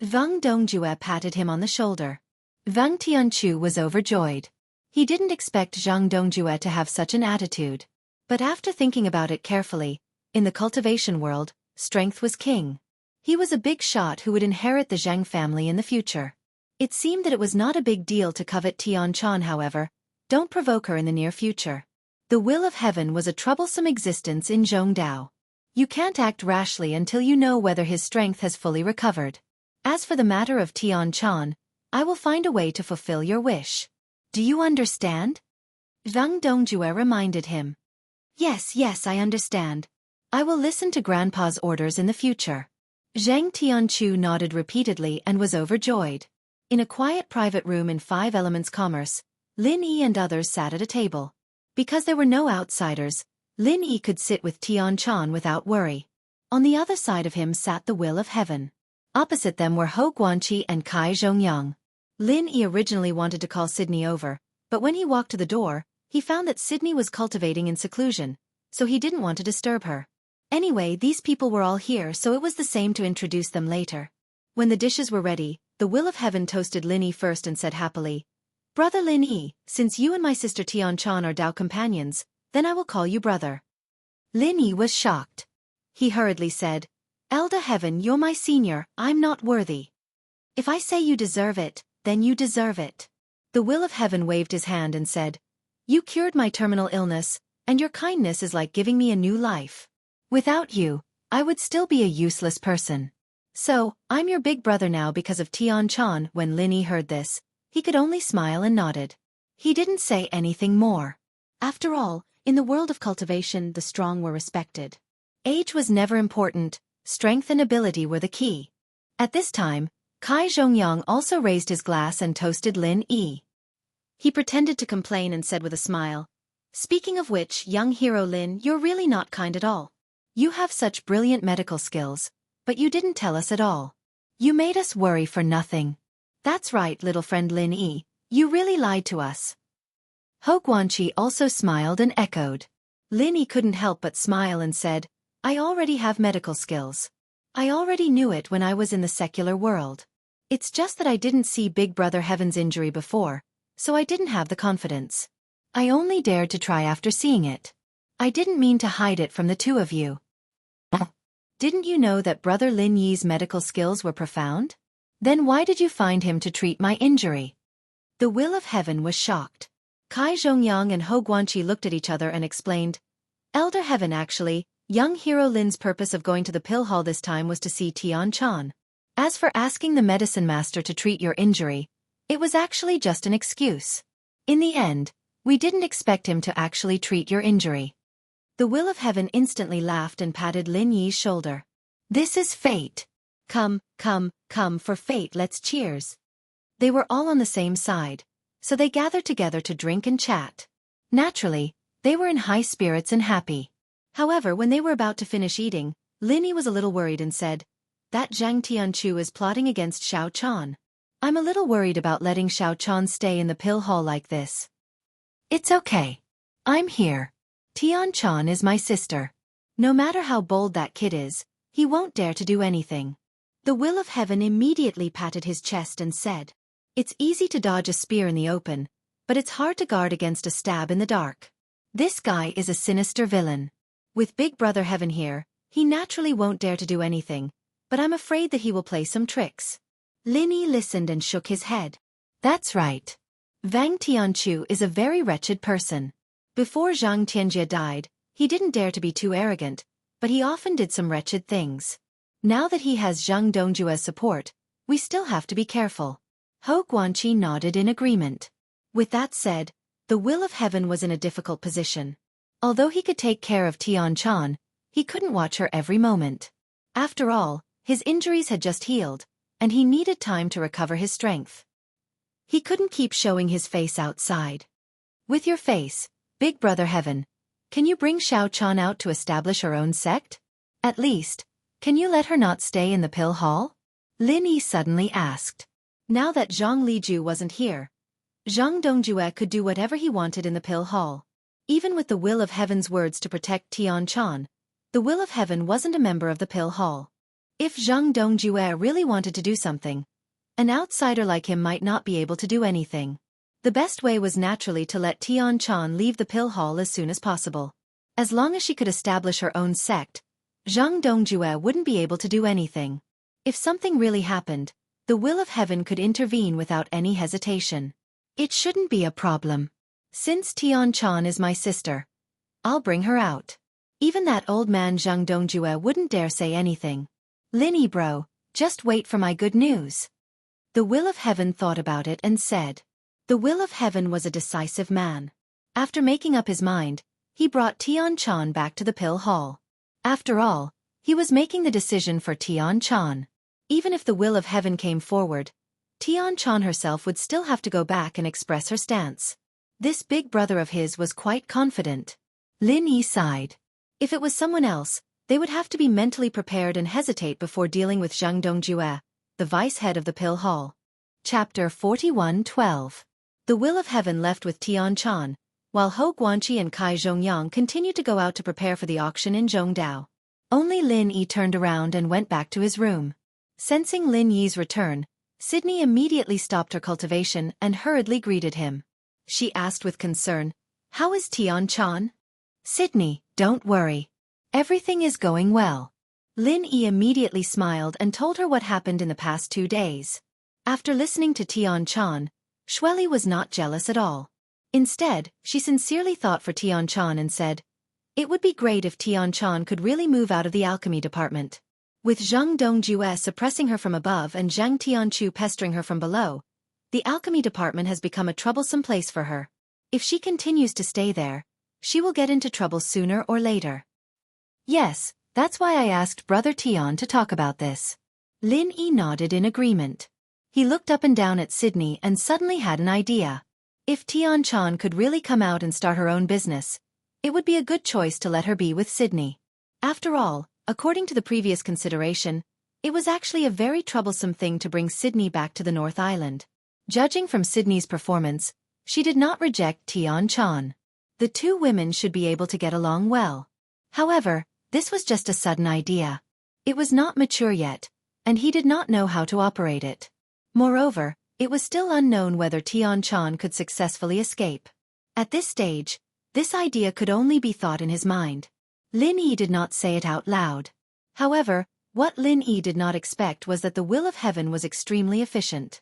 Zhang Dongjue patted him on the shoulder. Zhang Tianchu was overjoyed. He didn't expect Zhang Dongjue to have such an attitude. But after thinking about it carefully, in the cultivation world, strength was king. He was a big shot who would inherit the Zhang family in the future. It seemed that it was not a big deal to covet Tianchan, however. Don't provoke her in the near future. The Will of Heaven was a troublesome existence in Zhongdao. You can't act rashly until you know whether his strength has fully recovered. As for the matter of Tianchan, I will find a way to fulfill your wish. Do you understand? Zhang Dongjue reminded him. Yes, I understand. I will listen to Grandpa's orders in the future. Zhang Tianchu nodded repeatedly and was overjoyed. In a quiet private room in 5 Elements Commerce, Lin Yi and others sat at a table. Because there were no outsiders, Lin Yi could sit with Tianchan without worry. On the other side of him sat the Will of Heaven. Opposite them were Ho Guanqi and Kai Zhongyang. Lin Yi originally wanted to call Sydney over, but when he walked to the door, he found that Sydney was cultivating in seclusion, so he didn't want to disturb her. Anyway, these people were all here, so it was the same to introduce them later. When the dishes were ready, the Will of Heaven toasted Lin Yi first and said happily, "Brother Lin Yi, since you and my sister Tianchan are Dao companions, then I will call you brother." Lin Yi was shocked. He hurriedly said, "Elder Heaven, you're my senior, I'm not worthy. If I say you deserve it, then you deserve it." The Will of Heaven waved his hand and said, "You cured my terminal illness, and your kindness is like giving me a new life. Without you, I would still be a useless person. So, I'm your big brother now because of Tianchan." When Lin Yi heard this, he could only smile and nodded. He didn't say anything more. After all, in the world of cultivation, the strong were respected. Age was never important, strength and ability were the key. At this time, Kai Zhongyang also raised his glass and toasted Lin Yi. He pretended to complain and said with a smile, "Speaking of which, young hero Lin, you're really not kind at all. You have such brilliant medical skills, but you didn't tell us at all. You made us worry for nothing." "That's right, little friend Lin Yi, you really lied to us." Ho Guanqi also smiled and echoed. Lin Yi couldn't help but smile and said, "I already have medical skills. I already knew it when I was in the secular world. It's just that I didn't see Big Brother Heaven's injury before, so I didn't have the confidence. I only dared to try after seeing it. I didn't mean to hide it from the two of you. Didn't you know that Brother Lin Yi's medical skills were profound? Then why did you find him to treat my injury? The Will of Heaven was shocked. Kai Zhongyang and Ho Guanqi looked at each other and explained, Elder Heaven actually, young hero Lin's purpose of going to the pill hall this time was to see Tian Chan. As for asking the medicine master to treat your injury, it was actually just an excuse. In the end, we didn't expect him to actually treat your injury. The Will of Heaven instantly laughed and patted Lin Yi's shoulder. This is fate. Come for fate, let's cheers. They were all on the same side, so they gathered together to drink and chat. Naturally, they were in high spirits and happy. However, when they were about to finish eating, Lin Yi was a little worried and said, that Zhang Tianchu is plotting against Xiao Chan. I'm a little worried about letting Xiao Chan stay in the pill hall like this. It's okay. I'm here. Tian Chan is my sister. No matter how bold that kid is, he won't dare to do anything. The Will of Heaven immediately patted his chest and said, it's easy to dodge a spear in the open, but it's hard to guard against a stab in the dark. This guy is a sinister villain. With Big Brother Heaven here, he naturally won't dare to do anything, but I'm afraid that he will play some tricks. Lin Yi listened and shook his head. That's right. Wang Tianchu is a very wretched person. Before Xianxia died, he didn't dare to be too arrogant, but he often did some wretched things. Now that he has Zhang Dongjue's support, we still have to be careful. Ho Guanqi nodded in agreement. With that said, the Will of Heaven was in a difficult position. Although he could take care of Tian Chan, he couldn't watch her every moment. After all, his injuries had just healed, and he needed time to recover his strength. He couldn't keep showing his face outside. With your face, Big Brother Heaven, can you bring Xiao Chan out to establish her own sect? At least, can you let her not stay in the pill hall? Lin Yi suddenly asked. Now that Zhang Liju wasn't here, Zhang Dongjue could do whatever he wanted in the pill hall. Even with the Will of Heaven's words to protect Tian Chan, the Will of Heaven wasn't a member of the pill hall. If Zhang Dongjue really wanted to do something, an outsider like him might not be able to do anything. The best way was naturally to let Tian Chan leave the pill hall as soon as possible. As long as she could establish her own sect, Zhang Dongjue wouldn't be able to do anything. If something really happened, the Will of Heaven could intervene without any hesitation. It shouldn't be a problem. Since Tian Chan is my sister, I'll bring her out. Even that old man Zhang Dongjue wouldn't dare say anything. Lin Yi bro, just wait for my good news. The Will of Heaven thought about it and said. The Will of Heaven was a decisive man. After making up his mind, he brought Tian Chan back to the pill hall. After all, he was making the decision for Tian Chan. Even if the Will of Heaven came forward, Tian Chan herself would still have to go back and express her stance. This big brother of his was quite confident. Lin Yi sighed. If it was someone else, they would have to be mentally prepared and hesitate before dealing with Zhang Dongjue, the vice head of the pill hall. Chapter 41:12. The Will of Heaven left with Tian Chan, while Ho Guanqi and Kai Zhongyang continued to go out to prepare for the auction in Zhongdao. Only Lin Yi turned around and went back to his room. Sensing Lin Yi's return, Sydney immediately stopped her cultivation and hurriedly greeted him. She asked with concern, "How is Tian Chan?" "Sydney, don't worry. Everything is going well." Lin Yi immediately smiled and told her what happened in the past 2 days. After listening to Tian Chan, Shueli was not jealous at all. Instead, she sincerely thought for Tian Chan and said, it would be great if Tian Chan could really move out of the alchemy department. With Zhang Dongjue suppressing her from above and Zhang Tianchu pestering her from below, the alchemy department has become a troublesome place for her. If she continues to stay there, she will get into trouble sooner or later. Yes, that's why I asked Brother Tian to talk about this. Lin Yi nodded in agreement. He looked up and down at Sydney and suddenly had an idea. If Tian Chan could really come out and start her own business, it would be a good choice to let her be with Sydney. After all, according to the previous consideration, it was actually a very troublesome thing to bring Sydney back to the North Island. Judging from Sydney's performance, she did not reject Tian Chan. The two women should be able to get along well. However, this was just a sudden idea. It was not mature yet, and he did not know how to operate it. Moreover, it was still unknown whether Xianxia could successfully escape. At this stage, this idea could only be thought in his mind. Lin Yi did not say it out loud. However, what Lin Yi did not expect was that the will of heaven was extremely efficient.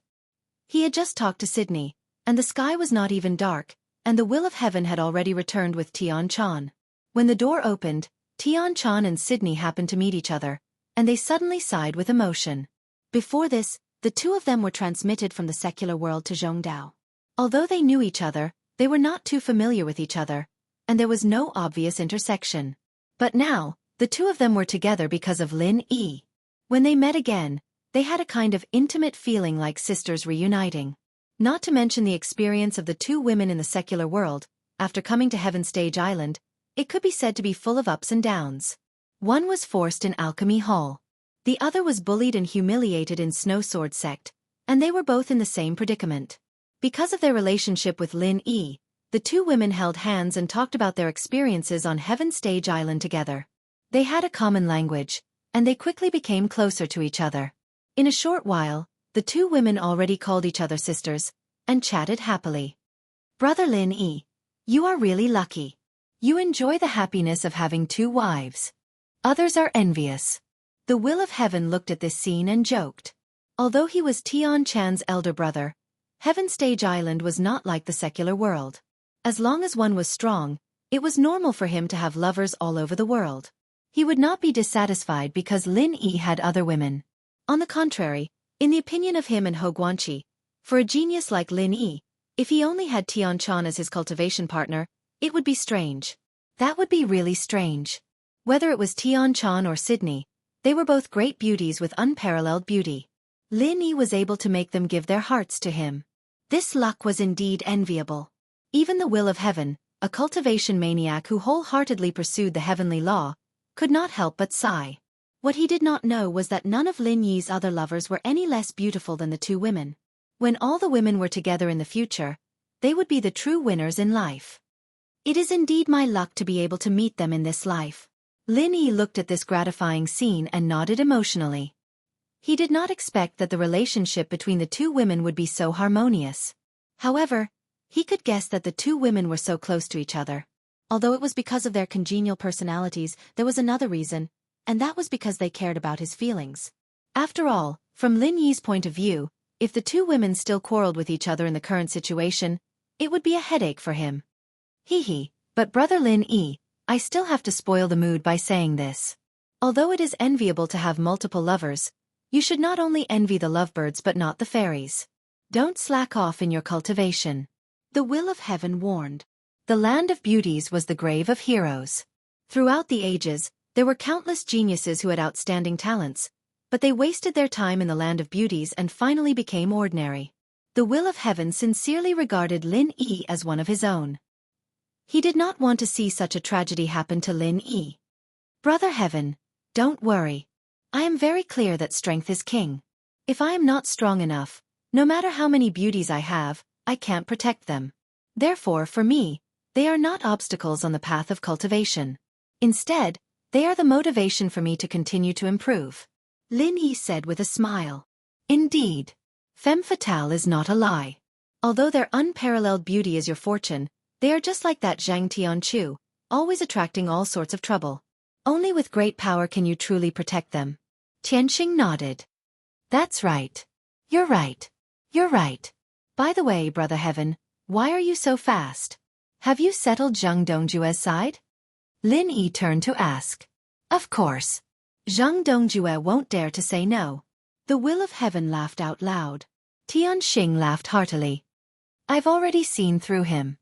He had just talked to Sydney, and the sky was not even dark, and the will of heaven had already returned with Xianxia. When the door opened, Xianxia and Sydney happened to meet each other, and they suddenly sighed with emotion. Before this, the two of them were transmitted from the secular world to Zhongdao. Although they knew each other, they were not too familiar with each other, and there was no obvious intersection. But now, the two of them were together because of Lin Yi. When they met again, they had a kind of intimate feeling like sisters reuniting. Not to mention the experience of the two women in the secular world, after coming to Heaven Stage Island, it could be said to be full of ups and downs. One was forced in Alchemy Hall. The other was bullied and humiliated in Snow Sword Sect, and they were both in the same predicament. Because of their relationship with Lin Yi, the two women held hands and talked about their experiences on Heaven Stage Island together. They had a common language, and they quickly became closer to each other. In a short while, the two women already called each other sisters, and chatted happily. Brother Lin Yi, you are really lucky. You enjoy the happiness of having two wives. Others are envious. The will of heaven looked at this scene and joked. Although he was Xianxia's elder brother, Heaven Stage Island was not like the secular world. As long as one was strong, it was normal for him to have lovers all over the world. He would not be dissatisfied because Lin Yi had other women. On the contrary, in the opinion of him and Ho Guanqi, for a genius like Lin Yi, if he only had Xianxia as his cultivation partner, it would be strange. That would be really strange. Whether it was Xianxia or Sydney, they were both great beauties with unparalleled beauty. Lin Yi was able to make them give their hearts to him. This luck was indeed enviable. Even the will of heaven, a cultivation maniac who wholeheartedly pursued the heavenly law, could not help but sigh. What he did not know was that none of Lin Yi's other lovers were any less beautiful than the two women. When all the women were together in the future, they would be the true winners in life. It is indeed my luck to be able to meet them in this life. Lin Yi looked at this gratifying scene and nodded emotionally. He did not expect that the relationship between the two women would be so harmonious. However, he could guess that the two women were so close to each other. Although it was because of their congenial personalities, there was another reason, and that was because they cared about his feelings. After all, from Lin Yi's point of view, if the two women still quarreled with each other in the current situation, it would be a headache for him. But brother Lin Yi, I still have to spoil the mood by saying this. Although it is enviable to have multiple lovers, you should not only envy the lovebirds but not the fairies. Don't slack off in your cultivation. The will of heaven warned. The land of beauties was the grave of heroes. Throughout the ages, there were countless geniuses who had outstanding talents, but they wasted their time in the land of beauties and finally became ordinary. The will of heaven sincerely regarded Lin Yi as one of his own. He did not want to see such a tragedy happen to Lin Yi. Brother Heaven, don't worry. I am very clear that strength is king. If I am not strong enough, no matter how many beauties I have, I can't protect them. Therefore, for me, they are not obstacles on the path of cultivation. Instead, they are the motivation for me to continue to improve. Lin Yi said with a smile. Indeed. Femme fatale is not a lie. Although their unparalleled beauty is your fortune, they are just like that Zhang Tianqiu, always attracting all sorts of trouble. Only with great power can you truly protect them. Tianxing nodded. That's right. You're right. You're right. By the way, Brother Heaven, why are you so fast? Have you settled Zhang Dongjue's side? Lin Yi turned to ask. Of course. Zhang Dongjue won't dare to say no. The will of heaven laughed out loud. Tianxing laughed heartily. I've already seen through him.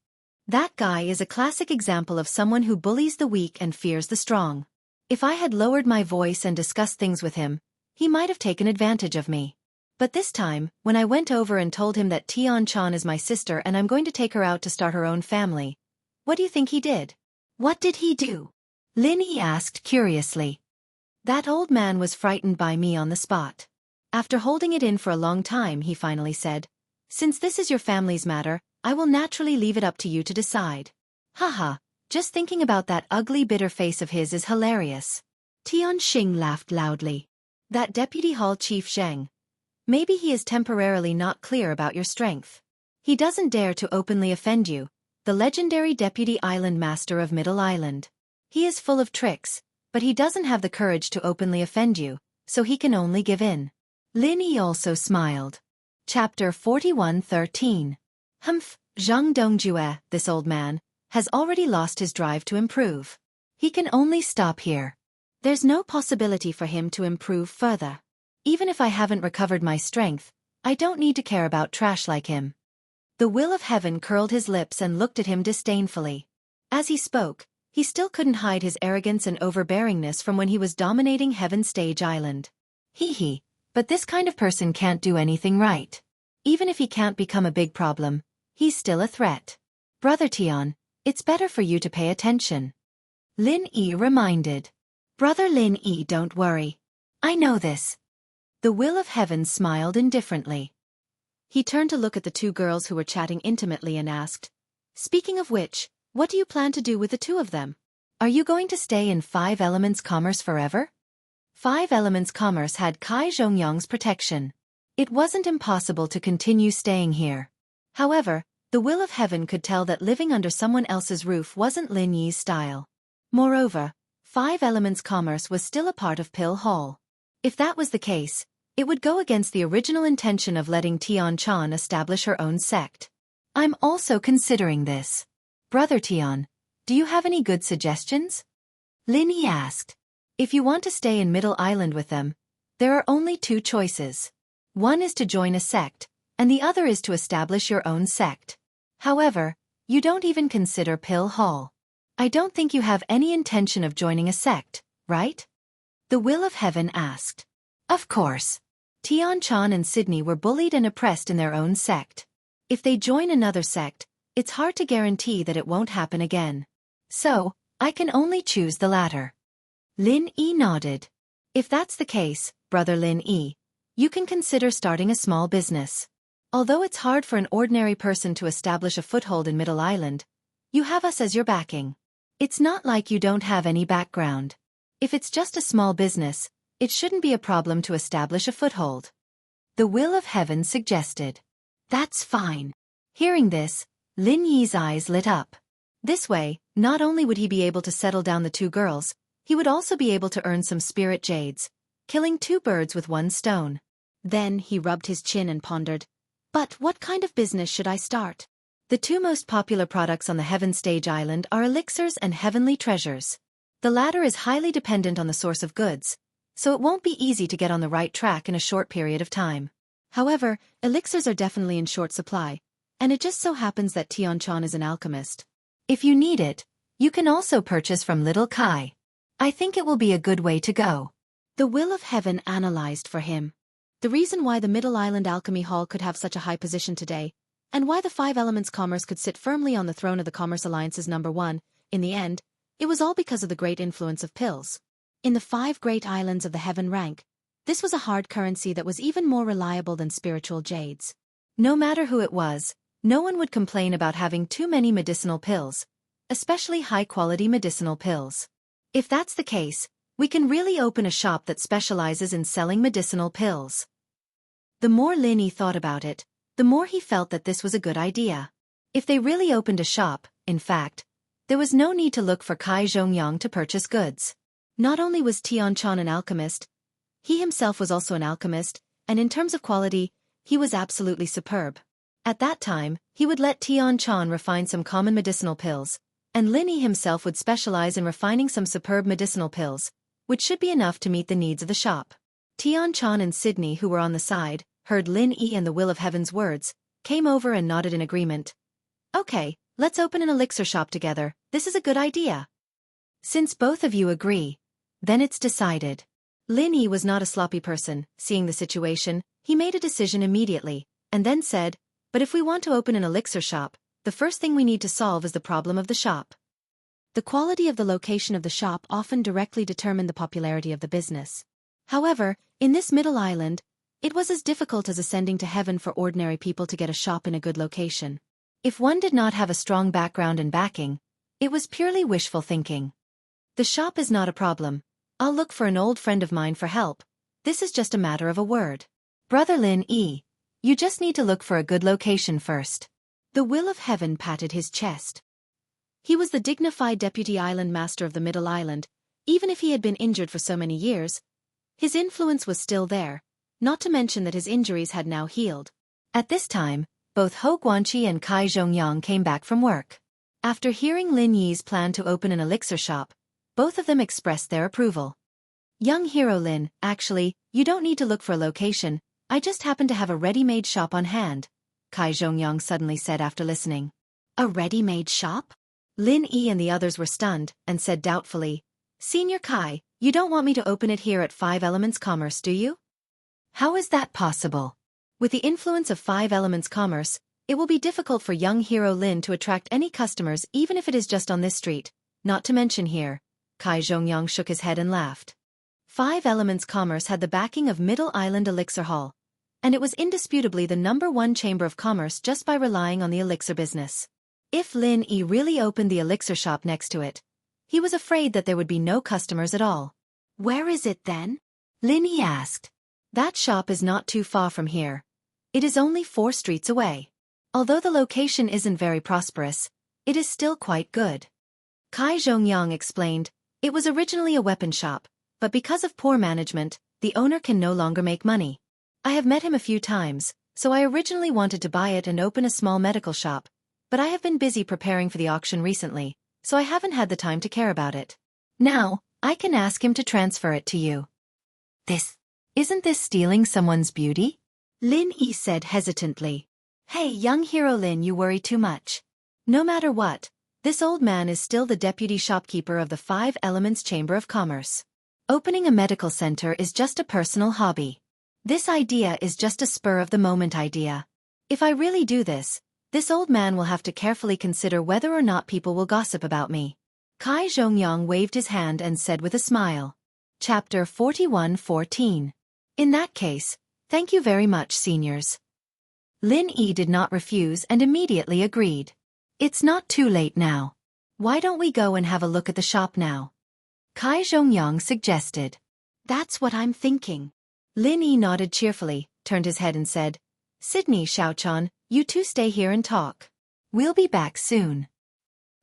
That guy is a classic example of someone who bullies the weak and fears the strong. If I had lowered my voice and discussed things with him, he might have taken advantage of me. But this time, when I went over and told him that Tianxia is my sister and I'm going to take her out to start her own family, what do you think he did? What did he do? Lin Yi asked curiously. That old man was frightened by me on the spot. After holding it in for a long time, he finally said, Since this is your family's matter, I will naturally leave it up to you to decide. Haha, just thinking about that ugly bitter face of his is hilarious. Tianxing laughed loudly. That Deputy Hall Chief Zheng. Maybe he is temporarily not clear about your strength. He doesn't dare to openly offend you, the legendary Deputy Island Master of Middle Island. He is full of tricks, but he doesn't have the courage to openly offend you, so he can only give in. Lin Yi also smiled. Chapter 41:13. Zhang Dongjue, this old man, has already lost his drive to improve. He can only stop here. There's no possibility for him to improve further. Even if I haven't recovered my strength, I don't need to care about trash like him. The Will of Heaven curled his lips and looked at him disdainfully. As he spoke, he still couldn't hide his arrogance and overbearingness from when he was dominating Heaven Stage Island. Hee, but this kind of person can't do anything right. Even if he can't become a big problem, he's still a threat. Brother Tian, it's better for you to pay attention. Lin Yi reminded. Brother Lin Yi, don't worry. I know this. The Will of Heaven smiled indifferently. He turned to look at the two girls who were chatting intimately and asked, Speaking of which, what do you plan to do with the two of them? Are you going to stay in Five Elements Commerce forever? Five Elements Commerce had Kai Zhongyang's protection. It wasn't impossible to continue staying here. However, the Will of Heaven could tell that living under someone else's roof wasn't Lin Yi's style. Moreover, Five Elements Commerce was still a part of Pill Hall. If that was the case, it would go against the original intention of letting Tian Chan establish her own sect. I'm also considering this. Brother Tian, do you have any good suggestions? Lin Yi asked. If you want to stay in Middle Island with them, there are only two choices. One is to join a sect, and the other is to establish your own sect. However, you don't even consider Pill Hall. I don't think you have any intention of joining a sect, right? The Will of Heaven asked. Of course. Tian Chan and Sydney were bullied and oppressed in their own sect. If they join another sect, it's hard to guarantee that it won't happen again. So, I can only choose the latter. Lin Yi nodded. If that's the case, Brother Lin Yi, you can consider starting a small business. Although it's hard for an ordinary person to establish a foothold in Middle Island, you have us as your backing. It's not like you don't have any background. If it's just a small business, it shouldn't be a problem to establish a foothold. The Will of Heaven suggested. That's fine. Hearing this, Lin Yi's eyes lit up. This way, not only would he be able to settle down the two girls, he would also be able to earn some spirit jades, killing two birds with one stone. Then he rubbed his chin and pondered, but what kind of business should I start? The two most popular products on the Heaven Stage Island are elixirs and heavenly treasures. The latter is highly dependent on the source of goods, so it won't be easy to get on the right track in a short period of time. However, elixirs are definitely in short supply, and it just so happens that Tian Chan is an alchemist. If you need it, you can also purchase from Little Kai. I think it will be a good way to go. The Will of Heaven analyzed for him. The reason why the Middle Island Alchemy Hall could have such a high position today, and why the Five Elements Commerce could sit firmly on the throne of the Commerce Alliance's #1, in the end, it was all because of the great influence of pills. In the 5 great islands of the Heaven rank, this was a hard currency that was even more reliable than spiritual jades. No matter who it was, no one would complain about having too many medicinal pills, especially high-quality medicinal pills. If that's the case, we can really open a shop that specializes in selling medicinal pills. The more Lin Yi thought about it, the more he felt that this was a good idea. If they really opened a shop, in fact, there was no need to look for Kai Zhongyang to purchase goods. Not only was Tian Chan an alchemist, he himself was also an alchemist, and in terms of quality, he was absolutely superb. At that time, he would let Tian Chan refine some common medicinal pills, and Lin Yi himself would specialize in refining some superb medicinal pills, which should be enough to meet the needs of the shop. Tian Chan and Sydney, who were on the side, heard Lin Yi and the Will of Heaven's words, came over and nodded in agreement. Okay, let's open an elixir shop together, this is a good idea. Since both of you agree, then it's decided. Lin Yi was not a sloppy person. Seeing the situation, he made a decision immediately, and then said, but if we want to open an elixir shop, the first thing we need to solve is the problem of the shop. The quality of the location of the shop often directly determined the popularity of the business. However, in this Middle Island, it was as difficult as ascending to heaven for ordinary people to get a shop in a good location. If one did not have a strong background and backing, it was purely wishful thinking. The shop is not a problem, I'll look for an old friend of mine for help. This is just a matter of a word. Brother Lin Yi, you just need to look for a good location first. The will of heaven patted his chest. He was the dignified deputy island master of the Middle Island. Even if he had been injured for so many years, his influence was still there, not to mention that his injuries had now healed. At this time, both Hou Guanqi and Kai Zhongyang came back from work. After hearing Lin Yi's plan to open an elixir shop, both of them expressed their approval. Young hero Lin, actually, you don't need to look for a location, I just happen to have a ready-made shop on hand, Kai Zhongyang suddenly said after listening. A ready-made shop? Lin Yi and the others were stunned, and said doubtfully, Senior Kai, you don't want me to open it here at Five Elements Commerce, do you? How is that possible? With the influence of Five Elements Commerce, it will be difficult for young hero Lin to attract any customers even if it is just on this street, not to mention here. Kai Zhongyang shook his head and laughed. Five Elements Commerce had the backing of Middle Island Elixir Hall, and it was indisputably the #1 chamber of commerce just by relying on the elixir business. If Lin Yi really opened the elixir shop next to it, he was afraid that there would be no customers at all. Where is it then? Lin Yi asked. That shop is not too far from here. It is only 4 streets away. Although the location isn't very prosperous, it is still quite good. Kai Zhongyang explained, it was originally a weapon shop, but because of poor management, the owner can no longer make money. I have met him a few times, so I originally wanted to buy it and open a small medical shop, but I have been busy preparing for the auction recently, so I haven't had the time to care about it. Now, I can ask him to transfer it to you. Isn't this stealing someone's beauty? Lin Yi said hesitantly. Hey, young hero Lin, you worry too much. No matter what, this old man is still the deputy shopkeeper of the Five Elements Chamber of Commerce. Opening a medical center is just a personal hobby. This idea is just a spur-of-the-moment idea. If I really do this old man will have to carefully consider whether or not people will gossip about me. Kai Zhongyang waved his hand and said with a smile. Chapter 41:14. In that case, thank you very much, seniors. Lin Yi did not refuse and immediately agreed. It's not too late now. Why don't we go and have a look at the shop now? Kai Zhongyang suggested. That's what I'm thinking. Lin Yi nodded cheerfully, turned his head and said, Sydney, Xiaochan, you two stay here and talk. We'll be back soon.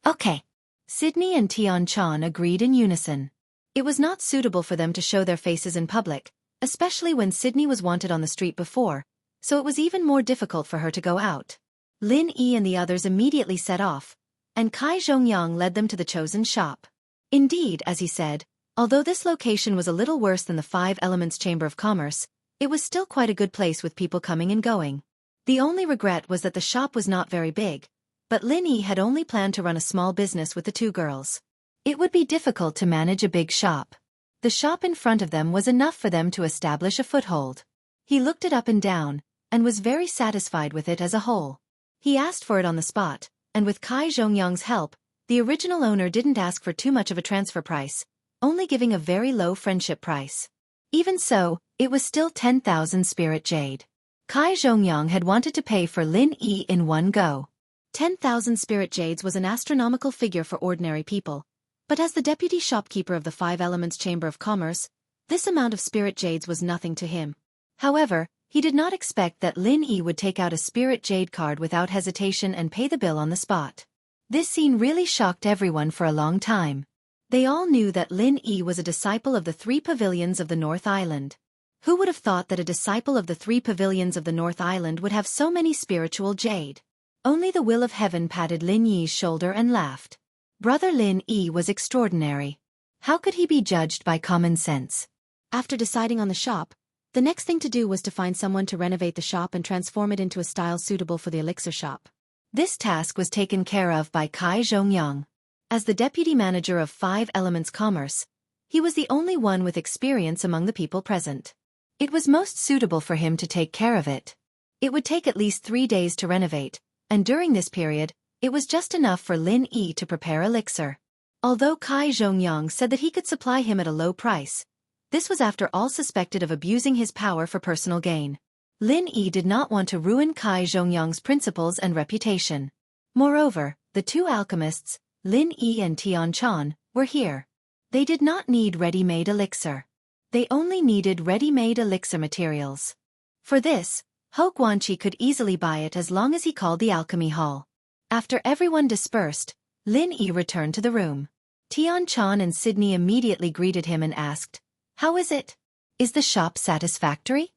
Okay. Sydney and Tianchan agreed in unison. It was not suitable for them to show their faces in public, especially when Sydney was wanted on the street before, so it was even more difficult for her to go out. Lin Yi and the others immediately set off, and Kai Zhongyang led them to the chosen shop. Indeed, as he said, although this location was a little worse than the Five Elements Chamber of Commerce, it was still quite a good place with people coming and going. The only regret was that the shop was not very big, but Lin Yi had only planned to run a small business with the 2 girls. It would be difficult to manage a big shop. The shop in front of them was enough for them to establish a foothold. He looked it up and down, and was very satisfied with it as a whole. He asked for it on the spot, and with Kai Zhongyang's help, the original owner didn't ask for too much of a transfer price, only giving a very low friendship price. Even so, it was still 10,000 spirit jade. Kai Zhongyang had wanted to pay for Lin Yi in one go. 10,000 spirit jades was an astronomical figure for ordinary people, but as the deputy shopkeeper of the Five Elements Chamber of Commerce, this amount of spirit jades was nothing to him. However, he did not expect that Lin Yi would take out a spirit jade card without hesitation and pay the bill on the spot. This scene really shocked everyone for a long time. They all knew that Lin Yi was a disciple of the 3 pavilions of the North Island. Who would have thought that a disciple of the 3 pavilions of the North Island would have so many spiritual jade? Only the will of heaven patted Lin Yi's shoulder and laughed. Brother Lin Yi was extraordinary. How could he be judged by common sense? After deciding on the shop, the next thing to do was to find someone to renovate the shop and transform it into a style suitable for the elixir shop. This task was taken care of by Kai Zhongyang. As the deputy manager of Five Elements Commerce, he was the only one with experience among the people present. It was most suitable for him to take care of it. It would take at least 3 days to renovate, and during this period, it was just enough for Lin Yi to prepare elixir. Although Kai Zhongyang said that he could supply him at a low price, this was after all suspected of abusing his power for personal gain. Lin Yi did not want to ruin Kai Zhongyang's principles and reputation. Moreover, the 2 alchemists, Lin Yi and Tianchan, were here. They did not need ready-made elixir. They only needed ready-made elixir materials. For this, Ho Guanqi could easily buy it as long as he called the alchemy hall. After everyone dispersed, Lin Yi returned to the room. Tian Chan and Sydney immediately greeted him and asked, "How is it? Is the shop satisfactory?"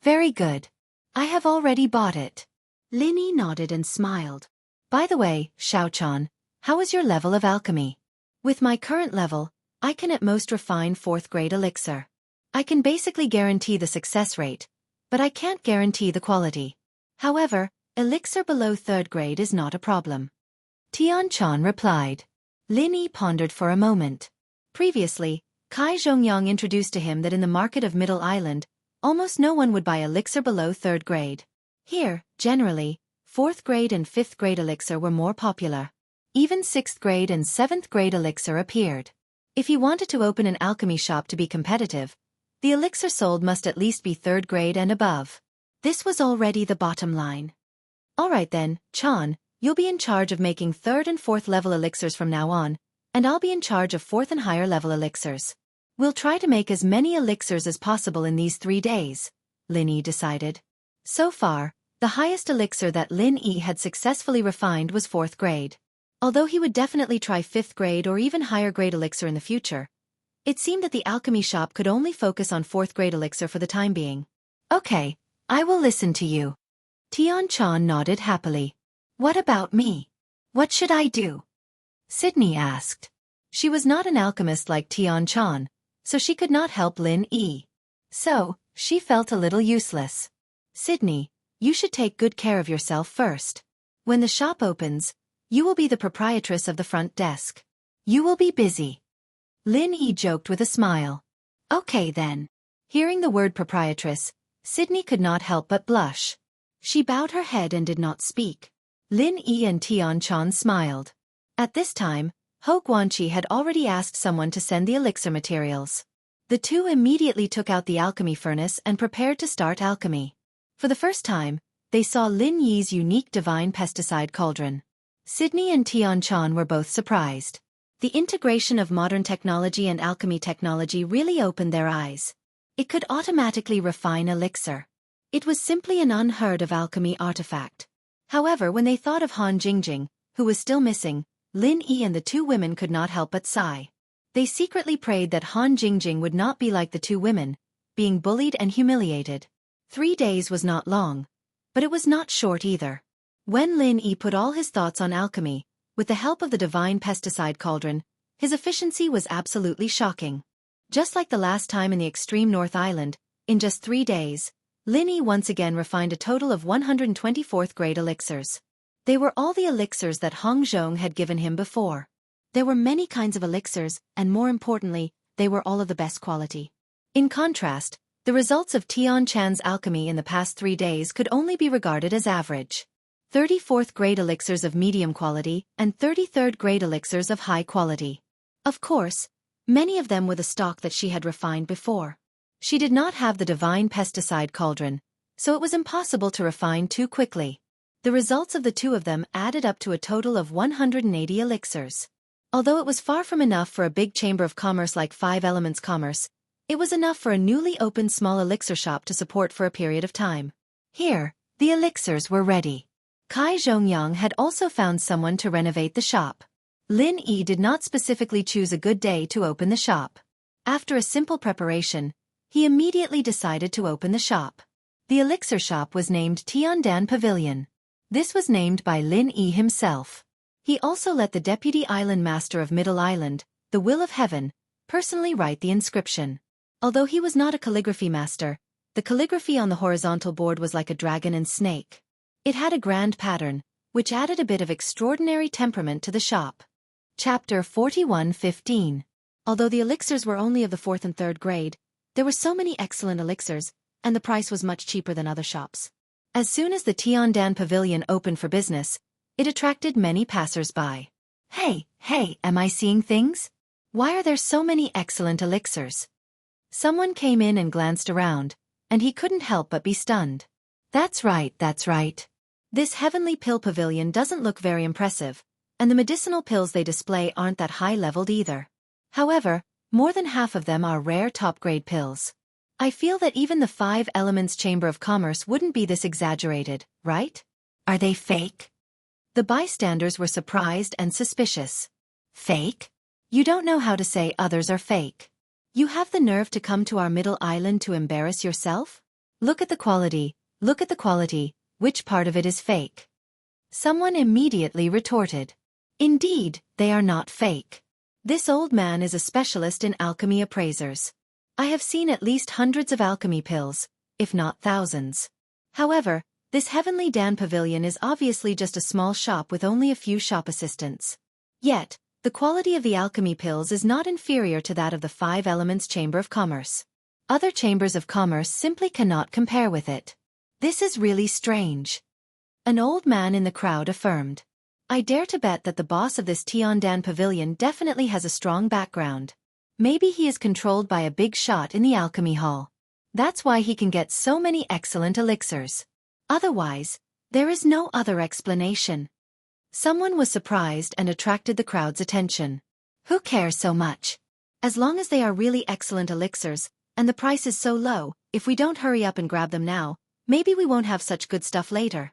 "Very good. I have already bought it." Lin Yi nodded and smiled. "By the way, Xiaochan, how is your level of alchemy?" "With my current level, I can at most refine 4th grade elixir. I can basically guarantee the success rate, but I can't guarantee the quality. However, elixir below 3rd grade is not a problem." Tian Chan replied. Lin Yi pondered for a moment. Previously, Kai Zhongyang introduced to him that in the market of Middle Island, almost no one would buy elixir below 3rd grade. Here, generally, 4th grade and 5th grade elixir were more popular. Even 6th grade and 7th grade elixir appeared. If he wanted to open an alchemy shop to be competitive, the elixir sold must at least be 3rd grade and above. This was already the bottom line. "Alright then, Chan, you'll be in charge of making 3rd and 4th level elixirs from now on, and I'll be in charge of 4th and higher level elixirs. We'll try to make as many elixirs as possible in these 3 days," Lin Yi decided. So far, the highest elixir that Lin Yi had successfully refined was 4th grade. Although he would definitely try 5th grade or even higher grade elixir in the future, it seemed that the alchemy shop could only focus on 4th grade elixir for the time being. "Okay, I will listen to you." Tian Chan nodded happily. "What about me? What should I do?" Sydney asked. She was not an alchemist like Tian Chan, so she could not help Lin Yi. So, she felt a little useless. "Sydney, you should take good care of yourself first. When the shop opens, you will be the proprietress of the front desk. You will be busy." Lin Yi joked with a smile. "Okay then." Hearing the word proprietress, Sydney could not help but blush. She bowed her head and did not speak. Lin Yi and Tian Chan smiled. At this time, Ho Guanqi had already asked someone to send the elixir materials. The two immediately took out the alchemy furnace and prepared to start alchemy. For the first time, they saw Lin Yi's unique divine pesticide cauldron. Sydney and Tian Chan were both surprised. The integration of modern technology and alchemy technology really opened their eyes. It could automatically refine elixir. It was simply an unheard-of alchemy artifact. However, when they thought of Han Jingjing, who was still missing, Lin Yi and the two women could not help but sigh. They secretly prayed that Han Jingjing would not be like the two women, being bullied and humiliated. 3 days was not long, but it was not short either. When Lin Yi put all his thoughts on alchemy, with the help of the divine pesticide cauldron, his efficiency was absolutely shocking. Just like the last time in the extreme North Island, in just 3 days, Lin Yi once again refined a total of 124th grade elixirs. They were all the elixirs that Hong Zhong had given him before. There were many kinds of elixirs, and more importantly, they were all of the best quality. In contrast, the results of Tian Chan's alchemy in the past 3 days could only be regarded as average. 34th grade elixirs of medium quality and 33rd grade elixirs of high quality. Of course, many of them were the stock that she had refined before. She did not have the divine pesticide cauldron, so it was impossible to refine too quickly. The results of the two of them added up to a total of 180 elixirs. Although it was far from enough for a big chamber of commerce like 5 Elements Commerce, it was enough for a newly opened small elixir shop to support for a period of time. Here, the elixirs were ready. Kai Zhongyang had also found someone to renovate the shop. Lin Yi did not specifically choose a good day to open the shop. After a simple preparation, he immediately decided to open the shop. The elixir shop was named Tiandan Pavilion. This was named by Lin Yi himself. He also let the deputy island master of Middle Island, the Will of Heaven, personally write the inscription. Although he was not a calligraphy master, the calligraphy on the horizontal board was like a dragon and snake. It had a grand pattern, which added a bit of extraordinary temperament to the shop. Chapter 41:15. Although the elixirs were only of the 4th and 3rd grade, there were so many excellent elixirs, and the price was much cheaper than other shops. As soon as the Tiandan Pavilion opened for business, it attracted many passers-by. Hey, am I seeing things? Why are there so many excellent elixirs?" Someone came in and glanced around, and he couldn't help but be stunned. That's right. This heavenly pill pavilion doesn't look very impressive, and the medicinal pills they display aren't that high-leveled either. However, more than half of them are rare top-grade pills. I feel that even the 5 Elements Chamber of Commerce wouldn't be this exaggerated, right? Are they fake? The bystanders were surprised and suspicious. Fake? You don't know how to say others are fake. You have the nerve to come to our middle island to embarrass yourself? Look at the quality, look at the quality, which part of it is fake? Someone immediately retorted. Indeed, they are not fake. This old man is a specialist in alchemy appraisers. I have seen at least hundreds of alchemy pills, if not thousands. However, this Heavenly Dan Pavilion is obviously just a small shop with only a few shop assistants. Yet, the quality of the alchemy pills is not inferior to that of the 5 Elements Chamber of Commerce. Other chambers of commerce simply cannot compare with it. This is really strange. An old man in the crowd affirmed. I dare to bet that the boss of this Tiandan Pavilion definitely has a strong background. Maybe he is controlled by a big shot in the alchemy hall. That's why he can get so many excellent elixirs. Otherwise, there is no other explanation. Someone was surprised and attracted the crowd's attention. Who cares so much? As long as they are really excellent elixirs, and the price is so low, if we don't hurry up and grab them now, maybe we won't have such good stuff later.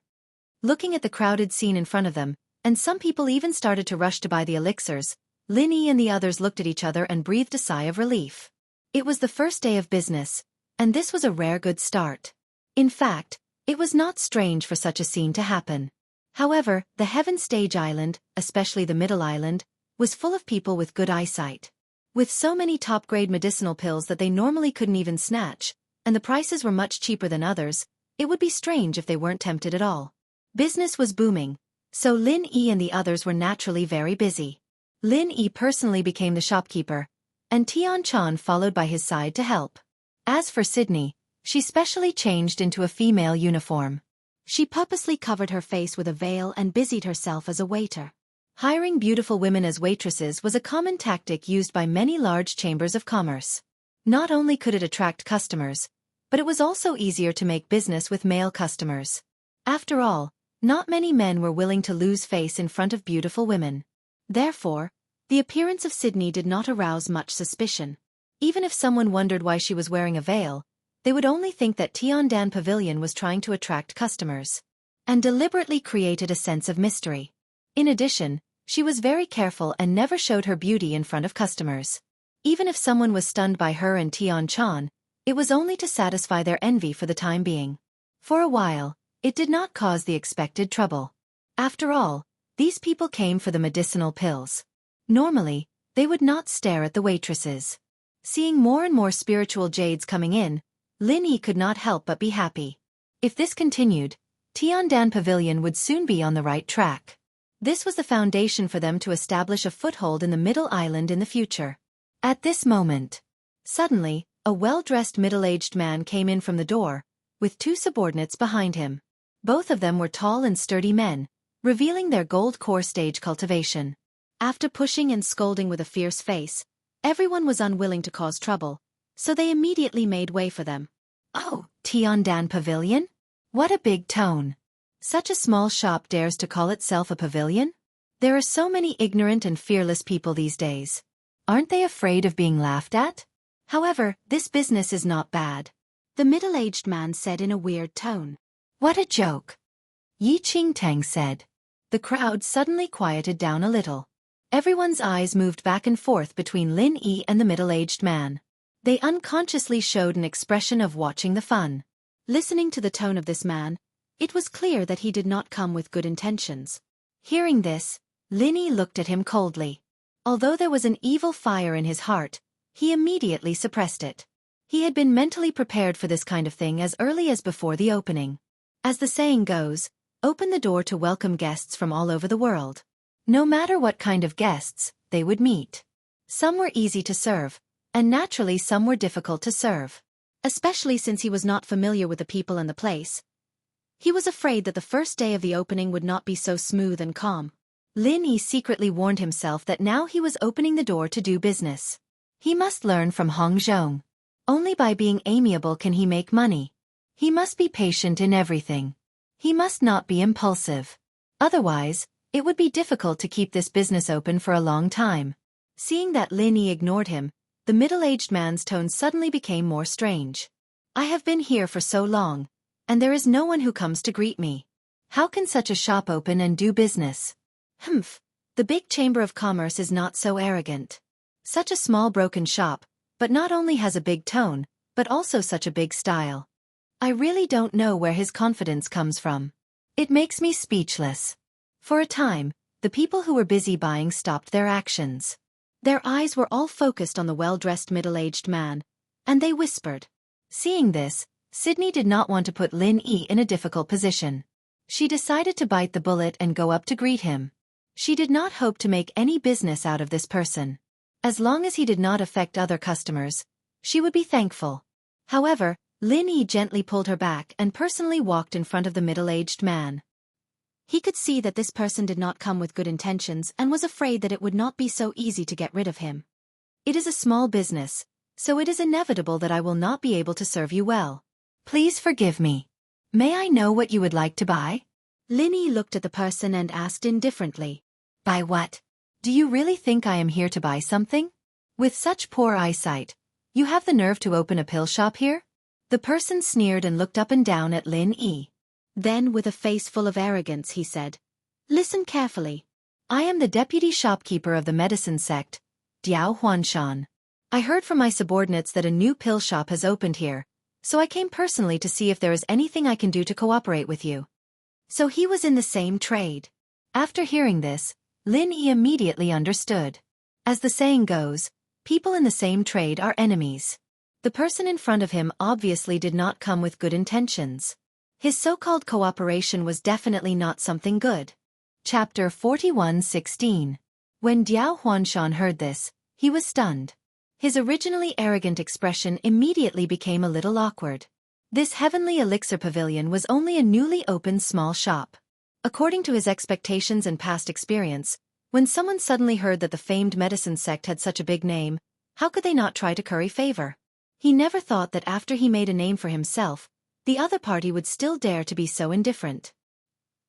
Looking at the crowded scene in front of them, and some people even started to rush to buy the elixirs, Lin Yi and the others looked at each other and breathed a sigh of relief. It was the first day of business, and this was a rare good start. In fact, it was not strange for such a scene to happen. However, the Heaven Stage Island, especially the Middle Island, was full of people with good eyesight. With so many top-grade medicinal pills that they normally couldn't even snatch, and the prices were much cheaper than others, it would be strange if they weren't tempted at all. Business was booming, so Lin Yi and the others were naturally very busy. Lin Yi personally became the shopkeeper, and Tian Chan followed by his side to help. As for Sydney, she specially changed into a female uniform. She purposely covered her face with a veil and busied herself as a waiter. Hiring beautiful women as waitresses was a common tactic used by many large chambers of commerce. Not only could it attract customers, but it was also easier to make business with male customers. After all, not many men were willing to lose face in front of beautiful women. Therefore, the appearance of Sydney did not arouse much suspicion. Even if someone wondered why she was wearing a veil, they would only think that Tiandan Pavilion was trying to attract customers, and deliberately created a sense of mystery. In addition, she was very careful and never showed her beauty in front of customers. Even if someone was stunned by her and Tian Chan, it was only to satisfy their envy for the time being. For a while, it did not cause the expected trouble. After all, these people came for the medicinal pills. Normally, they would not stare at the waitresses. Seeing more and more spiritual jades coming in, Lin Yi could not help but be happy. If this continued, Tiandan Pavilion would soon be on the right track. This was the foundation for them to establish a foothold in the Middle Island in the future. At this moment, suddenly, a well-dressed middle-aged man came in from the door, with 2 subordinates behind him. Both of them were tall and sturdy men, revealing their gold core stage cultivation. After pushing and scolding with a fierce face, everyone was unwilling to cause trouble, so they immediately made way for them. Oh, Tiandan Pavilion? What a big tone. Such a small shop dares to call itself a pavilion? There are so many ignorant and fearless people these days. Aren't they afraid of being laughed at? However, this business is not bad, the middle-aged man said in a weird tone. What a joke, Yi Qingtang said. The crowd suddenly quieted down a little. Everyone's eyes moved back and forth between Lin Yi and the middle-aged man. They unconsciously showed an expression of watching the fun. Listening to the tone of this man, it was clear that he did not come with good intentions. Hearing this, Lin Yi looked at him coldly. Although there was an evil fire in his heart, he immediately suppressed it. He had been mentally prepared for this kind of thing as early as before the opening. As the saying goes, open the door to welcome guests from all over the world. No matter what kind of guests they would meet. Some were easy to serve, and naturally some were difficult to serve. Especially since he was not familiar with the people and the place. He was afraid that the first day of the opening would not be so smooth and calm. Lin Yi secretly warned himself that now he was opening the door to do business. He must learn from Hong Zhong. Only by being amiable can he make money. He must be patient in everything. He must not be impulsive. Otherwise, it would be difficult to keep this business open for a long time. Seeing that Lin Yi ignored him, the middle-aged man's tone suddenly became more strange. I have been here for so long, and there is no one who comes to greet me. How can such a shop open and do business? Humph, the big chamber of commerce is not so arrogant. Such a small broken shop, but not only has a big tone, but also such a big style. I really don't know where his confidence comes from. It makes me speechless. For a time, the people who were busy buying stopped their actions. Their eyes were all focused on the well-dressed middle-aged man, and they whispered. Seeing this, Sydney did not want to put Lin Yi in a difficult position. She decided to bite the bullet and go up to greet him. She did not hope to make any business out of this person. As long as he did not affect other customers, she would be thankful. However, Lin Yi gently pulled her back and personally walked in front of the middle-aged man. He could see that this person did not come with good intentions and was afraid that it would not be so easy to get rid of him. It is a small business, so it is inevitable that I will not be able to serve you well. Please forgive me. May I know what you would like to buy? Lin Yi looked at the person and asked indifferently. Buy what? Do you really think I am here to buy something? With such poor eyesight, you have the nerve to open a pill shop here? The person sneered and looked up and down at Lin Yi. Then, with a face full of arrogance, he said, Listen carefully. I am the deputy shopkeeper of the medicine sect, Diao Huanshan. I heard from my subordinates that a new pill shop has opened here, so I came personally to see if there is anything I can do to cooperate with you. So he was in the same trade. After hearing this, Lin Yi immediately understood. As the saying goes, people in the same trade are enemies. The person in front of him obviously did not come with good intentions. His so-called cooperation was definitely not something good. Chapter 41:16. When Diao Huanshan heard this, he was stunned. His originally arrogant expression immediately became a little awkward. This heavenly elixir pavilion was only a newly opened small shop. According to his expectations and past experience, when someone suddenly heard that the famed medicine sect had such a big name, how could they not try to curry favor? He never thought that after he made a name for himself, the other party would still dare to be so indifferent.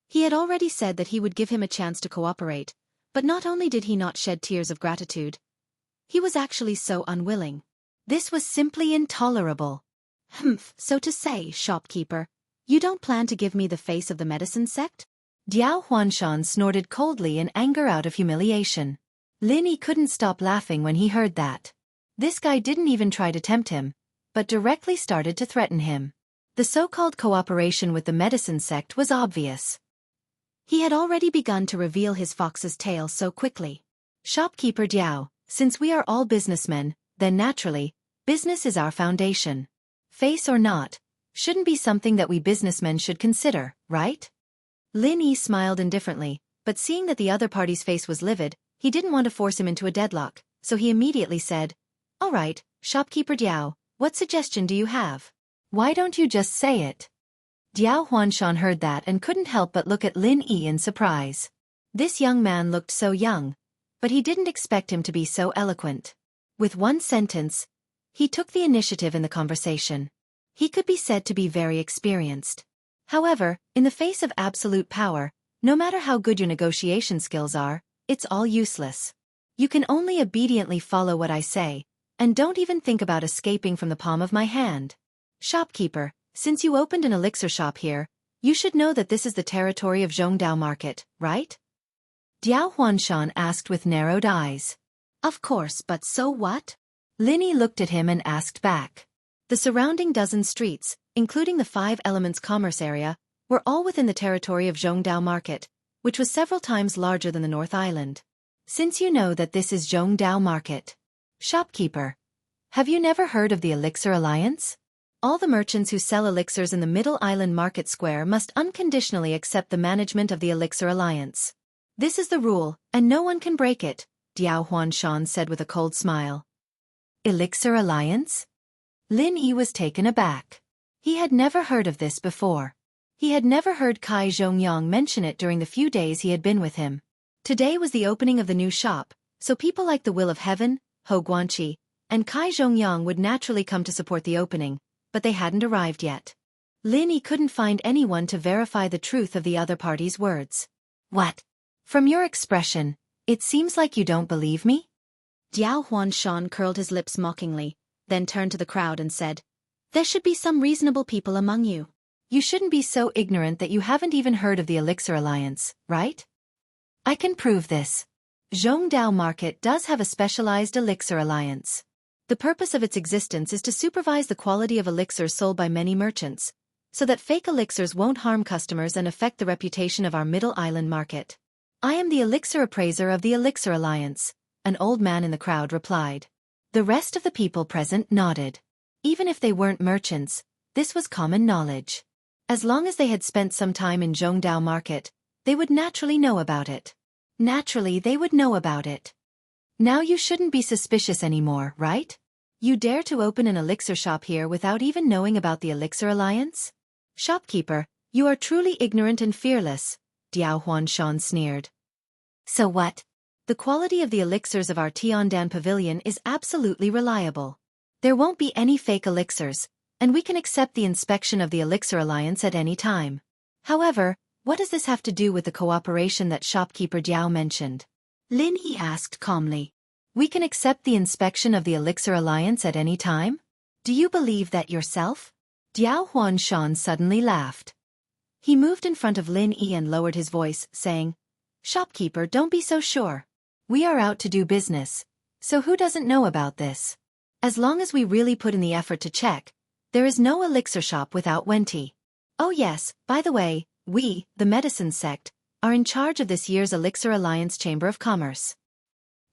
He had already said that he would give him a chance to cooperate, but not only did he not shed tears of gratitude, he was actually so unwilling. This was simply intolerable. Humph, so to say, shopkeeper, you don't plan to give me the face of the medicine sect? Diao Huanshan snorted coldly in anger out of humiliation. Lin Yi couldn't stop laughing when he heard that. This guy didn't even try to tempt him, but directly started to threaten him. The so-called cooperation with the medicine sect was obvious. He had already begun to reveal his fox's tail so quickly. Shopkeeper Diao, since we are all businessmen, then naturally, business is our foundation. Face or not, shouldn't be something that we businessmen should consider, right? Lin Yi smiled indifferently, but seeing that the other party's face was livid, he didn't want to force him into a deadlock, so he immediately said, All right, shopkeeper Diao, what suggestion do you have? Why don't you just say it? Diao Huanshan heard that and couldn't help but look at Lin Yi in surprise. This young man looked so young, but he didn't expect him to be so eloquent. With one sentence, he took the initiative in the conversation. He could be said to be very experienced. However, in the face of absolute power, no matter how good your negotiation skills are, it's all useless. You can only obediently follow what I say, and don't even think about escaping from the palm of my hand. Shopkeeper, since you opened an elixir shop here, you should know that this is the territory of Jianghu market, right? Diao Huanshan asked with narrowed eyes. Of course, but so what? Lin Yi looked at him and asked back. The surrounding dozen streets, including the 5 Elements commerce area, were all within the territory of Jianghu market, which was several times larger than the North Island. Since you know that this is Jianghu market. Shopkeeper, have you never heard of the Elixir Alliance? All the merchants who sell elixirs in the Middle Island Market Square must unconditionally accept the management of the Elixir Alliance. This is the rule, and no one can break it, Diao Huanshan said with a cold smile. Elixir Alliance? Lin Yi was taken aback. He had never heard of this before. He had never heard Kai Zhongyang mention it during the few days he had been with him. Today was the opening of the new shop, so people like the Will of Heaven, Ho Guanqi, and Kai Zhongyang would naturally come to support the opening, but they hadn't arrived yet. Lin Yi couldn't find anyone to verify the truth of the other party's words. What? From your expression, it seems like you don't believe me? Diao Huanshan curled his lips mockingly, then turned to the crowd and said, "There should be some reasonable people among you. You shouldn't be so ignorant that you haven't even heard of the Elixir Alliance, right? I can prove this. Zhongdao Market does have a specialized Elixir Alliance. The purpose of its existence is to supervise the quality of elixirs sold by many merchants, so that fake elixirs won't harm customers and affect the reputation of our Middle Island market. I am the Elixir Appraiser of the Elixir Alliance," an old man in the crowd replied. The rest of the people present nodded. Even if they weren't merchants, this was common knowledge. As long as they had spent some time in Zhongdao Market, they would naturally know about it. Naturally, they would know about it. Now you shouldn't be suspicious anymore, right? You dare to open an elixir shop here without even knowing about the Elixir Alliance? Shopkeeper, you are truly ignorant and fearless, Diao Huanshan sneered. So what? The quality of the elixirs of our Tiandan Pavilion is absolutely reliable. There won't be any fake elixirs, and we can accept the inspection of the Elixir Alliance at any time. However, what does this have to do with the cooperation that shopkeeper Diao mentioned? Lin Yi asked calmly. We can accept the inspection of the Elixir Alliance at any time? Do you believe that yourself? Diao Huanshan suddenly laughed. He moved in front of Lin Yi and lowered his voice, saying, "Shopkeeper, don't be so sure. We are out to do business, so who doesn't know about this? As long as we really put in the effort to check, there is no elixir shop without Wenti. Oh yes, by the way, we, the medicine sect, are in charge of this year's Elixir Alliance Chamber of Commerce."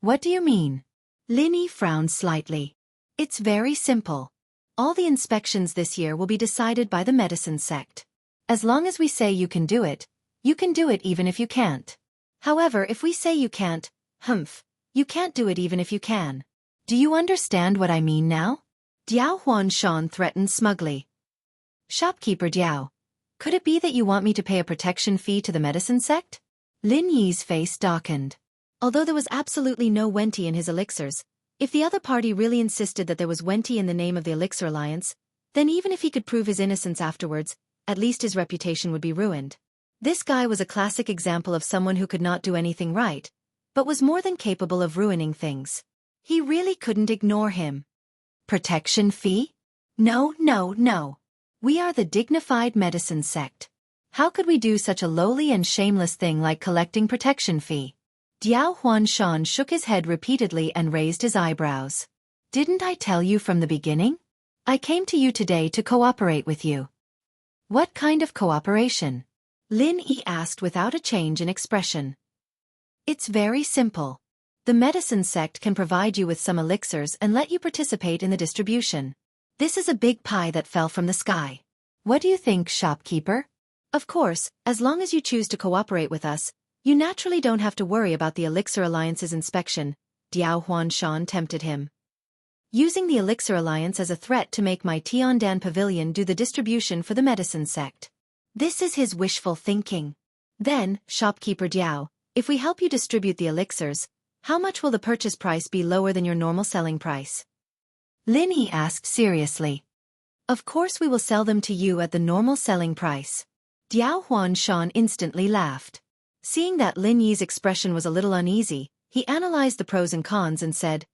What do you mean? Lin Yi frowned slightly. It's very simple. All the inspections this year will be decided by the medicine sect. As long as we say you can do it even if you can't. However, if we say you can't, you can't do it even if you can. Do you understand what I mean now? Diao Huanshan threatened smugly. Shopkeeper Diao, could it be that you want me to pay a protection fee to the medicine sect? Lin Yi's face darkened. Although there was absolutely no Wenti in his elixirs, if the other party really insisted that there was Wenti in the name of the Elixir Alliance, then even if he could prove his innocence afterwards, at least his reputation would be ruined. This guy was a classic example of someone who could not do anything right, but was more than capable of ruining things. He really couldn't ignore him. Protection fee? No. We are the dignified medicine sect. How could we do such a lowly and shameless thing like collecting protection fee? Diao Huanshan shook his head repeatedly and raised his eyebrows. Didn't I tell you from the beginning? I came to you today to cooperate with you. What kind of cooperation? Lin Yi asked without a change in expression. It's very simple. The medicine sect can provide you with some elixirs and let you participate in the distribution. This is a big pie that fell from the sky. What do you think, shopkeeper? Of course, as long as you choose to cooperate with us, you naturally don't have to worry about the Elixir Alliance's inspection, Diao Huanshan tempted him. Using the Elixir Alliance as a threat to make my Tiandan Pavilion do the distribution for the medicine sect. This is his wishful thinking. Then, shopkeeper Diao, if we help you distribute the elixirs, how much will the purchase price be lower than your normal selling price? Lin Yi asked seriously. Of course we will sell them to you at the normal selling price. Diao Huanshan instantly laughed. Seeing that Lin Yi's expression was a little uneasy, he analyzed the pros and cons and said,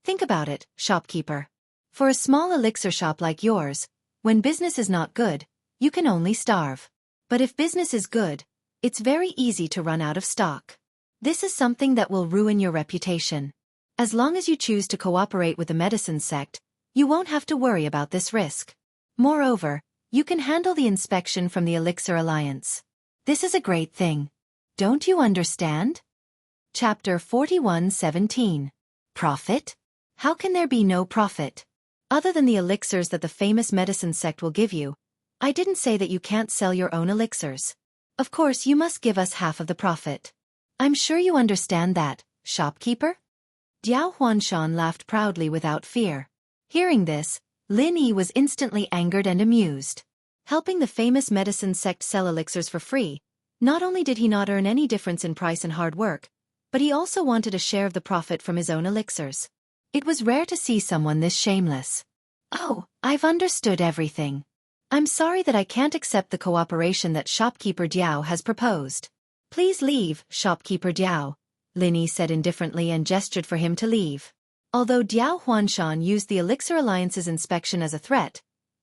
Think about it, shopkeeper. For a small elixir shop like yours, when business is not good, you can only starve. But if business is good, it's very easy to run out of stock. This is something that will ruin your reputation. As long as you choose to cooperate with the medicine sect, you won't have to worry about this risk. Moreover, you can handle the inspection from the Elixir Alliance. This is a great thing. Don't you understand? Chapter 41:17. Profit? How can there be no profit? Other than the elixirs that the famous medicine sect will give you, I didn't say that you can't sell your own elixirs. Of course you must give us half of the profit. I'm sure you understand that, shopkeeper? Diao Huanshan laughed proudly without fear. Hearing this, Lin Yi was instantly angered and amused. Helping the famous medicine sect sell elixirs for free, not only did he not earn any difference in price and hard work, but he also wanted a share of the profit from his own elixirs. It was rare to see someone this shameless. Oh, I've understood everything. I'm sorry that I can't accept the cooperation that shopkeeper Diao has proposed. Please leave, shopkeeper Diao, Lin Yi said indifferently and gestured for him to leave. Although Diao Huanshan used the Elixir Alliance's inspection as a threat,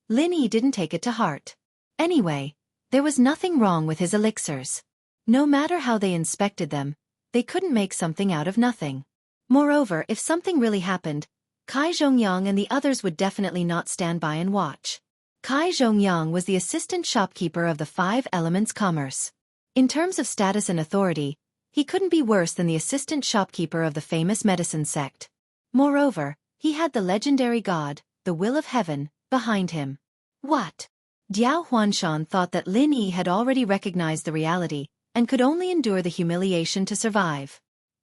Lin Yi didn't take it to heart. Anyway, there was nothing wrong with his elixirs. No matter how they inspected them, they couldn't make something out of nothing. Moreover, if something really happened, Kai Zhongyang and the others would definitely not stand by and watch. Kai Zhongyang was the assistant shopkeeper of the Five Elements Commerce. In terms of status and authority, he couldn't be worse than the assistant shopkeeper of the famous medicine sect. Moreover, he had the legendary god, the Will of Heaven, behind him. What? Diao Huanshan thought that Lin Yi had already recognized the reality and could only endure the humiliation to survive.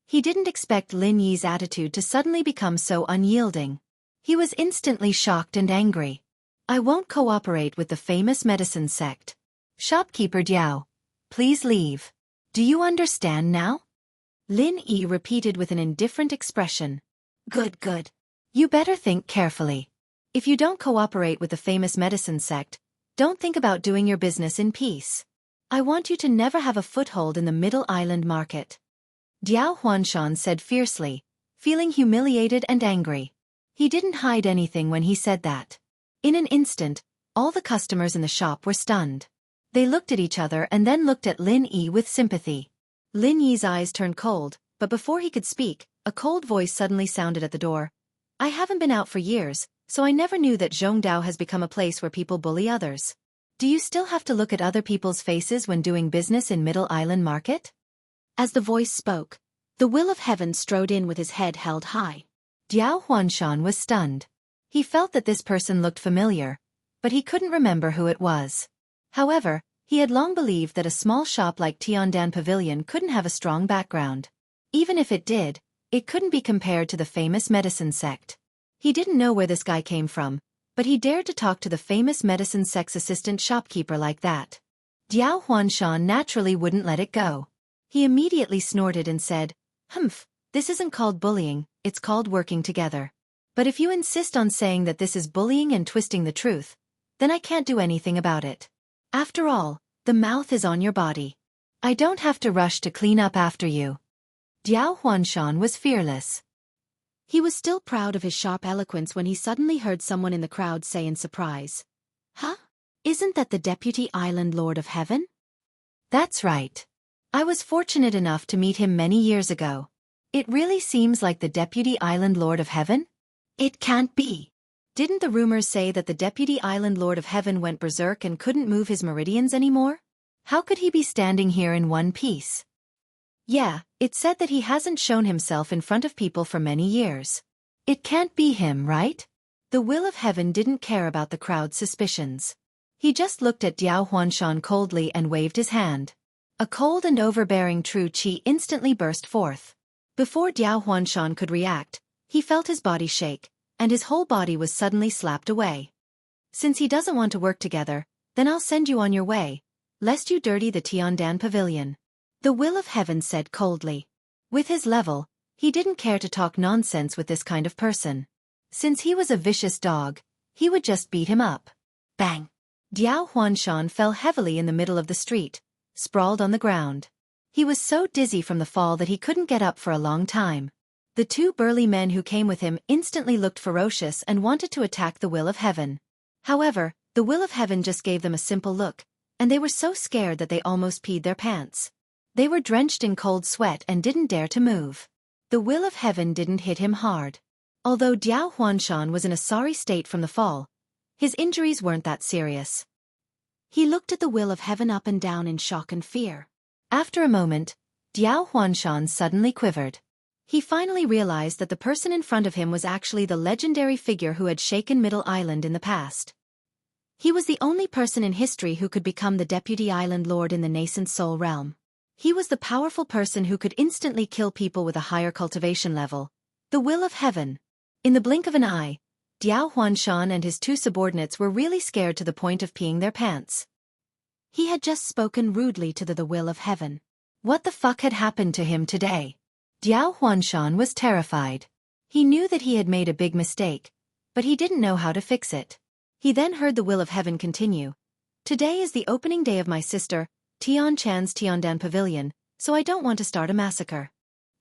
He didn't expect Lin Yi's attitude to suddenly become so unyielding. He was instantly shocked and angry. I won't cooperate with the famous medicine sect. Shopkeeper Diao, please leave. Do you understand now? Lin Yi repeated with an indifferent expression. Good, good. You better think carefully. If you don't cooperate with the famous medicine sect, don't think about doing your business in peace. I want you to never have a foothold in the Middle Island market. Diao Huanshan said fiercely, feeling humiliated and angry. He didn't hide anything when he said that. In an instant, all the customers in the shop were stunned. They looked at each other and then looked at Lin Yi with sympathy. Lin Yi's eyes turned cold, but before he could speak, a cold voice suddenly sounded at the door. I haven't been out for years, so I never knew that Zhongdao has become a place where people bully others. Do you still have to look at other people's faces when doing business in Middle Island Market? As the voice spoke, the Will of Heaven strode in with his head held high. Diao Huanshan was stunned. He felt that this person looked familiar, but he couldn't remember who it was. However, he had long believed that a small shop like Tiandan Pavilion couldn't have a strong background. Even if it did, it couldn't be compared to the famous medicine sect. He didn't know where this guy came from, but he dared to talk to the famous medicine sect's assistant shopkeeper like that. Diao Huanshan naturally wouldn't let it go. He immediately snorted and said, Humph, this isn't called bullying, it's called working together. But if you insist on saying that this is bullying and twisting the truth, then I can't do anything about it. After all, the mouth is on your body. I don't have to rush to clean up after you. Diao Huanshan was fearless. He was still proud of his sharp eloquence when he suddenly heard someone in the crowd say in surprise, Huh? Isn't that the Deputy Island Lord of Heaven? That's right. I was fortunate enough to meet him many years ago. It really seems like the Deputy Island Lord of Heaven? It can't be. Didn't the rumors say that the Deputy Island Lord of Heaven went berserk and couldn't move his meridians anymore? How could he be standing here in one piece? Yeah, it said that he hasn't shown himself in front of people for many years. It can't be him, right? The Will of Heaven didn't care about the crowd's suspicions. He just looked at Diao Huanshan coldly and waved his hand. A cold and overbearing true qi instantly burst forth. Before Diao Huanshan could react, he felt his body shake, and his whole body was suddenly slapped away. Since he doesn't want to work together, then I'll send you on your way, lest you dirty the Tiandan Pavilion. The Will of Heaven said coldly. With his level, he didn't care to talk nonsense with this kind of person. Since he was a vicious dog, he would just beat him up. Bang! Diao Huanshan fell heavily in the middle of the street, sprawled on the ground. He was so dizzy from the fall that he couldn't get up for a long time. The two burly men who came with him instantly looked ferocious and wanted to attack the Will of Heaven. However, the Will of Heaven just gave them a simple look, and they were so scared that they almost peed their pants. They were drenched in cold sweat and didn't dare to move. The Will of Heaven didn't hit him hard. Although Diao Huanshan was in a sorry state from the fall, his injuries weren't that serious. He looked at the Will of Heaven up and down in shock and fear. After a moment, Diao Huanshan suddenly quivered. He finally realized that the person in front of him was actually the legendary figure who had shaken Middle Island in the past. He was the only person in history who could become the Deputy Island Lord in the nascent Soul Realm. He was the powerful person who could instantly kill people with a higher cultivation level. The Will of Heaven. In the blink of an eye, Diao Huanshan and his two subordinates were really scared to the point of peeing their pants. He had just spoken rudely to the Will of Heaven. What the fuck had happened to him today? Diao Huanshan was terrified. He knew that he had made a big mistake, but he didn't know how to fix it. He then heard the Will of Heaven continue. Today is the opening day of my sister, Tian Chan's Tiandan Pavilion, so I don't want to start a massacre.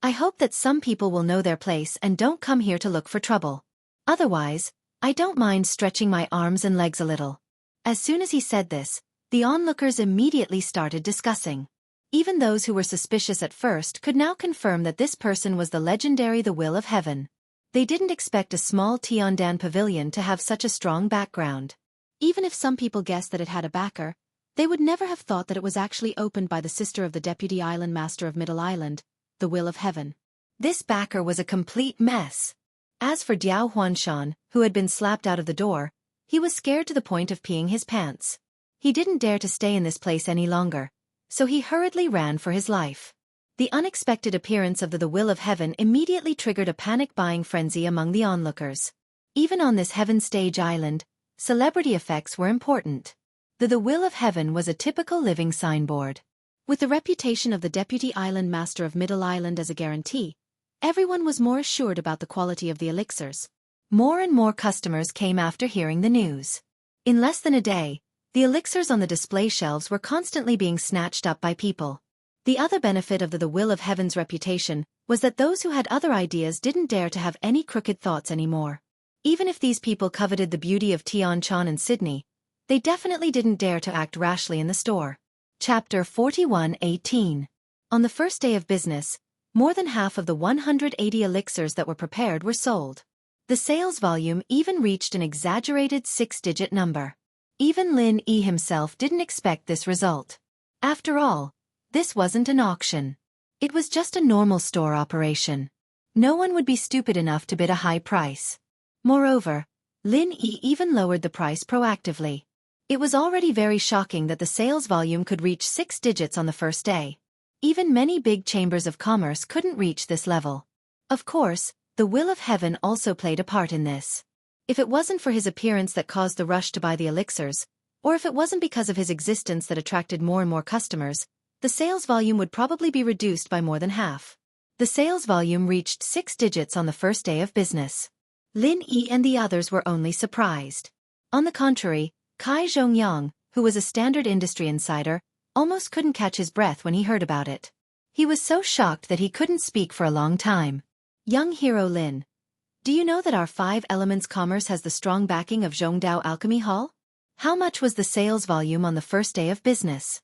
I hope that some people will know their place and don't come here to look for trouble. Otherwise, I don't mind stretching my arms and legs a little. As soon as he said this, the onlookers immediately started discussing. Even those who were suspicious at first could now confirm that this person was the legendary The Will of Heaven. They didn't expect a small Tiandan pavilion to have such a strong background. Even if some people guessed that it had a backer, they would never have thought that it was actually opened by the sister of the Deputy Island Master of Middle Island, The Will of Heaven. This backer was a complete mess. As for Diao Huanshan, who had been slapped out of the door, he was scared to the point of peeing his pants. He didn't dare to stay in this place any longer, so he hurriedly ran for his life. The unexpected appearance of the Will of Heaven immediately triggered a panic-buying frenzy among the onlookers. Even on this Heaven Stage Island, celebrity effects were important. The Will of Heaven was a typical living signboard. With the reputation of the Deputy Island Master of Middle Island as a guarantee, everyone was more assured about the quality of the elixirs. More and more customers came after hearing the news. In less than a day, the elixirs on the display shelves were constantly being snatched up by people. The other benefit of the Will of Heaven's reputation was that those who had other ideas didn't dare to have any crooked thoughts anymore. Even if these people coveted the beauty of Tianchan and Sydney, they definitely didn't dare to act rashly in the store. Chapter 41:18. On the first day of business, more than half of the 180 elixirs that were prepared were sold. The sales volume even reached an exaggerated 6-digit number. Even Lin Yi himself didn't expect this result. After all, this wasn't an auction. It was just a normal store operation. No one would be stupid enough to bid a high price. Moreover, Lin Yi even lowered the price proactively. It was already very shocking that the sales volume could reach 6 digits on the first day. Even many big chambers of commerce couldn't reach this level. Of course, the Will of Heaven also played a part in this. If it wasn't for his appearance that caused the rush to buy the elixirs, or if it wasn't because of his existence that attracted more and more customers, the sales volume would probably be reduced by more than half. The sales volume reached 6 digits on the first day of business. Lin Yi and the others were only surprised. On the contrary, Kai Zhongyang, who was a standard industry insider, almost couldn't catch his breath when he heard about it. He was so shocked that he couldn't speak for a long time. Young hero Lin, do you know that our 5 Elements commerce has the strong backing of Zhongdao Alchemy Hall? How much was the sales volume on the first day of business?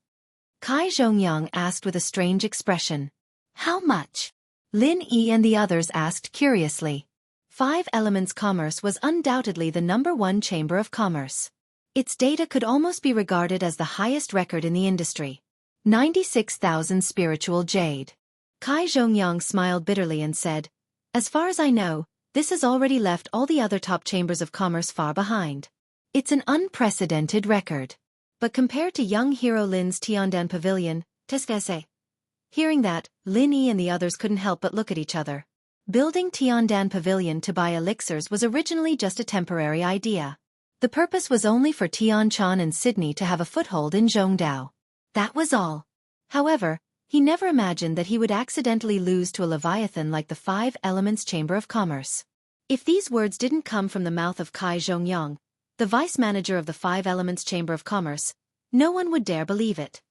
Kai Zhongyang asked with a strange expression. How much? Lin Yi and the others asked curiously. 5 Elements Commerce was undoubtedly the #1 chamber of commerce. Its data could almost be regarded as the highest record in the industry. 96,000 spiritual jade. Kai Zhongyang smiled bitterly and said, as far as I know, this has already left all the other top chambers of commerce far behind. It's an unprecedented record. But compared to young hero Lin's Tiandan Pavilion, Teskese. Hearing that, Lin Yi and the others couldn't help but look at each other. Building Tiandan Pavilion to buy elixirs was originally just a temporary idea. The purpose was only for Tianchan and Sydney to have a foothold in Zhongdao. That was all. However, he never imagined that he would accidentally lose to a leviathan like the 5 Elements Chamber of Commerce. If these words didn't come from the mouth of Kai Zhongyang, the vice manager of the 5 Elements Chamber of Commerce, no one would dare believe it.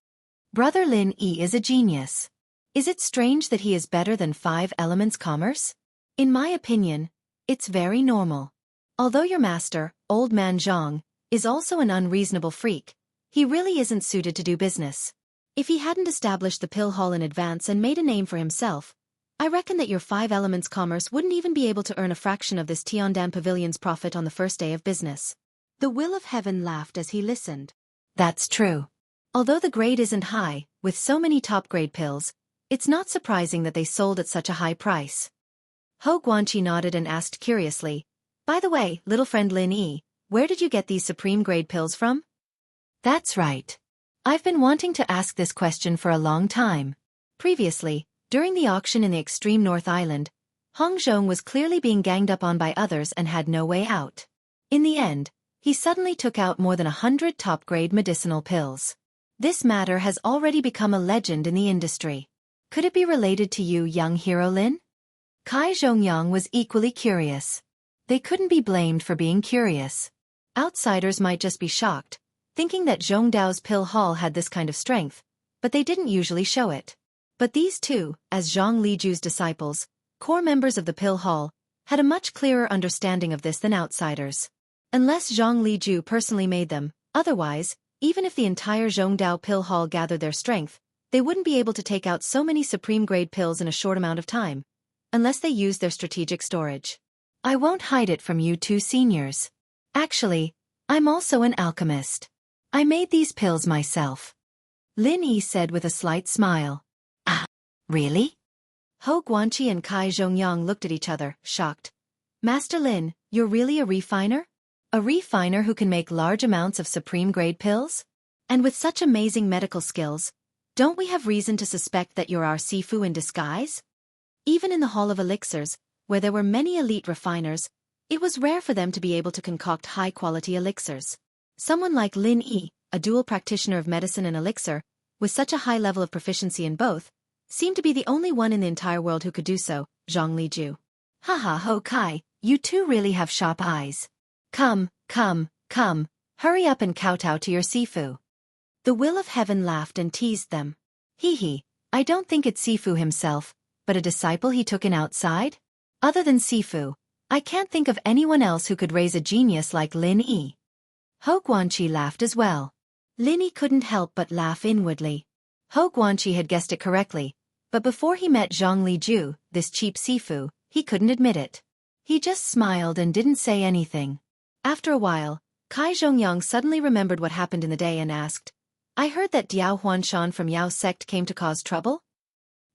Brother Lin Yi is a genius. Is it strange that he is better than 5 Elements Commerce? In my opinion, it's very normal. Although your master, Old Man Zhang, is also an unreasonable freak, he really isn't suited to do business. If he hadn't established the pill hall in advance and made a name for himself, I reckon that your 5 Elements Commerce wouldn't even be able to earn a fraction of this Tiandan Pavilion's profit on the first day of business. The Will of Heaven laughed as he listened. That's true. Although the grade isn't high, with so many top-grade pills, it's not surprising that they sold at such a high price. Ho Guanqi nodded and asked curiously, by the way, little friend Lin Yi, where did you get these supreme-grade pills from? That's right. I've been wanting to ask this question for a long time. Previously, during the auction in the extreme North Island, Hong Zhong was clearly being ganged up on by others and had no way out. In the end, he suddenly took out more than 100 top-grade medicinal pills. This matter has already become a legend in the industry. Could it be related to you, young hero Lin? Kai Zhongyang was equally curious. They couldn't be blamed for being curious. Outsiders might just be shocked, thinking that Zhongdao's pill hall had this kind of strength, but they didn't usually show it. But these two, as Zhang Liju's disciples, core members of the Pill Hall, had a much clearer understanding of this than outsiders. Unless Zhang Liju personally made them, otherwise, even if the entire Zhongdao Pill Hall gathered their strength, they wouldn't be able to take out so many supreme-grade pills in a short amount of time, unless they used their strategic storage. I won't hide it from you two seniors. Actually, I'm also an alchemist. I made these pills myself. Lin Yi said with a slight smile. Ah, really? Hou Guanqi and Kai Zhongyang looked at each other, shocked. Master Lin, you're really a refiner? A refiner who can make large amounts of supreme-grade pills? And with such amazing medical skills, don't we have reason to suspect that you're our Sifu in disguise? Even in the Hall of Elixirs, where there were many elite refiners, it was rare for them to be able to concoct high-quality elixirs. Someone like Lin Yi, a dual practitioner of medicine and elixir, with such a high level of proficiency in both, seemed to be the only one in the entire world who could do so, Zhang Liju. Haha Ho Kai, you two really have sharp eyes. Come, hurry up and kowtow to your Sifu. The Will of Heaven laughed and teased them. Hee, I don't think it's Sifu himself, but a disciple he took in outside? Other than Sifu, I can't think of anyone else who could raise a genius like Lin Yi. Hou Guanqi laughed as well. Lin Yi couldn't help but laugh inwardly. Hou Guanqi had guessed it correctly, but before he met Zhang Liju, this cheap Sifu, he couldn't admit it. He just smiled and didn't say anything. After a while, Kai Zhongyang suddenly remembered what happened in the day and asked, I heard that Diao Huanshan from Yao's sect came to cause trouble?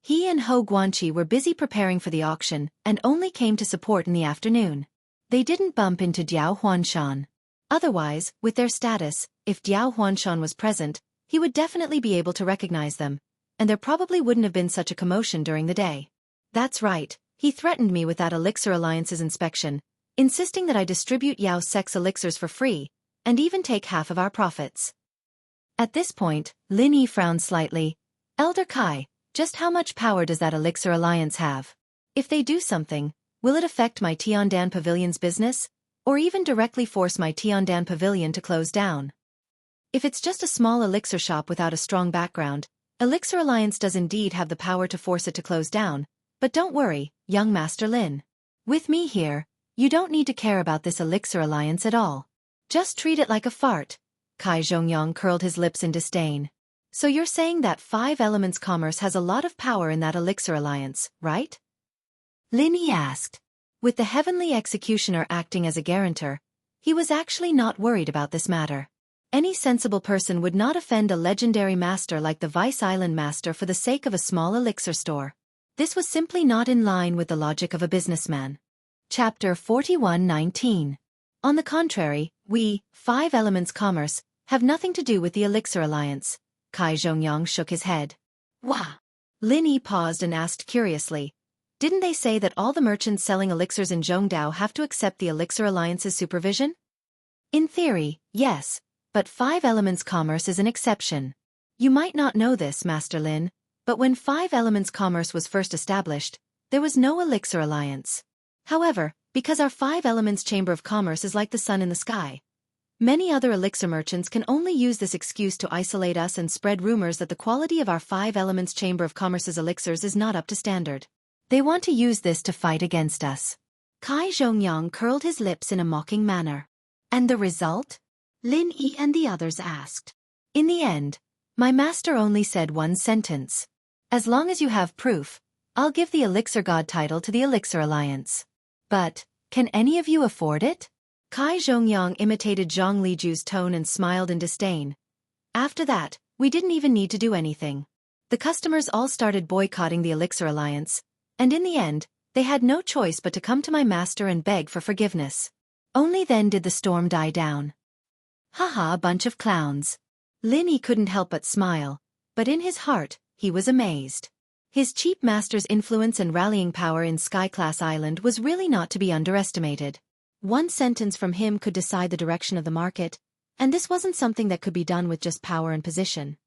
He and Hou Guanqi were busy preparing for the auction and only came to support in the afternoon. They didn't bump into Diao Huanshan. Otherwise, with their status, if Diao Huanshan was present, he would definitely be able to recognize them, and there probably wouldn't have been such a commotion during the day. That's right, he threatened me with that Elixir Alliance's inspection, insisting that I distribute Yao's sect's elixirs for free, and even take half of our profits. At this point, Lin Yi frowned slightly. Elder Kai, just how much power does that Elixir Alliance have? If they do something, will it affect my Tiandan Pavilion's business, or even directly force my Tiandan Pavilion to close down? If it's just a small elixir shop without a strong background, Elixir Alliance does indeed have the power to force it to close down, but don't worry, young Master Lin. With me here, you don't need to care about this Elixir Alliance at all. Just treat it like a fart. Kai Zhongyang curled his lips in disdain. So you're saying that Five Elements Commerce has a lot of power in that Elixir Alliance, right? Lin Yi asked. With the Heavenly Executioner acting as a guarantor, he was actually not worried about this matter. Any sensible person would not offend a legendary master like the Vice Island Master for the sake of a small elixir store. This was simply not in line with the logic of a businessman. Chapter 41:19. On the contrary, we, Five Elements Commerce, have nothing to do with the Elixir Alliance. Kai Zhongyang shook his head. Wah! Lin Yi paused and asked curiously, didn't they say that all the merchants selling elixirs in Zhongdao have to accept the Elixir Alliance's supervision? In theory, yes, but Five Elements Commerce is an exception. You might not know this, Master Lin, but when Five Elements Commerce was first established, there was no Elixir Alliance. However, because our Five Elements Chamber of Commerce is like the sun in the sky, many other elixir merchants can only use this excuse to isolate us and spread rumors that the quality of our Five Elements Chamber of Commerce's elixirs is not up to standard. They want to use this to fight against us. Kai Zhongyang curled his lips in a mocking manner. And the result? Lin Yi and the others asked. In the end, my master only said one sentence. As long as you have proof, I'll give the Elixir God title to the Elixir Alliance. But, can any of you afford it? Kai Zhongyang imitated Zhang Liju's tone and smiled in disdain. After that, we didn't even need to do anything. The customers all started boycotting the Elixir Alliance, and in the end, they had no choice but to come to my master and beg for forgiveness. Only then did the storm die down. Haha, bunch of clowns. Lin Yi couldn't help but smile, but in his heart, he was amazed. His cheap master's influence and rallying power in Sky-class Island was really not to be underestimated. One sentence from him could decide the direction of the market, and this wasn't something that could be done with just power and position.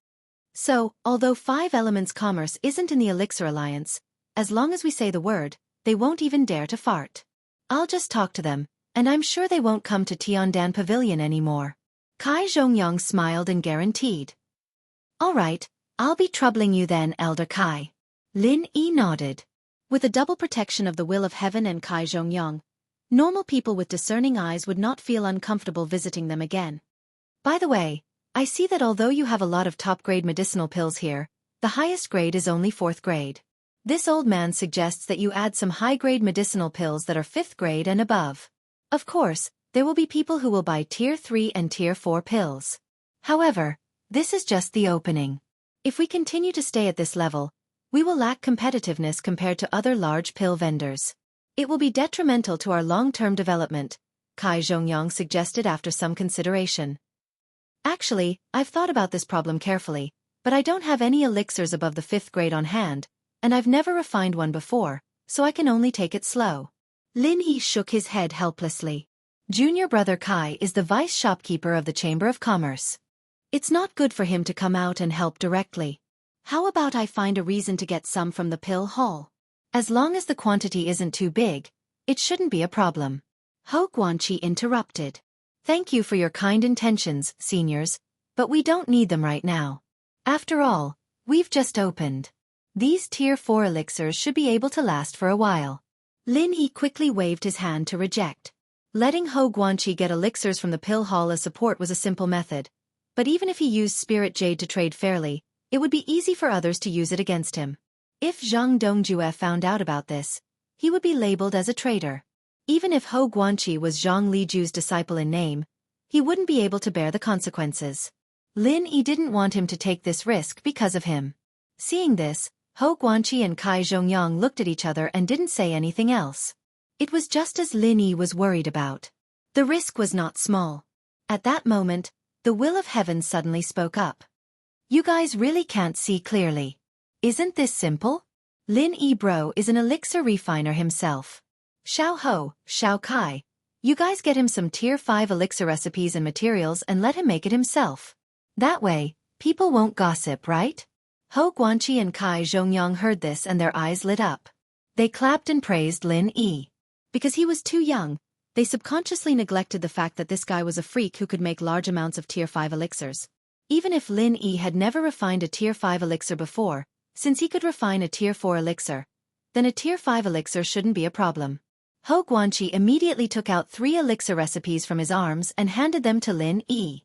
So, although Five Elements Commerce isn't in the Elixir Alliance, as long as we say the word, they won't even dare to fart. I'll just talk to them, and I'm sure they won't come to Tiandan Pavilion anymore. Kai Zhongyang smiled and guaranteed. All right, I'll be troubling you then, Elder Kai. Lin Yi nodded. With a double protection of the will of heaven and Kai Zhongyang, normal people with discerning eyes would not feel uncomfortable visiting them again. By the way, I see that although you have a lot of top-grade medicinal pills here, the highest grade is only 4th grade. This old man suggests that you add some high-grade medicinal pills that are 5th grade and above. Of course, there will be people who will buy Tier 3 and Tier 4 pills. However, this is just the opening. If we continue to stay at this level, we will lack competitiveness compared to other large pill vendors. It will be detrimental to our long-term development, Kai Zhongyang suggested after some consideration. Actually, I've thought about this problem carefully, but I don't have any elixirs above the 5th grade on hand, and I've never refined one before, so I can only take it slow. Lin Yi shook his head helplessly. Junior brother Kai is the vice shopkeeper of the Chamber of Commerce. It's not good for him to come out and help directly. How about I find a reason to get some from the pill hall? As long as the quantity isn't too big, it shouldn't be a problem. Ho Guanqi interrupted. Thank you for your kind intentions, seniors, but we don't need them right now. After all, we've just opened. These Tier 4 elixirs should be able to last for a while. Lin Yi quickly waved his hand to reject. Letting Ho Guanqi get elixirs from the pill hall as support was a simple method, but even if he used spirit jade to trade fairly, it would be easy for others to use it against him. If Zhang Dongjue found out about this, he would be labeled as a traitor. Even if Ho Guanqi was Zhang Liju's disciple in name, he wouldn't be able to bear the consequences. Lin Yi didn't want him to take this risk because of him. Seeing this, Ho Guanqi and Kai Zhongyang looked at each other and didn't say anything else. It was just as Lin Yi was worried about. The risk was not small. At that moment, the will of heaven suddenly spoke up. You guys really can't see clearly. Isn't this simple? Lin Yi bro is an elixir refiner himself. Xiao Ho, Xiao Kai, you guys get him some Tier 5 elixir recipes and materials and let him make it himself. That way, people won't gossip, right? Ho Guanqi and Kai Zhongyang heard this and their eyes lit up. They clapped and praised Lin Yi. Because he was too young, they subconsciously neglected the fact that this guy was a freak who could make large amounts of Tier 5 elixirs. Even if Lin Yi had never refined a Tier 5 elixir before, since he could refine a Tier 4 elixir, then a Tier 5 elixir shouldn't be a problem. Ho Guanqi immediately took out 3 elixir recipes from his arms and handed them to Lin Yi.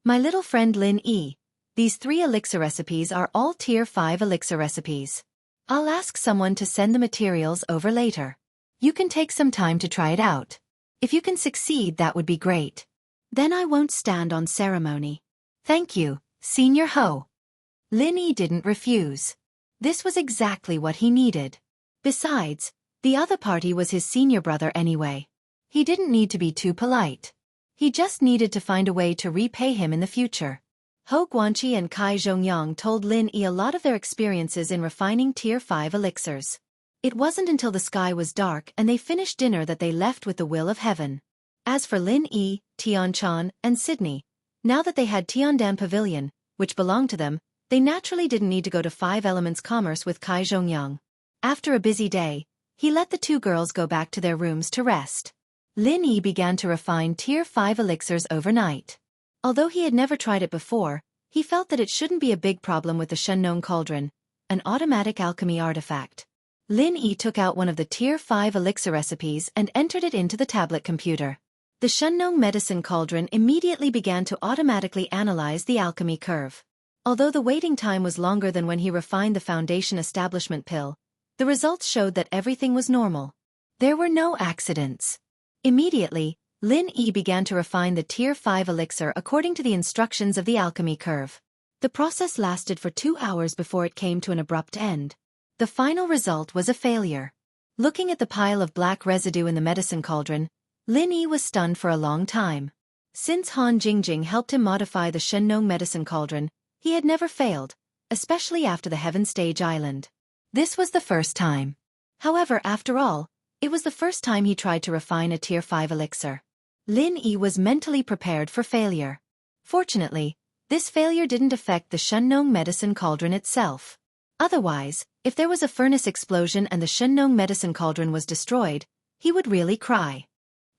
My little friend Lin Yi, these 3 elixir recipes are all Tier 5 elixir recipes. I'll ask someone to send the materials over later. You can take some time to try it out. If you can succeed, that would be great. Then I won't stand on ceremony. Thank you, Senior Ho. Lin Yi didn't refuse. This was exactly what he needed. Besides, the other party was his senior brother anyway. He didn't need to be too polite. He just needed to find a way to repay him in the future. Ho Guanqi and Kai Zhongyang told Lin Yi a lot of their experiences in refining Tier 5 elixirs. It wasn't until the sky was dark and they finished dinner that they left with the will of heaven. As for Lin Yi, Tianchan, and Sydney, now that they had Tiandan Pavilion, which belonged to them, they naturally didn't need to go to 5 Elements Commerce with Kai Zhongyang. After a busy day, he let the 2 girls go back to their rooms to rest. Lin Yi began to refine Tier 5 elixirs overnight. Although he had never tried it before, he felt that it shouldn't be a big problem with the Shenong Cauldron, an automatic alchemy artifact. Lin Yi took out one of the Tier 5 elixir recipes and entered it into the tablet computer. The Shenong Medicine Cauldron immediately began to automatically analyze the alchemy curve. Although the waiting time was longer than when he refined the Foundation Establishment pill, the results showed that everything was normal. There were no accidents. Immediately, Lin Yi began to refine the Tier 5 elixir according to the instructions of the alchemy curve. The process lasted for 2 hours before it came to an abrupt end. The final result was a failure. Looking at the pile of black residue in the medicine cauldron, Lin Yi was stunned for a long time. Since Han Jingjing helped him modify the Shenong Medicine Cauldron, he had never failed, especially after the Heaven Stage Island. This was the first time. However, after all, it was the first time he tried to refine a Tier 5 elixir. Lin Yi was mentally prepared for failure. Fortunately, this failure didn't affect the Shenong Medicine Cauldron itself. Otherwise, if there was a furnace explosion and the Shenong Medicine Cauldron was destroyed, he would really cry.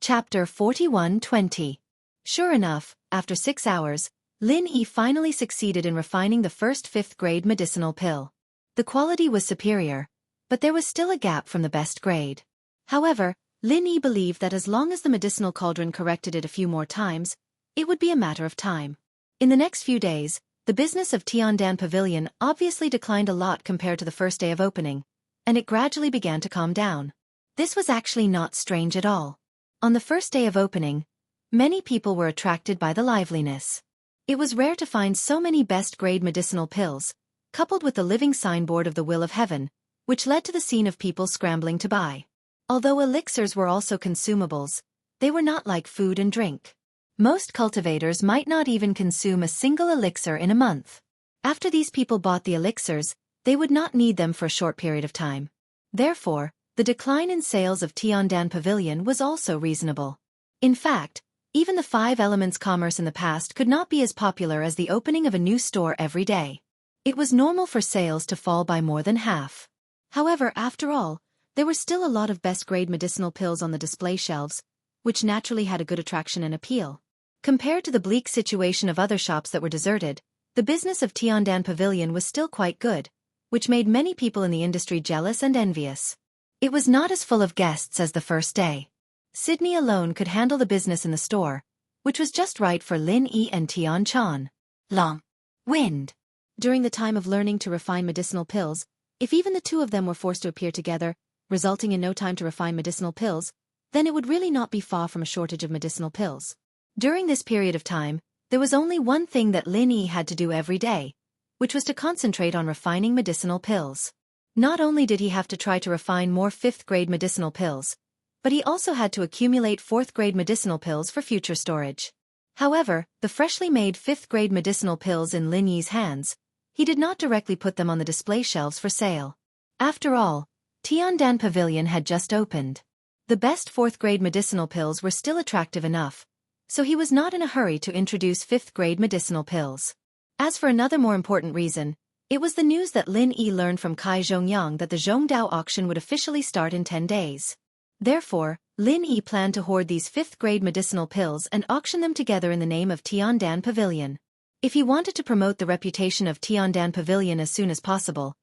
Chapter 41:20. Sure enough, after 6 hours, Lin Yi finally succeeded in refining the first 5th grade medicinal pill. The quality was superior, but there was still a gap from the best grade. However, Lin Yi believed that as long as the medicinal cauldron corrected it a few more times, it would be a matter of time. In the next few days, the business of Tiandan Pavilion obviously declined a lot compared to the first day of opening, and it gradually began to calm down. This was actually not strange at all. On the first day of opening, many people were attracted by the liveliness. It was rare to find so many best-grade medicinal pills, coupled with the living signboard of the will of heaven, which led to the scene of people scrambling to buy. Although elixirs were also consumables, they were not like food and drink. Most cultivators might not even consume a single elixir in a month. After these people bought the elixirs, they would not need them for a short period of time. Therefore, the decline in sales of Tiandan Pavilion was also reasonable. In fact, even the Five Elements commerce in the past could not be as popular as the opening of a new store every day. It was normal for sales to fall by more than half. However, after all, there were still a lot of best-grade medicinal pills on the display shelves, which naturally had a good attraction and appeal. Compared to the bleak situation of other shops that were deserted, the business of Tiandan Pavilion was still quite good, which made many people in the industry jealous and envious. It was not as full of guests as the first day. Sydney alone could handle the business in the store, which was just right for Lin Yi and Tian Chan. Long wind. During the time of learning to refine medicinal pills, if even the two of them were forced to appear together, resulting in no time to refine medicinal pills, then it would really not be far from a shortage of medicinal pills. During this period of time, there was only one thing that Lin Yi had to do every day, which was to concentrate on refining medicinal pills. Not only did he have to try to refine more 5th-grade medicinal pills, but he also had to accumulate 4th-grade medicinal pills for future storage. However, the freshly made 5th-grade medicinal pills in Lin Yi's hands, he did not directly put them on the display shelves for sale. After all, Tiandan Pavilion had just opened. The best 4th-grade medicinal pills were still attractive enough, so he was not in a hurry to introduce 5th-grade medicinal pills. As for another more important reason, it was the news that Lin Yi learned from Kai Zhongyang that the Zhongdao auction would officially start in 10 days. Therefore, Lin Yi planned to hoard these 5th-grade medicinal pills and auction them together in the name of Tiandan Pavilion. If he wanted to promote the reputation of Tiandan Pavilion as soon as possible,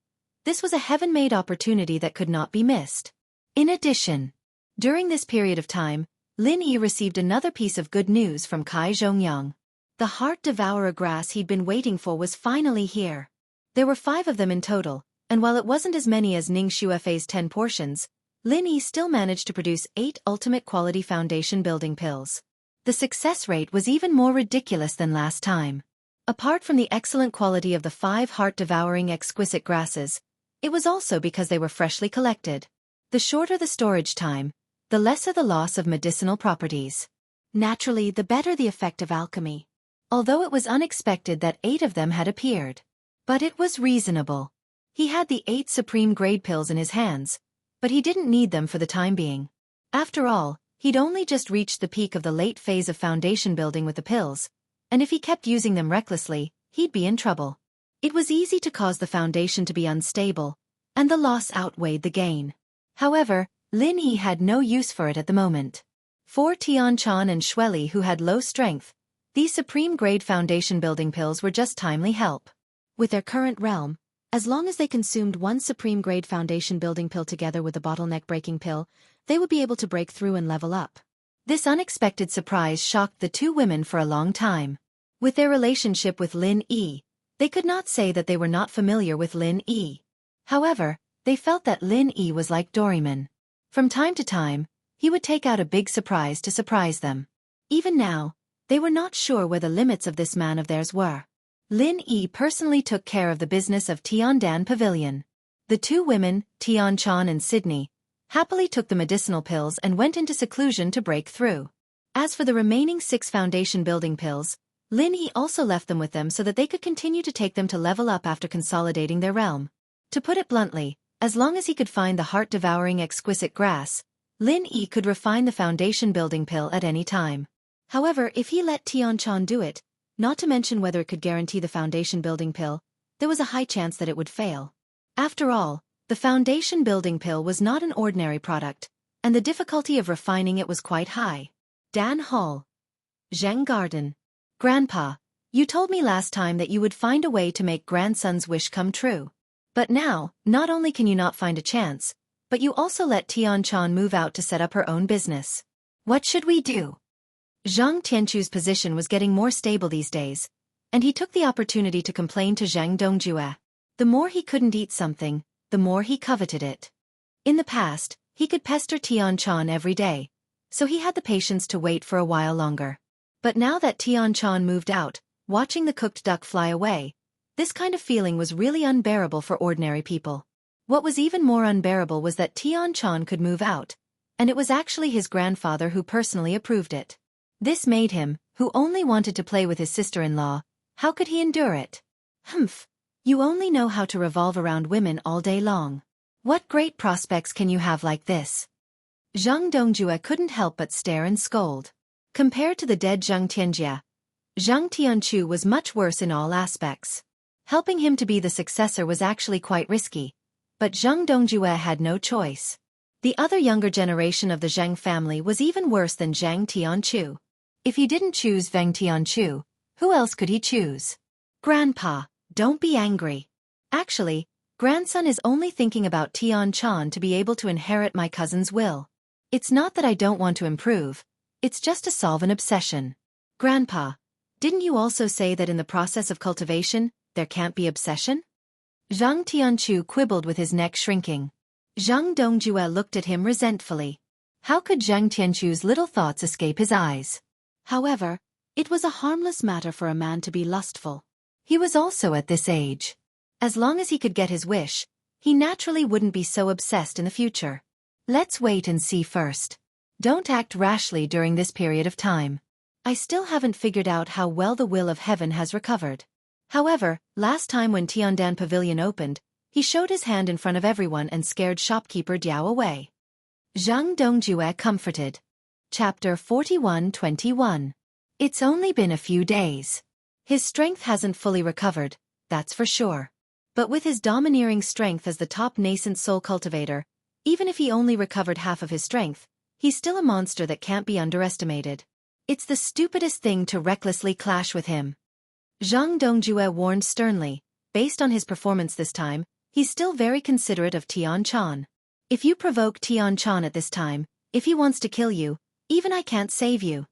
this was a heaven-made opportunity that could not be missed. In addition, during this period of time, Lin Yi received another piece of good news from Kai Zhongyang. The Heart Devourer grass he'd been waiting for was finally here. There were 5 of them in total, and while it wasn't as many as Ning Xuefei's 10 portions, Lin Yi still managed to produce 8 ultimate quality foundation building pills. The success rate was even more ridiculous than last time. Apart from the excellent quality of the 5 heart-devouring exquisite grasses, it was also because they were freshly collected. The shorter the storage time, the lesser the loss of medicinal properties. Naturally, the better the effect of alchemy. Although it was unexpected that 8 of them had appeared. But it was reasonable. He had the 8 supreme grade pills in his hands, but he didn't need them for the time being. After all, he'd only just reached the peak of the late phase of foundation building with the pills, and if he kept using them recklessly, he'd be in trouble. It was easy to cause the foundation to be unstable, and the loss outweighed the gain. However, Lin Yi had no use for it at the moment. For Tian Chan and Shueli who had low strength, these supreme-grade foundation-building pills were just timely help. With their current realm, as long as they consumed one supreme-grade foundation-building pill together with a bottleneck-breaking pill, they would be able to break through and level up. This unexpected surprise shocked the two women for a long time. With their relationship with Lin Yi, they could not say that they were not familiar with Lin Yi. However, they felt that Lin Yi was like Doraemon. From time to time, he would take out a big surprise to surprise them. Even now, they were not sure where the limits of this man of theirs were. Lin Yi personally took care of the business of Tiandan Pavilion. The two women, Tian Chan and Sydney, happily took the medicinal pills and went into seclusion to break through. As for the remaining 6 foundation building pills, Lin Yi also left them with them so that they could continue to take them to level up after consolidating their realm. To put it bluntly, as long as he could find the heart-devouring exquisite grass, Lin Yi could refine the foundation building pill at any time. However, if he let Tian Chan do it, not to mention whether it could guarantee the foundation building pill, there was a high chance that it would fail. After all, the foundation building pill was not an ordinary product, and the difficulty of refining it was quite high. Dan Hall. Zheng Garden. Grandpa, you told me last time that you would find a way to make grandson's wish come true. But now, not only can you not find a chance, but you also let Tian-chan move out to set up her own business. What should we do? Zhang Tianchu's position was getting more stable these days, and he took the opportunity to complain to Zhang Dongjue. The more he couldn't eat something, the more he coveted it. In the past, he could pester Tian-chan every day, so he had the patience to wait for a while longer. But now that Tian-chan moved out, watching the cooked duck fly away, this kind of feeling was really unbearable for ordinary people. What was even more unbearable was that Tian-chan could move out, and it was actually his grandfather who personally approved it. This made him, who only wanted to play with his sister-in-law, how could he endure it? Humph, you only know how to revolve around women all day long. What great prospects can you have like this? Zhang Dongjue couldn't help but stare and scold. Compared to the dead Zhang Tianjia, Zhang Tianchu was much worse in all aspects. Helping him to be the successor was actually quite risky, but Zhang Dongjue had no choice. The other younger generation of the Zhang family was even worse than Zhang Tianchu. If he didn't choose Zhang Tianchu, who else could he choose? Grandpa, don't be angry. Actually, grandson is only thinking about Tian-chan to be able to inherit my cousin's will. It's not that I don't want to improve, it's just to solve an obsession. Grandpa, didn't you also say that in the process of cultivation, there can't be obsession? Zhang Tianchu quibbled with his neck shrinking. Zhang Dongjue looked at him resentfully. How could Zhang Tianchu's little thoughts escape his eyes? However, it was a harmless matter for a man to be lustful. He was also at this age. As long as he could get his wish, he naturally wouldn't be so obsessed in the future. Let's wait and see first. Don't act rashly during this period of time. I still haven't figured out how well the will of heaven has recovered. However, last time when Tiandan Pavilion opened, he showed his hand in front of everyone and scared shopkeeper Diao away. Zhang Dongjue comforted. Chapter 41-21. It's only been a few days. His strength hasn't fully recovered, that's for sure. But with his domineering strength as the top nascent soul cultivator, even if he only recovered half of his strength, he's still a monster that can't be underestimated. It's the stupidest thing to recklessly clash with him. Zhang Dongjue warned sternly. Based on his performance this time, he's still very considerate of Tian-chan. If you provoke Tian-chan at this time, if he wants to kill you, even I can't save you.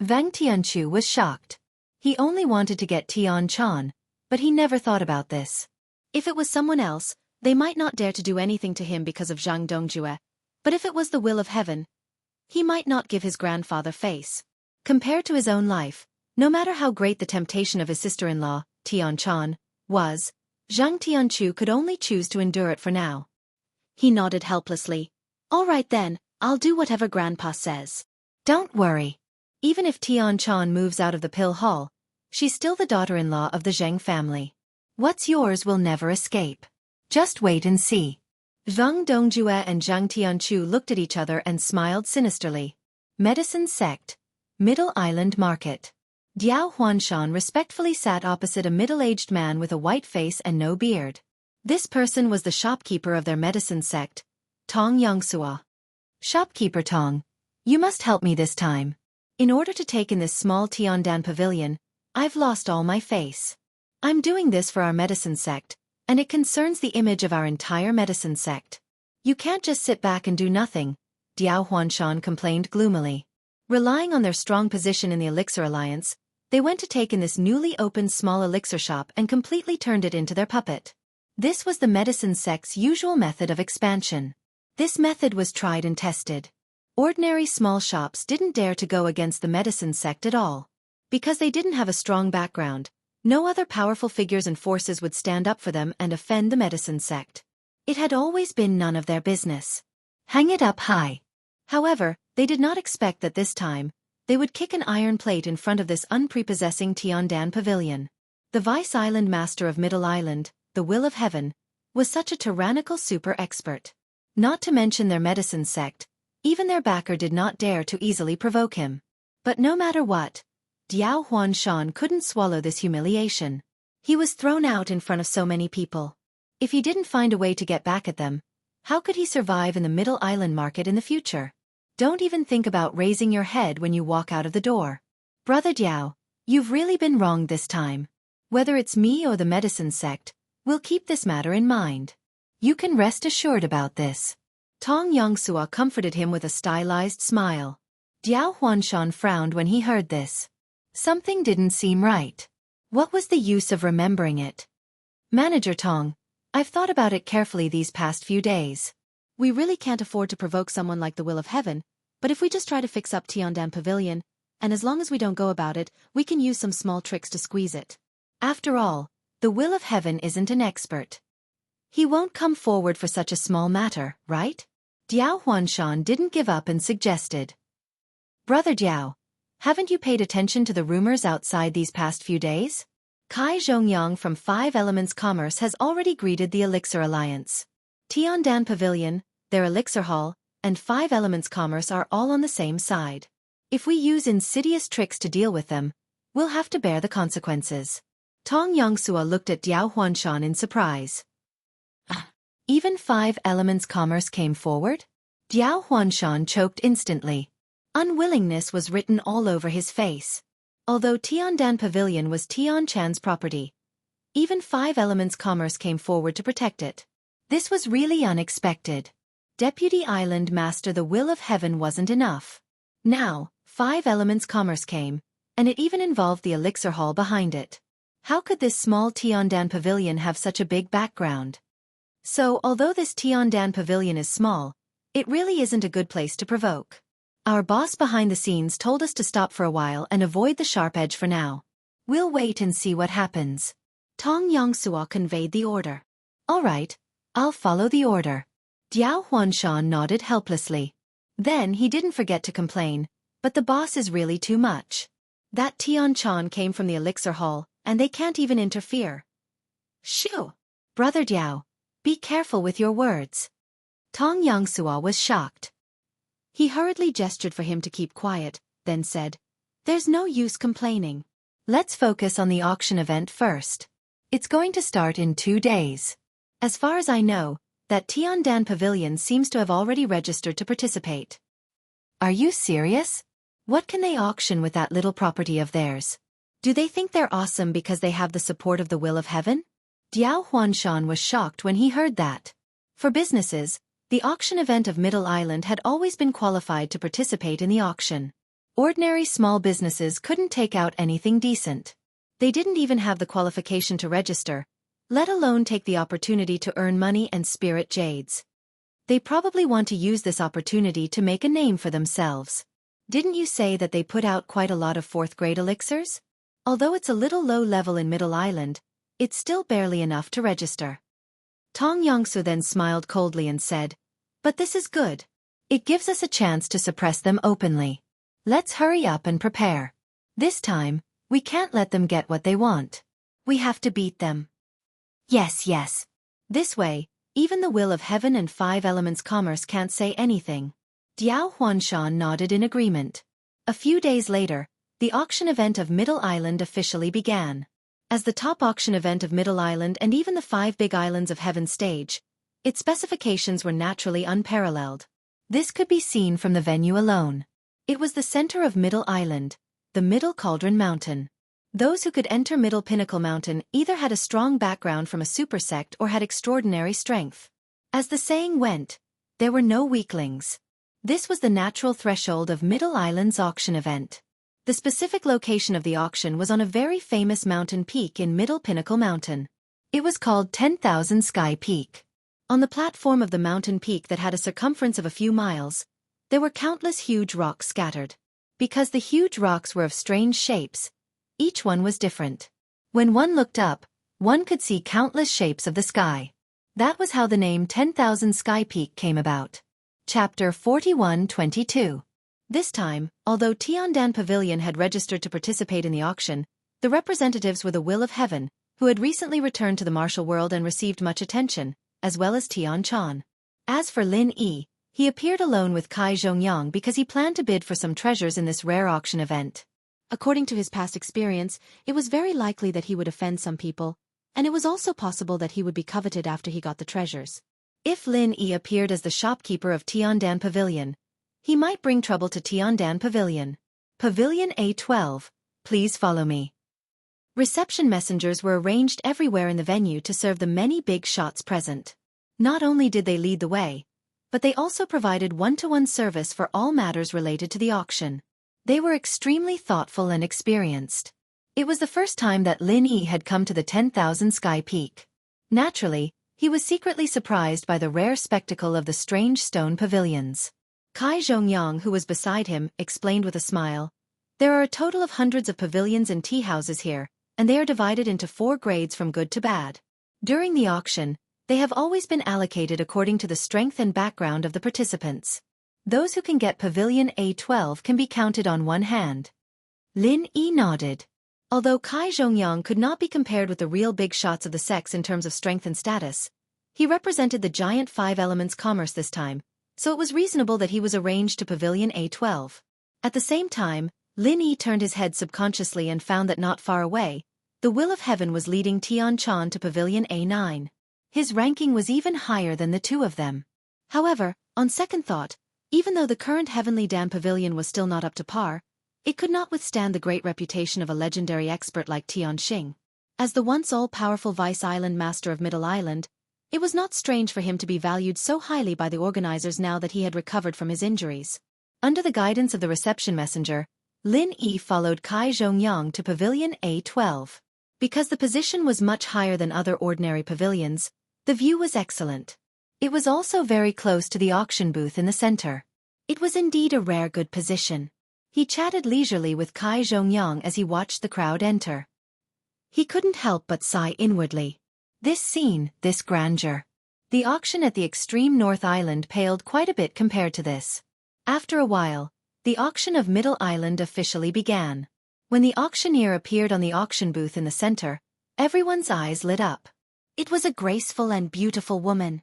Wang Tianchu was shocked. He only wanted to get Tian-chan, but he never thought about this. If it was someone else, they might not dare to do anything to him because of Zhang Dongjue, but if it was the will of heaven, he might not give his grandfather face. Compared to his own life, no matter how great the temptation of his sister-in-law, Tian-chan, was, Zhang Tianchu could only choose to endure it for now. He nodded helplessly. All right then, I'll do whatever Grandpa says. Don't worry. Even if Tian-chan moves out of the pill hall, she's still the daughter-in-law of the Zheng family. What's yours will never escape. Just wait and see. Zhang Dongjue and Zhang Tianchu looked at each other and smiled sinisterly. Medicine Sect. Middle Island Market. Diao Huanshan respectfully sat opposite a middle-aged man with a white face and no beard. This person was the shopkeeper of their medicine sect, Tong Yangsua. Shopkeeper Tong, you must help me this time. In order to take in this small Tiandan pavilion, I've lost all my face. I'm doing this for our medicine sect, and it concerns the image of our entire medicine sect. You can't just sit back and do nothing, Diao Huanshan complained gloomily. Relying on their strong position in the Elixir Alliance, they went to take in this newly opened small elixir shop and completely turned it into their puppet. This was the medicine sect's usual method of expansion. This method was tried and tested. Ordinary small shops didn't dare to go against the medicine sect at all. Because they didn't have a strong background, no other powerful figures and forces would stand up for them and offend the medicine sect. It had always been none of their business. Hang it up high. However, they did not expect that this time, they would kick an iron plate in front of this unprepossessing Tiandan pavilion. The Vice Island Master of Middle Island, the Will of Heaven, was such a tyrannical super expert. Not to mention their medicine sect, even their backer did not dare to easily provoke him. But no matter what, Diao Huanshan couldn't swallow this humiliation. He was thrown out in front of so many people. If he didn't find a way to get back at them, how could he survive in the Middle Island market in the future? Don't even think about raising your head when you walk out of the door. Brother Diao, you've really been wronged this time. Whether it's me or the medicine sect, We'll keep this matter in mind. You can rest assured about this. Tong Yangsua comforted him with a stylized smile. Diao Huanshan frowned when he heard this. Something didn't seem right. What was the use of remembering it? Manager Tong, I've thought about it carefully these past few days. We really can't afford to provoke someone like the Will of Heaven, but if we just try to fix up Tiandan Pavilion, and as long as we don't go about it, we can use some small tricks to squeeze it. After all, the Will of Heaven isn't an expert. He won't come forward for such a small matter, right? Diao Huanshan didn't give up and suggested. Brother Diao, haven't you paid attention to the rumors outside these past few days? Kai Zhongyang from Five Elements Commerce has already greeted the Elixir Alliance. Tiandan Pavilion, their Elixir Hall, and Five Elements Commerce are all on the same side. If we use insidious tricks to deal with them, we'll have to bear the consequences. Tong Yangsua looked at Diao Huanshan in surprise. Even Five Elements Commerce came forward? Diao Huanshan choked instantly. Unwillingness was written all over his face. Although Tiandan Pavilion was Tian Chan's property, even Five Elements Commerce came forward to protect it. This was really unexpected. Deputy Island Master the Will of Heaven wasn't enough. Now, Five Elements Commerce came, and it even involved the Elixir Hall behind it. How could this small Tiandan Pavilion have such a big background? So, although this Tiandan Pavilion is small, it really isn't a good place to provoke. Our boss behind the scenes told us to stop for a while and avoid the sharp edge for now. We'll wait and see what happens. Tong Yangsua conveyed the order. All right, I'll follow the order. Diao Huanshan nodded helplessly. Then he didn't forget to complain, but the boss is really too much. That Tian Chan came from the Elixir Hall, and they can't even interfere. Shoo! Brother Diao, be careful with your words. Tong Yangsua was shocked. He hurriedly gestured for him to keep quiet, then said, There's no use complaining. Let's focus on the auction event first. It's going to start in 2 days. As far as I know, that Tiandan Pavilion seems to have already registered to participate. Are you serious? What can they auction with that little property of theirs? Do they think they're awesome because they have the support of the Will of Heaven? Diao Huanshan was shocked when he heard that. For businesses, the auction event of Middle Island had always been qualified to participate in the auction. Ordinary small businesses couldn't take out anything decent. They didn't even have the qualification to register, let alone take the opportunity to earn money and spirit jades. They probably want to use this opportunity to make a name for themselves. Didn't you say that they put out quite a lot of 4th-grade elixirs? Although it's a little low level in Middle Island, it's still barely enough to register. Tong Yangsu then smiled coldly and said, But this is good. It gives us a chance to suppress them openly. Let's hurry up and prepare. This time, we can't let them get what they want. We have to beat them. Yes, yes. This way, even the Will of Heaven and Five Elements Commerce can't say anything. Diao Huanshan nodded in agreement. A few days later, the auction event of Middle Island officially began. As the top auction event of Middle Island and even the 5 big islands of Heaven stage, its specifications were naturally unparalleled. This could be seen from the venue alone. It was the center of Middle Island, the Middle Cauldron Mountain. Those who could enter Middle Pinnacle Mountain either had a strong background from a super sect or had extraordinary strength. As the saying went, there were no weaklings. This was the natural threshold of Middle Island's auction event. The specific location of the auction was on a very famous mountain peak in Middle Pinnacle Mountain. It was called 10,000 Sky Peak. On the platform of the mountain peak that had a circumference of a few miles, there were countless huge rocks scattered. Because the huge rocks were of strange shapes, each one was different. When one looked up, one could see countless shapes of the sky. That was how the name 10,000 Sky Peak came about. Chapter 41-22. This time, although Tiandan Pavilion had registered to participate in the auction, the representatives were the Will of Heaven, who had recently returned to the martial world and received much attention, as well as Tian Chan. As for Lin Yi, he appeared alone with Kai Zhongyang because he planned to bid for some treasures in this rare auction event. According to his past experience, it was very likely that he would offend some people, and it was also possible that he would be coveted after he got the treasures. If Lin Yi appeared as the shopkeeper of Tiandan Pavilion, he might bring trouble to Tiandan Pavilion. Pavilion A12, please follow me. Reception messengers were arranged everywhere in the venue to serve the many big shots present. Not only did they lead the way, but they also provided one-to-one service for all matters related to the auction. They were extremely thoughtful and experienced. It was the first time that Lin Yi had come to the 10,000 Sky Peak. Naturally, he was secretly surprised by the rare spectacle of the strange stone pavilions. Kai Zhongyang, who was beside him, explained with a smile, "There are a total of hundreds of pavilions and tea houses here, and they are divided into 4 grades from good to bad. During the auction, they have always been allocated according to the strength and background of the participants. Those who can get Pavilion A12 can be counted on one hand." Lin Yi nodded. Although Kai Zhongyang could not be compared with the real big shots of the sex in terms of strength and status, he represented the giant 5 elements commerce this time, so it was reasonable that he was arranged to Pavilion A12. At the same time, Lin Yi turned his head subconsciously and found that not far away, the Will of Heaven was leading Tian Chan to Pavilion A9. His ranking was even higher than the two of them. However, on second thought, even though the current Heavenly Dam Pavilion was still not up to par, it could not withstand the great reputation of a legendary expert like Tian Xing. As the once all-powerful Vice-Island Master of Middle Island, it was not strange for him to be valued so highly by the organizers now that he had recovered from his injuries. Under the guidance of the reception messenger, Lin Yi followed Kai Zhongyang to Pavilion A12. Because the position was much higher than other ordinary pavilions, the view was excellent. It was also very close to the auction booth in the center. It was indeed a rare good position. He chatted leisurely with Kai Zhongyang as he watched the crowd enter. He couldn't help but sigh inwardly. This scene, this grandeur. The auction at the extreme North Island paled quite a bit compared to this. After a while, the auction of Middle Island officially began. When the auctioneer appeared on the auction booth in the center, everyone's eyes lit up. It was a graceful and beautiful woman.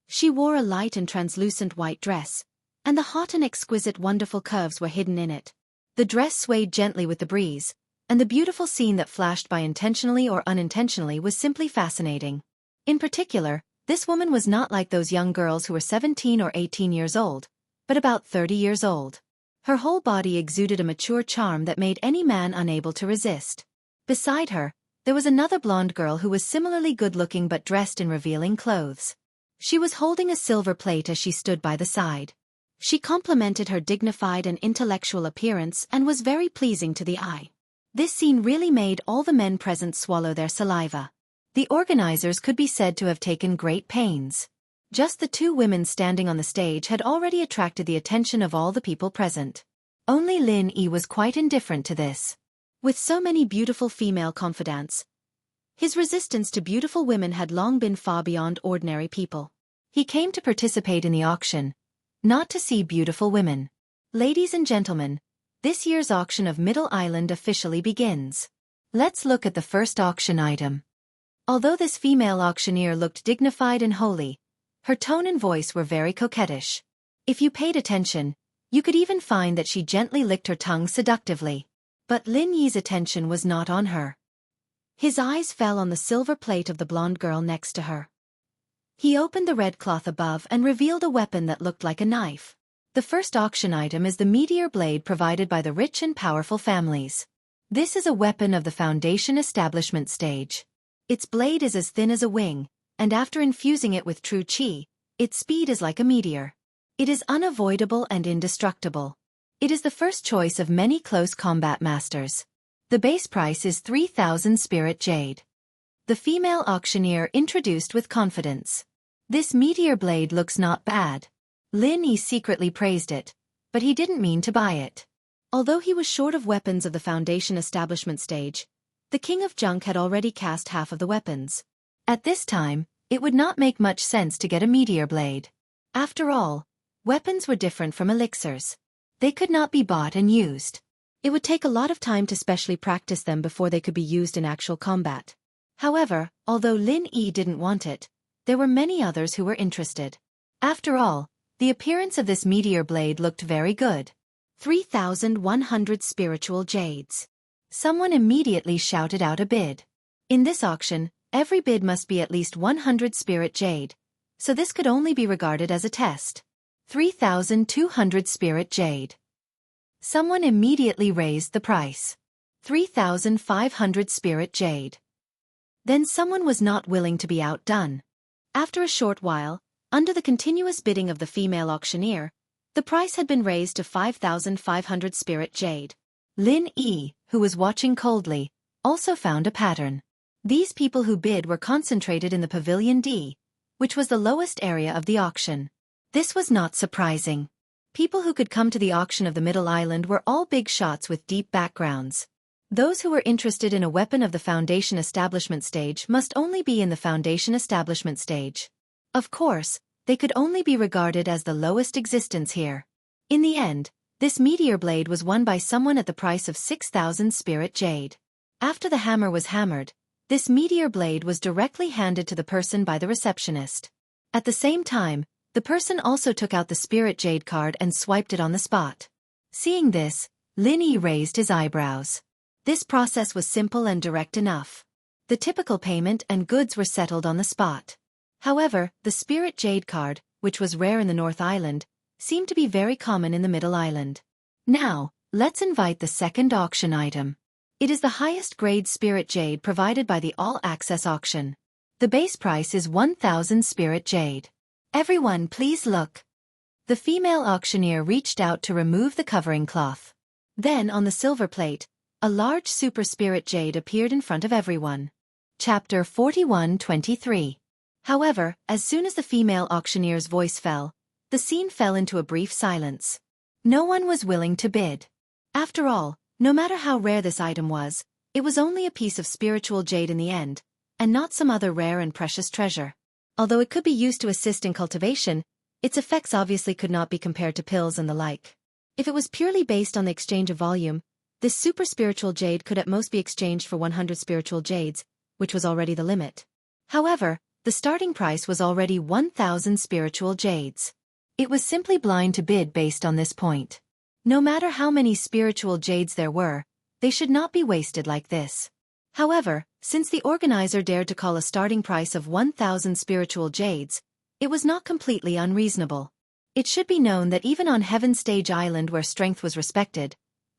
She wore a light and translucent white dress, and the hot and exquisite wonderful curves were hidden in it. The dress swayed gently with the breeze, and the beautiful scene that flashed by intentionally or unintentionally was simply fascinating. In particular, this woman was not like those young girls who were 17 or 18 years old, but about 30 years old. Her whole body exuded a mature charm that made any man unable to resist. Beside her, there was another blonde girl who was similarly good-looking but dressed in revealing clothes. She was holding a silver plate as she stood by the side. She complimented her dignified and intellectual appearance and was very pleasing to the eye. This scene really made all the men present swallow their saliva. The organizers could be said to have taken great pains. Just the 2 women standing on the stage had already attracted the attention of all the people present. Only Lin Yi was quite indifferent to this. With so many beautiful female confidants, his resistance to beautiful women had long been far beyond ordinary people. He came to participate in the auction, not to see beautiful women. Ladies and gentlemen, this year's auction of Middle Island officially begins. Let's look at the first auction item. Although this female auctioneer looked dignified and holy, her tone and voice were very coquettish. If you paid attention, you could even find that she gently licked her tongue seductively. But Lin Yi's attention was not on her. His eyes fell on the silver plate of the blonde girl next to her. He opened the red cloth above and revealed a weapon that looked like a knife. The first auction item is the meteor blade provided by the rich and powerful families. This is a weapon of the Foundation establishment stage. Its blade is as thin as a wing, and after infusing it with true qi, its speed is like a meteor. It is unavoidable and indestructible. It is the first choice of many close combat masters. The base price is 3,000 spirit jade. The female auctioneer introduced with confidence. This meteor blade looks not bad. Lin Yi secretly praised it, but he didn't mean to buy it. Although he was short of weapons of the Foundation establishment stage, the King of Junk had already cast half of the weapons. At this time, it would not make much sense to get a meteor blade. After all, weapons were different from elixirs. They could not be bought and used. It would take a lot of time to specially practice them before they could be used in actual combat. However, although Lin Yi didn't want it, there were many others who were interested. After all, the appearance of this meteor blade looked very good. 3,100 spiritual jades. Someone immediately shouted out a bid. In this auction, every bid must be at least 100 spirit jade, so this could only be regarded as a test. 3,200 spirit jade. Someone immediately raised the price. 3,500 spirit jade. Then someone was not willing to be outdone. After a short while, under the continuous bidding of the female auctioneer, the price had been raised to 5,500 spirit jade. Lin Yi, who was watching coldly, also found a pattern. These people who bid were concentrated in the Pavilion D, which was the lowest area of the auction. This was not surprising. People who could come to the auction of the Middle Island were all big shots with deep backgrounds. Those who were interested in a weapon of the Foundation Establishment stage must only be in the Foundation Establishment stage. Of course, they could only be regarded as the lowest existence here. In the end, this meteor blade was won by someone at the price of 6,000 spirit jade. After the hammer was hammered, this meteor blade was directly handed to the person by the receptionist. At the same time, the person also took out the spirit jade card and swiped it on the spot. Seeing this, Lin Yi raised his eyebrows. This process was simple and direct enough. The typical payment and goods were settled on the spot. However, the spirit jade card, which was rare in the North Island, seemed to be very common in the Middle Island. Now, let's invite the second auction item. It is the highest grade spirit jade provided by the all-access auction. The base price is 1,000 spirit jade. Everyone please look. The female auctioneer reached out to remove the covering cloth. Then on the silver plate, a large super spirit jade appeared in front of everyone. Chapter 41:23. However, as soon as the female auctioneer's voice fell, the scene fell into a brief silence. No one was willing to bid. After all, no matter how rare this item was, it was only a piece of spiritual jade in the end, and not some other rare and precious treasure. Although it could be used to assist in cultivation, its effects obviously could not be compared to pills and the like. If it was purely based on the exchange of volume, this super spiritual jade could at most be exchanged for 100 spiritual jades, which was already the limit. However, the starting price was already 1,000 spiritual jades. It was simply blind to bid based on this point. No matter how many spiritual jades there were, they should not be wasted like this. However, since the organizer dared to call a starting price of 1,000 spiritual jades, it was not completely unreasonable. It should be known that even on Heaven Stage Island where strength was respected,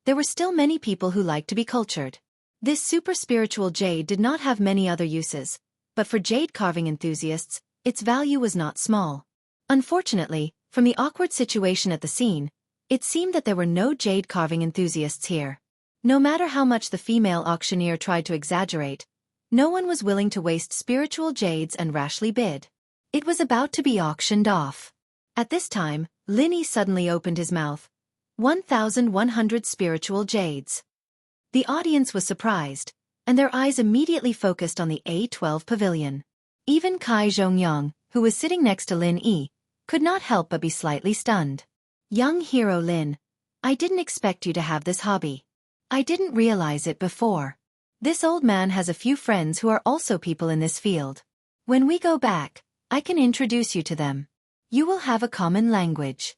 there were still many people who liked to be cultured. This super spiritual jade did not have many other uses, but for jade carving enthusiasts, its value was not small. Unfortunately, from the awkward situation at the scene, it seemed that there were no jade carving enthusiasts here. No matter how much the female auctioneer tried to exaggerate, no one was willing to waste spiritual jades and rashly bid. It was about to be auctioned off. At this time, Lin Yi suddenly opened his mouth. 1,100 spiritual jades. The audience was surprised, and their eyes immediately focused on the A12 pavilion. Even Kai Zhongyang, who was sitting next to Lin Yi, could not help but be slightly stunned. Young hero Lin, I didn't expect you to have this hobby. I didn't realize it before. This old man has a few friends who are also people in this field. When we go back, I can introduce you to them. You will have a common language.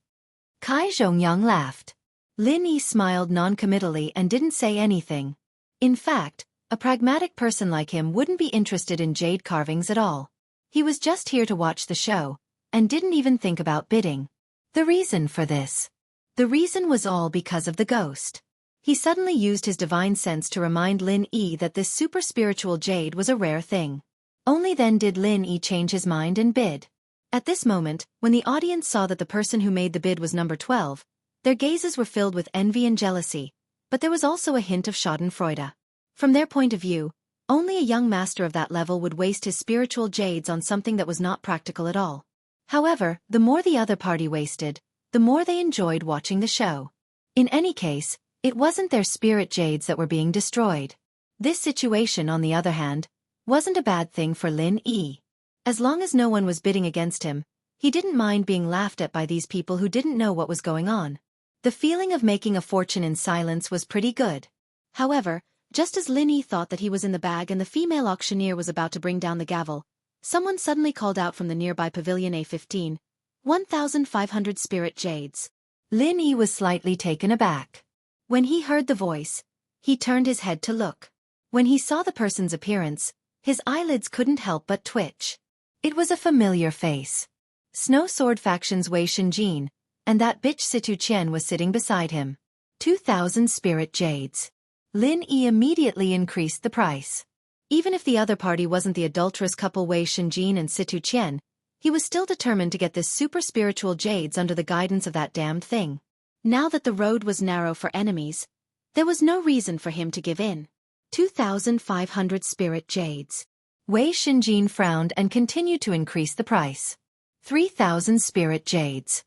Kai Zhongyang laughed. Lin Yi smiled non-committally and didn't say anything. In fact, a pragmatic person like him wouldn't be interested in jade carvings at all. He was just here to watch the show, and didn't even think about bidding. The reason for this. The reason was all because of the ghost. He suddenly used his divine sense to remind Lin Yi that this super spiritual jade was a rare thing. Only then did Lin Yi change his mind and bid. At this moment, when the audience saw that the person who made the bid was number 12, their gazes were filled with envy and jealousy, but there was also a hint of schadenfreude. From their point of view, only a young master of that level would waste his spiritual jades on something that was not practical at all. However, the more the other party wasted, the more they enjoyed watching the show. In any case, it wasn't their spirit jades that were being destroyed. This situation, on the other hand, wasn't a bad thing for Lin Yi. As long as no one was bidding against him, he didn't mind being laughed at by these people who didn't know what was going on. The feeling of making a fortune in silence was pretty good. However, just as Lin Yi thought that he was in the bag and the female auctioneer was about to bring down the gavel, someone suddenly called out from the nearby pavilion A15, 1,500 spirit jades. Lin Yi was slightly taken aback. When he heard the voice, he turned his head to look. When he saw the person's appearance, his eyelids couldn't help but twitch. It was a familiar face. Snow Sword Faction's Wei Shinjin, and that bitch Situ Qian was sitting beside him. 2,000 spirit jades. Lin Yi immediately increased the price. Even if the other party wasn't the adulterous couple Wei Shenjin and Situ Qian, he was still determined to get this super spiritual jades under the guidance of that damned thing. Now that the road was narrow for enemies, there was no reason for him to give in. 2,500 spirit jades. Wei Shenjin frowned and continued to increase the price. 3,000 spirit jades.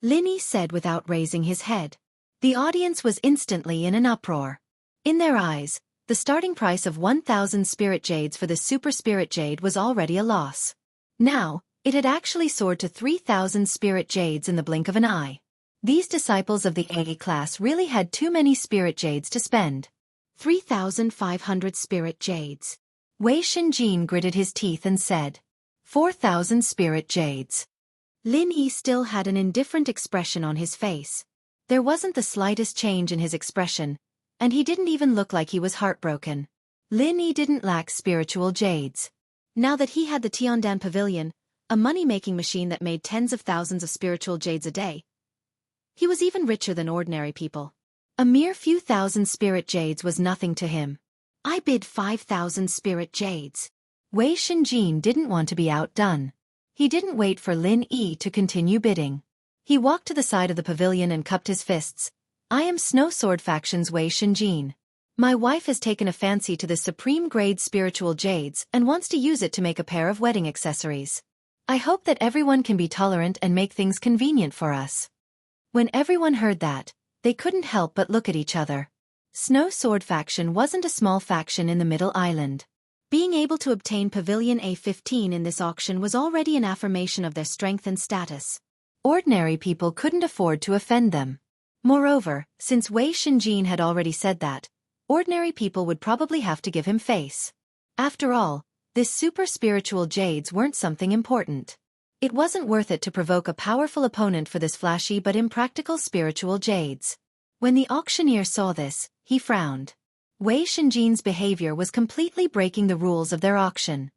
Lin Yi said without raising his head. The audience was instantly in an uproar. In their eyes, the starting price of 1,000 spirit jades for the super spirit jade was already a loss. Now, it had actually soared to 3,000 spirit jades in the blink of an eye. These disciples of the A class really had too many spirit jades to spend. 3,500 spirit jades. Wei Shenjin gritted his teeth and said, 4,000 spirit jades. Lin Yi still had an indifferent expression on his face. There wasn't the slightest change in his expression, and he didn't even look like he was heartbroken. Lin Yi didn't lack spiritual jades. Now that he had the Tiandan Pavilion, a money-making machine that made tens of thousands of spiritual jades a day, he was even richer than ordinary people. A mere few thousand spirit jades was nothing to him. I bid 5,000 spirit jades. Wei Shenjin didn't want to be outdone. He didn't wait for Lin Yi to continue bidding. He walked to the side of the pavilion and cupped his fists. I am Snow Sword Faction's Wei Shenjin. My wife has taken a fancy to the supreme-grade spiritual jades and wants to use it to make a pair of wedding accessories. I hope that everyone can be tolerant and make things convenient for us. When everyone heard that, they couldn't help but look at each other. Snow Sword Faction wasn't a small faction in the Middle Island. Being able to obtain Pavilion A15 in this auction was already an affirmation of their strength and status. Ordinary people couldn't afford to offend them. Moreover, since Wei Shenjin had already said that, ordinary people would probably have to give him face. After all, this super spiritual jades weren't something important. It wasn't worth it to provoke a powerful opponent for this flashy but impractical spiritual jades. When the auctioneer saw this, he frowned. Wei Shenjin's behavior was completely breaking the rules of their auction.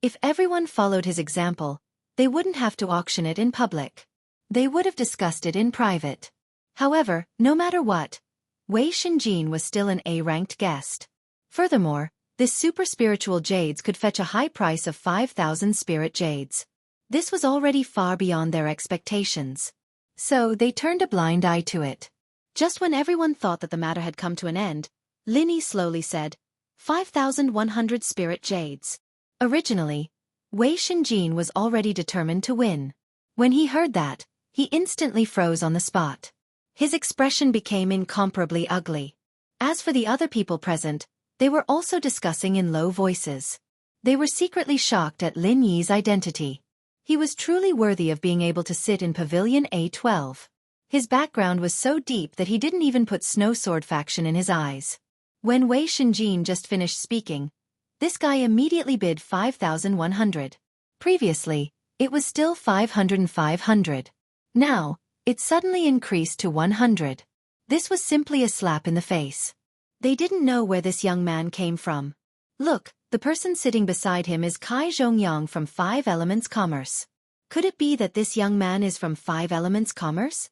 If everyone followed his example, they wouldn't have to auction it in public. They would have discussed it in private. However, no matter what, Wei Shenjin was still an A-ranked guest. Furthermore, this super spiritual jades could fetch a high price of 5,000 spirit jades. This was already far beyond their expectations. So they turned a blind eye to it. Just when everyone thought that the matter had come to an end, Lin Yi slowly said, 5,100 spirit jades. Originally, Wei Shenjin was already determined to win. When he heard that, he instantly froze on the spot. His expression became incomparably ugly. As for the other people present, they were also discussing in low voices. They were secretly shocked at Lin Yi's identity. He was truly worthy of being able to sit in Pavilion A12. His background was so deep that he didn't even put Snow Sword Faction in his eyes. When Wei Shenjin just finished speaking, this guy immediately bid 5,100. Previously, it was still 500 and 500. Now, it suddenly increased to 100. This was simply a slap in the face. They didn't know where this young man came from. Look, the person sitting beside him is Kai Zhongyang from 5 Elements Commerce. Could it be that this young man is from 5 Elements Commerce?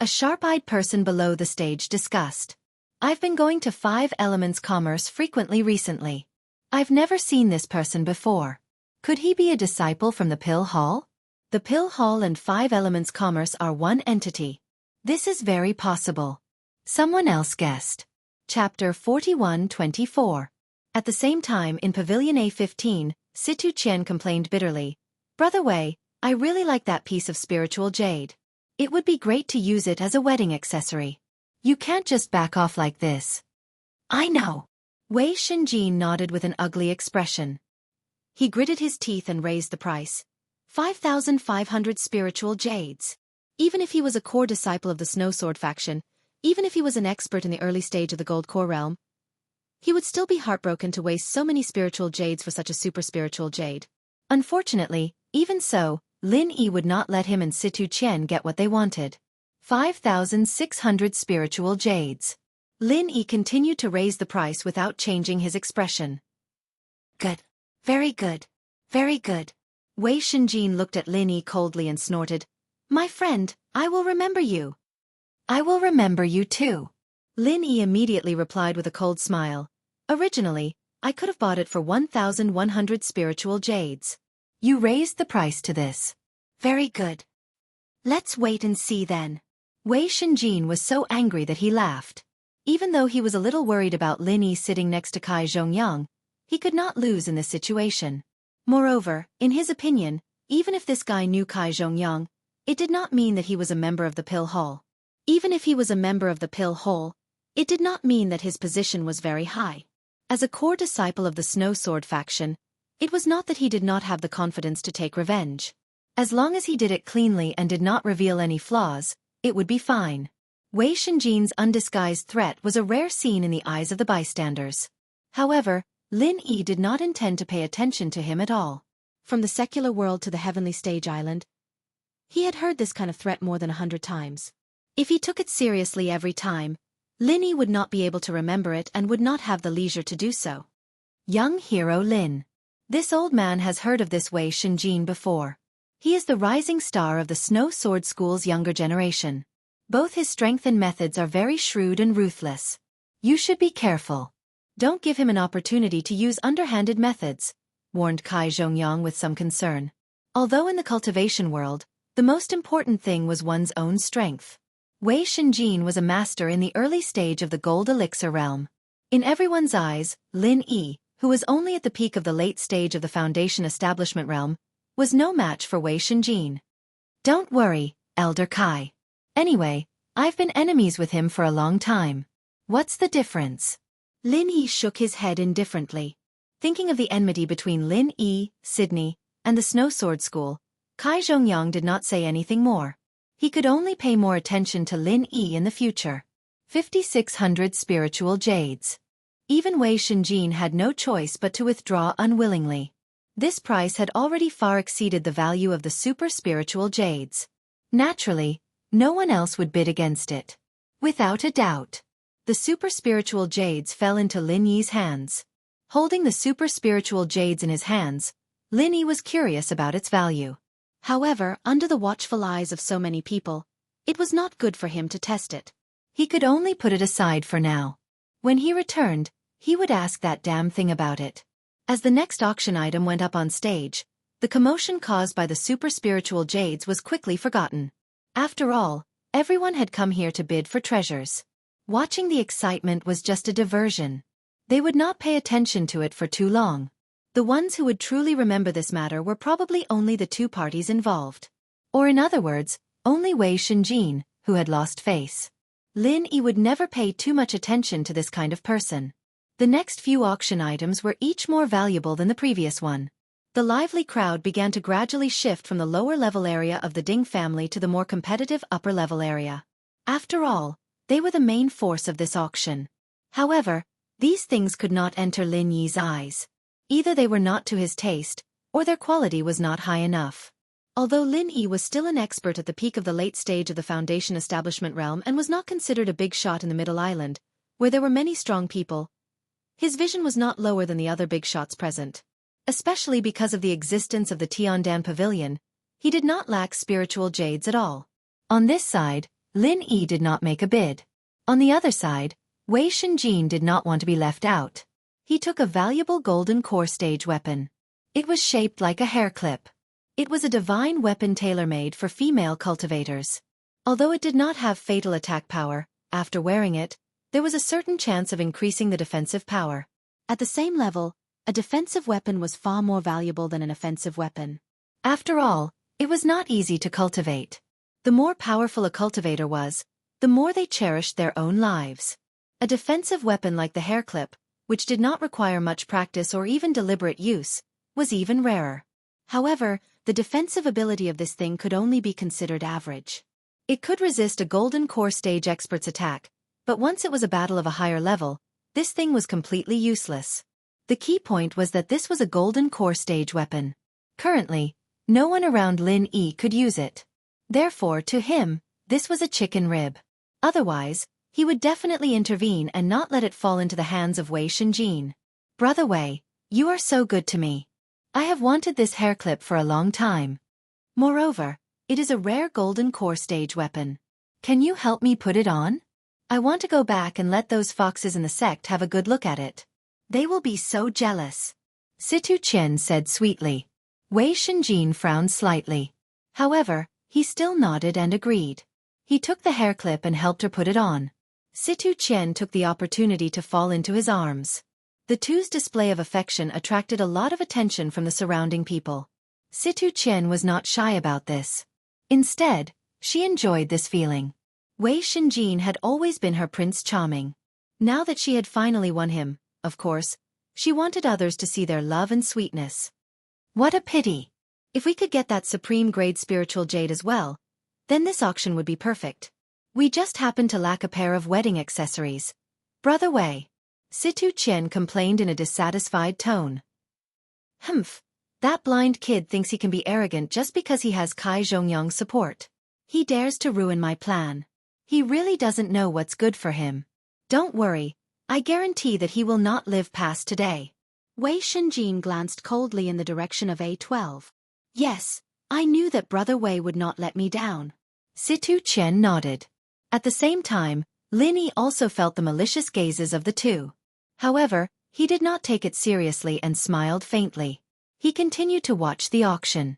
A sharp-eyed person below the stage discussed. I've been going to 5 Elements Commerce frequently recently. I've never seen this person before. Could he be a disciple from the Pill Hall? The Pill Hall and 5 Elements Commerce are one entity. This is very possible. Someone else guessed. Chapter 41-24. At the same time in Pavilion A15, Situ Qian complained bitterly. Brother Wei, I really like that piece of spiritual jade. It would be great to use it as a wedding accessory. You can't just back off like this. I know. Wei Shenjin nodded with an ugly expression. He gritted his teeth and raised the price. 5,500 spiritual jades. Even if he was a core disciple of the Snow Sword Faction, even if he was an expert in the early stage of the Gold Core realm, he would still be heartbroken to waste so many spiritual jades for such a super spiritual jade. Unfortunately, even so, Lin Yi would not let him and Situ Qian get what they wanted. 5,600 spiritual jades. Lin Yi continued to raise the price without changing his expression. Good. Very good. Very good. Wei Shenjin looked at Lin Yi coldly and snorted. My friend, I will remember you. I will remember you too. Lin Yi immediately replied with a cold smile. Originally, I could have bought it for 1,100 spiritual jades. You raised the price to this. Very good. Let's wait and see then. Wei Shenjin was so angry that he laughed. Even though he was a little worried about Lin Yi sitting next to Kai Zhongyang, he could not lose in this situation. Moreover, in his opinion, even if this guy knew Kai Zhongyang, it did not mean that he was a member of the Pill Hall. Even if he was a member of the Pill Hall, it did not mean that his position was very high. As a core disciple of the Snow Sword faction, it was not that he did not have the confidence to take revenge. As long as he did it cleanly and did not reveal any flaws, it would be fine. Wei Shenjin's undisguised threat was a rare scene in the eyes of the bystanders. However, Lin Yi did not intend to pay attention to him at all. From the secular world to the heavenly stage island, he had heard this kind of threat more than 100 times. If he took it seriously every time, Lin Yi would not be able to remember it and would not have the leisure to do so. Young hero Lin. This old man has heard of this Wei Shenjin before. He is the rising star of the Snow Sword School's younger generation. Both his strength and methods are very shrewd and ruthless. You should be careful. Don't give him an opportunity to use underhanded methods, warned Kai Zhongyang with some concern. Although in the cultivation world, the most important thing was one's own strength. Wei Shenjin was a master in the early stage of the gold elixir realm. In everyone's eyes, Lin Yi, who was only at the peak of the late stage of the foundation establishment realm, was no match for Wei Shenjin. Don't worry, Elder Kai. Anyway, I've been enemies with him for a long time. What's the difference? Lin Yi shook his head indifferently. Thinking of the enmity between Lin Yi, Sydney, and the Snow Sword School, Kai Zhongyang did not say anything more. He could only pay more attention to Lin Yi in the future. 5,600 spiritual jades. Even Wei Shenjin had no choice but to withdraw unwillingly. This price had already far exceeded the value of the super spiritual jades. Naturally, no one else would bid against it. Without a doubt, the super spiritual jades fell into Lin Yi's hands. Holding the super spiritual jades in his hands, Lin Yi was curious about its value. However, under the watchful eyes of so many people, it was not good for him to test it. He could only put it aside for now. When he returned, he would ask that damn thing about it. As the next auction item went up on stage, the commotion caused by the super spiritual jades was quickly forgotten. After all, everyone had come here to bid for treasures. Watching the excitement was just a diversion. They would not pay attention to it for too long. The ones who would truly remember this matter were probably only the two parties involved. Or in other words, only Wei Shenjin, who had lost face. Lin Yi would never pay too much attention to this kind of person. The next few auction items were each more valuable than the previous one. The lively crowd began to gradually shift from the lower-level area of the Ding family to the more competitive upper-level area. After all, they were the main force of this auction. However, these things could not enter Lin Yi's eyes. Either they were not to his taste, or their quality was not high enough. Although Lin Yi was still an expert at the peak of the late stage of the foundation establishment realm and was not considered a big shot in the Middle Island, where there were many strong people, his vision was not lower than the other big shots present. Especially because of the existence of the Tiandan Pavilion, he did not lack spiritual jades at all. On this side, Lin Yi did not make a bid. On the other side, Wei Shenjin did not want to be left out. He took a valuable golden core stage weapon. It was shaped like a hair clip. It was a divine weapon tailor-made for female cultivators. Although it did not have fatal attack power, after wearing it, there was a certain chance of increasing the defensive power. At the same level, a defensive weapon was far more valuable than an offensive weapon. After all, it was not easy to cultivate. The more powerful a cultivator was, the more they cherished their own lives. A defensive weapon like the hair clip, which did not require much practice or even deliberate use, was even rarer. However, the defensive ability of this thing could only be considered average. It could resist a golden core stage expert's attack, but once it was a battle of a higher level, this thing was completely useless. The key point was that this was a golden core stage weapon. Currently, no one around Lin Yi could use it. Therefore, to him, this was a chicken rib. Otherwise, he would definitely intervene and not let it fall into the hands of Wei Shenjin. Brother Wei, you are so good to me. I have wanted this hair clip for a long time. Moreover, it is a rare golden core stage weapon. Can you help me put it on? I want to go back and let those foxes in the sect have a good look at it. They will be so jealous. Situ Chen said sweetly. Wei Shenjin frowned slightly. However, he still nodded and agreed. He took the hair clip and helped her put it on. Situ Chen took the opportunity to fall into his arms. The two's display of affection attracted a lot of attention from the surrounding people. Situ Chen was not shy about this. Instead, she enjoyed this feeling. Wei Shenjin had always been her Prince Charming. Now that she had finally won him, of course, she wanted others to see their love and sweetness. What a pity! If we could get that supreme grade spiritual jade as well, then this auction would be perfect. We just happen to lack a pair of wedding accessories. Brother Wei. Situ Chen complained in a dissatisfied tone. Humph. That blind kid thinks he can be arrogant just because he has Kai Zhongyang's support. He dares to ruin my plan. He really doesn't know what's good for him. Don't worry, I guarantee that he will not live past today. Wei Shenjin glanced coldly in the direction of A12. Yes, I knew that Brother Wei would not let me down. Situ Chen nodded. At the same time, Lin Yi also felt the malicious gazes of the two. However, he did not take it seriously and smiled faintly. He continued to watch the auction.